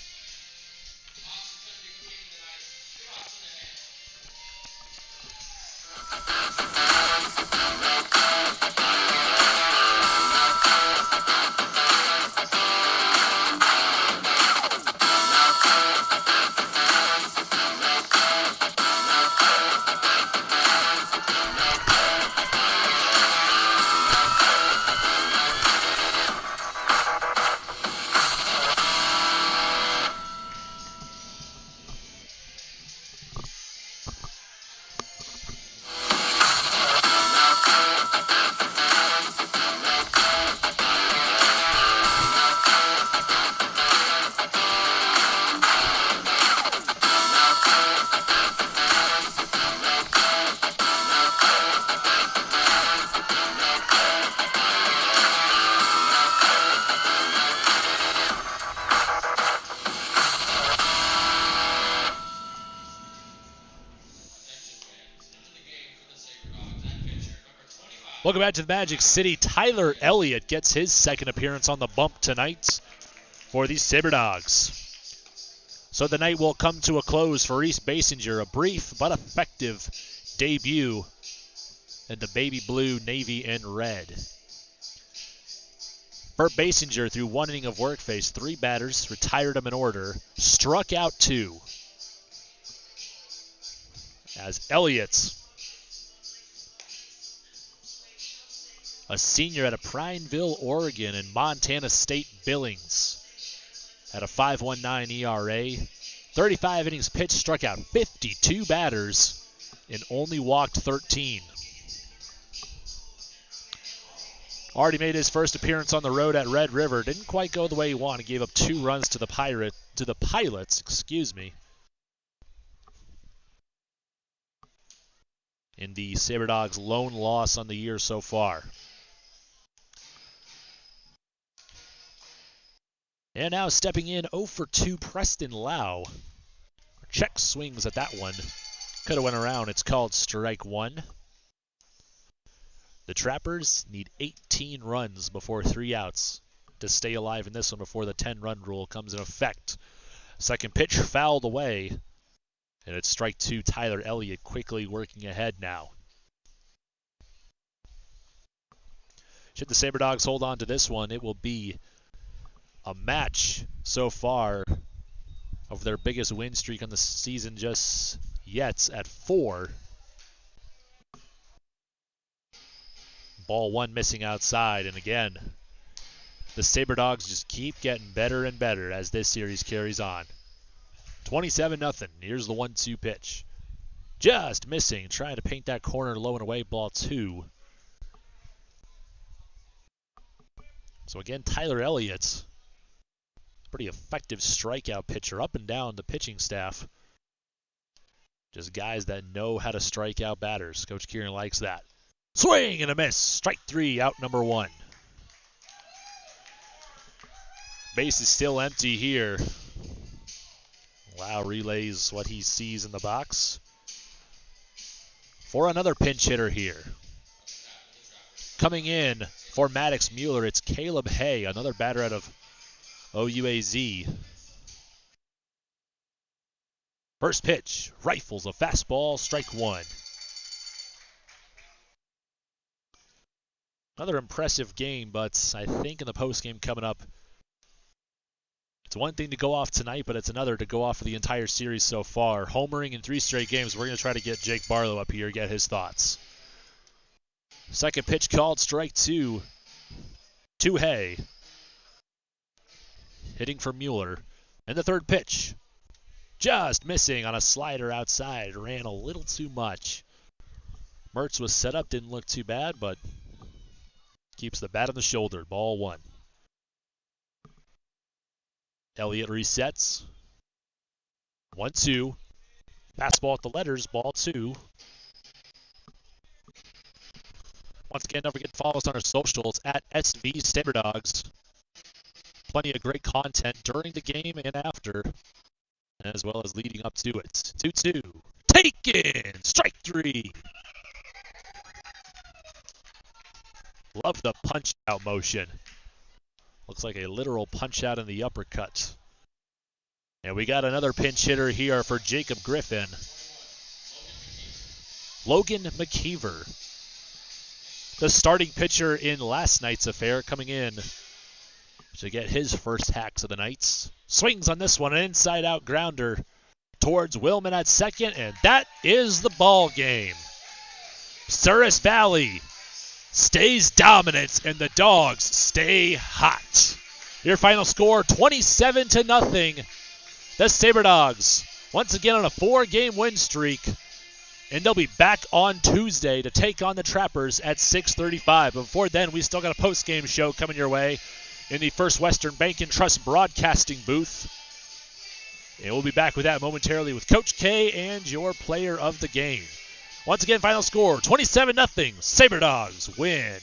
Welcome back to the Magic City. Tyler Elliott gets his 2nd appearance on the bump tonight for the Saber Dogs. So the night will come to a close for Reese Basinger. A brief but effective debut in the baby blue, navy, and red. Bert Basinger, through 1 inning of work, faced 3 batters, retired them in order, struck out 2. As Elliott, a senior out of Prineville, Oregon, and Montana State Billings, had a 5.19 ERA, 35 innings pitched, struck out 52 batters, and only walked 13. Already made his first appearance on the road at Red River. Didn't quite go the way he wanted. Gave up 2 runs to the Pilots. In the Saber Dogs' lone loss on the year so far. And now stepping in 0 for 2, Preston Lau. Check swings at that one. Could have went around. It's called strike 1. The Trappers need 18 runs before 3 outs to stay alive in this one before the 10-run rule comes in effect. Second pitch fouled away. And it's strike 2, Tyler Elliott quickly working ahead now. Should the Saber Dogs hold on to this one, it will be a match so far of their biggest win streak on the season just yet at 4. Ball 1 missing outside, and again, the Saber Dogs just keep getting better and better as this series carries on. 27-0. Here's the 1-2 pitch. Just missing, trying to paint that corner low and away, ball 2. So again, Tyler Elliott, pretty effective strikeout pitcher up and down the pitching staff. Just guys that know how to strike out batters. Coach Kieran likes that. Swing and a miss. Strike 3, out number 1. Base is still empty here. Lau relays what he sees in the box. For another pinch hitter here. Coming in for Maddox Mueller, it's Caleb Hay, another batter out of OUAZ. First pitch, rifles a fastball, strike one. Another impressive game, but I think in the postgame coming up, it's one thing to go off tonight, but it's another to go off for the entire series so far. Homering in 3 straight games. We're going to try to get Jake Barlow up here, get his thoughts. Second pitch called, strike two. To Hay. Hitting for Mueller. And the third pitch. Just missing on a slider outside. Ran a little too much. Mertz was set up, didn't look too bad, but keeps the bat on the shoulder. Ball one. Elliott resets. 1-2. Fastball at the letters. Ball two. Once again, don't forget to follow us on our socials at SV Saber Dogs. Plenty of great content during the game and after, as well as leading up to it. 2-2. Taken! Strike three! Love the punch-out motion. Looks like a literal punch-out in the uppercut. And we got another pinch hitter here for Jacob Griffin. Logan McKeever, the starting pitcher in last night's affair, coming in to get his first hacks of the nights. Swings on this one, an inside-out grounder towards Willman at second, and that is the ball game. Souris Valley stays dominant, and the Dogs stay hot. Your final score, 27-0. The Saber Dogs, once again on a 4-game win streak, and they'll be back on Tuesday to take on the Trappers at 6:35. Before then, we still got a post-game show coming your way in the First Western Bank and Trust broadcasting booth. And we'll be back with that momentarily with Coach K and your player of the game. Once again, final score, 27-0. Saber Dogs win.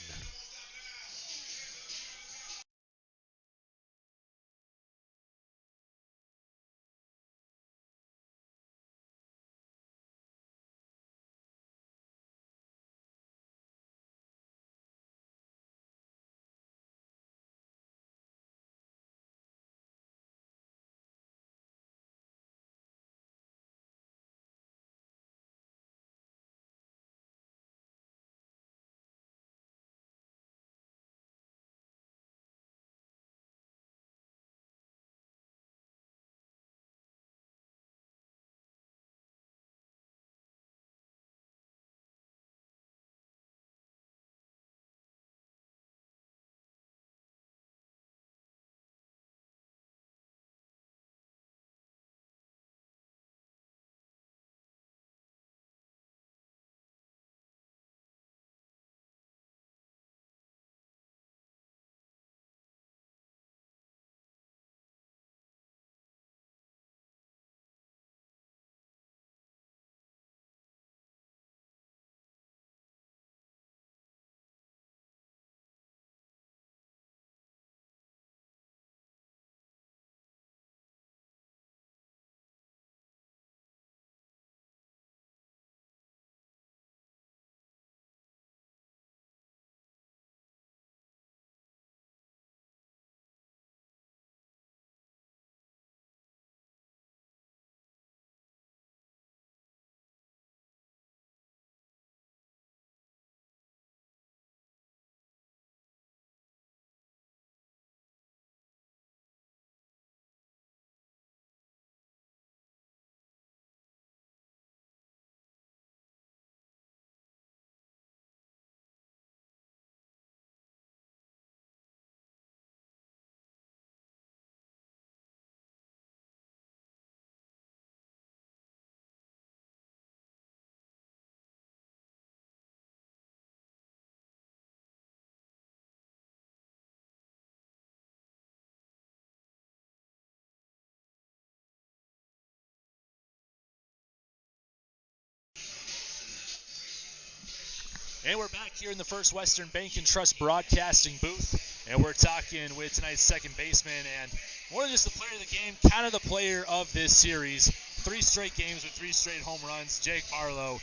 And we're back here in the First Western Bank and Trust broadcasting booth. And we're talking with tonight's second baseman and more than just the player of the game, kind of the player of this series. 3 straight games with 3 straight home runs. Jake Barlow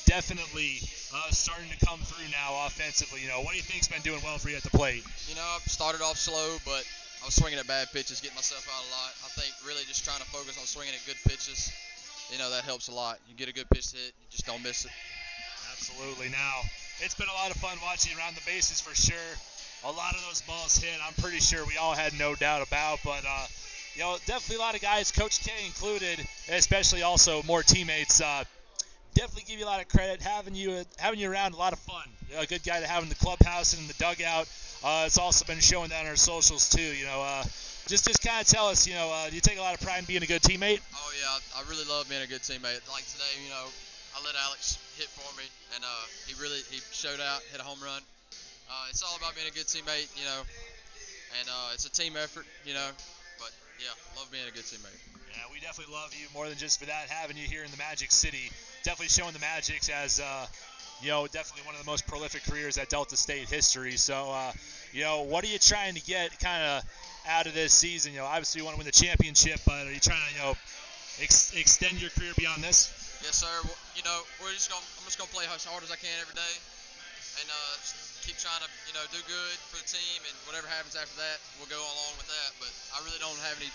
definitely starting to come through now offensively. What do you think's been doing well for you at the plate? I started off slow, but I was swinging at bad pitches, getting myself out a lot. I think really just trying to focus on swinging at good pitches, that helps a lot. You get a good pitch to hit, you just don't miss it. Absolutely. Now, it's been a lot of fun watching around the bases for sure. A lot of those balls hit, I'm pretty sure we all had no doubt about, but definitely a lot of guys, Coach K included, especially also more teammates, definitely give you a lot of credit, having you around, a lot of fun. A good guy to have in the clubhouse and in the dugout. It's also been showing that on our socials too. Just kind of tell us, do you take a lot of pride in being a good teammate? Oh yeah, I really love being a good teammate. Like today, I let Alex hit for me, and he showed out, hit a home run. It's all about being a good teammate, and it's a team effort, but yeah, love being a good teammate. Yeah, we definitely love you more than just for that, having you here in the Magic City. Definitely showing the Magics as, definitely one of the most prolific careers at Delta State history. So, what are you trying to get kind of out of this season? Obviously you want to win the championship, but are you trying to, extend your career beyond this? Yes, sir. Well, I'm just gonna play as hard as I can every day, and keep trying to, do good for the team, and whatever happens after that, we'll go along with that. But I really don't have any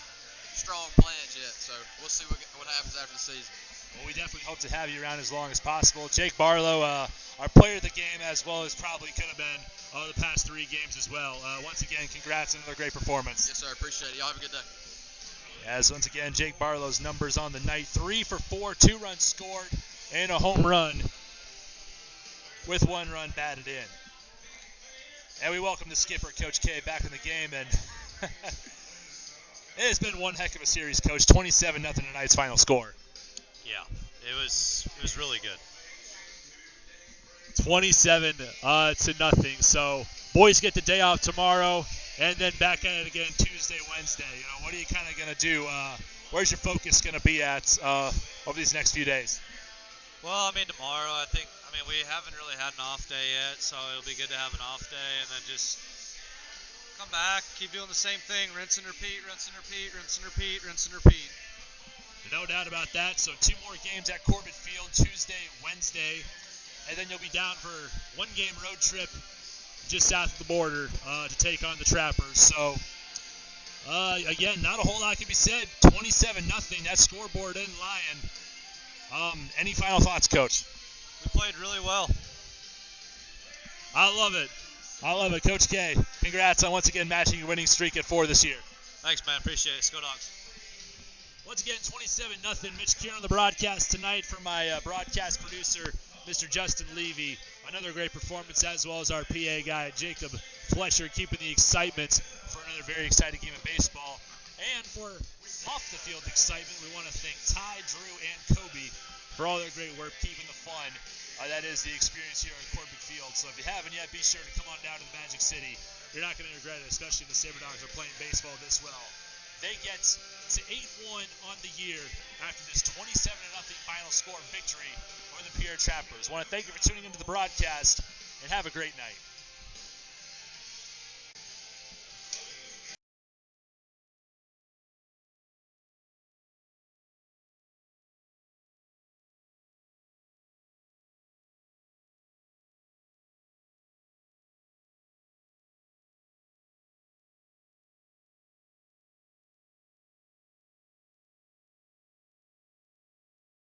strong plans yet, so we'll see what happens after the season. Well, we definitely hope to have you around as long as possible. Jake Barlow, our player of the game, as well as probably could have been the past 3 games as well. Once again, congrats on another great performance. Yes, sir. Appreciate it. Y'all have a good day. As once again, Jake Barlow's numbers on the night: 3 for 4, 2 runs scored, and a home run with 1 run batted in. And we welcome the skipper, Coach K, back in the game, and it has been one heck of a series, Coach. 27-0 tonight's final score. Yeah, it was really good. 27-0. So boys get the day off tomorrow, and then back at it again Tuesday, Wednesday. What are you kind of going to do? Where's your focus going to be at over these next few days? Well, tomorrow, we haven't really had an off day yet, so it'll be good to have an off day, and then just come back, keep doing the same thing, rinse and repeat, rinse and repeat, rinse and repeat, rinse and repeat. No doubt about that. So 2 more games at Corbett Field, Tuesday, Wednesday, and then you'll be down for 1-game road trip just south of the border to take on the Trappers. So, again, not a whole lot can be said. 27-0, that scoreboard isn't lying. Any final thoughts, Coach? We played really well. I love it. Coach K, congrats on once again matching your winning streak at 4 this year. Thanks, man. Appreciate it. Go Dogs. Once again, 27-0. Mitch Kieran on the broadcast tonight from my broadcast producer, Mr. Justin Levy. Another great performance, as well as our PA guy, Jacob Flesher, keeping the excitement for another very exciting game of baseball. And for off-the-field excitement, we want to thank Ty, Drew, and Kobe for all their great work, keeping the fun. That is the experience here at Corbett Field. So if you haven't yet, be sure to come on down to the Magic City. You're not going to regret it, especially if the Saber Dogs are playing baseball this well. They get to 8-1 on the year after this 27-0 final score victory over the Pierre Trappers. I want to thank you for tuning into the broadcast, and have a great night.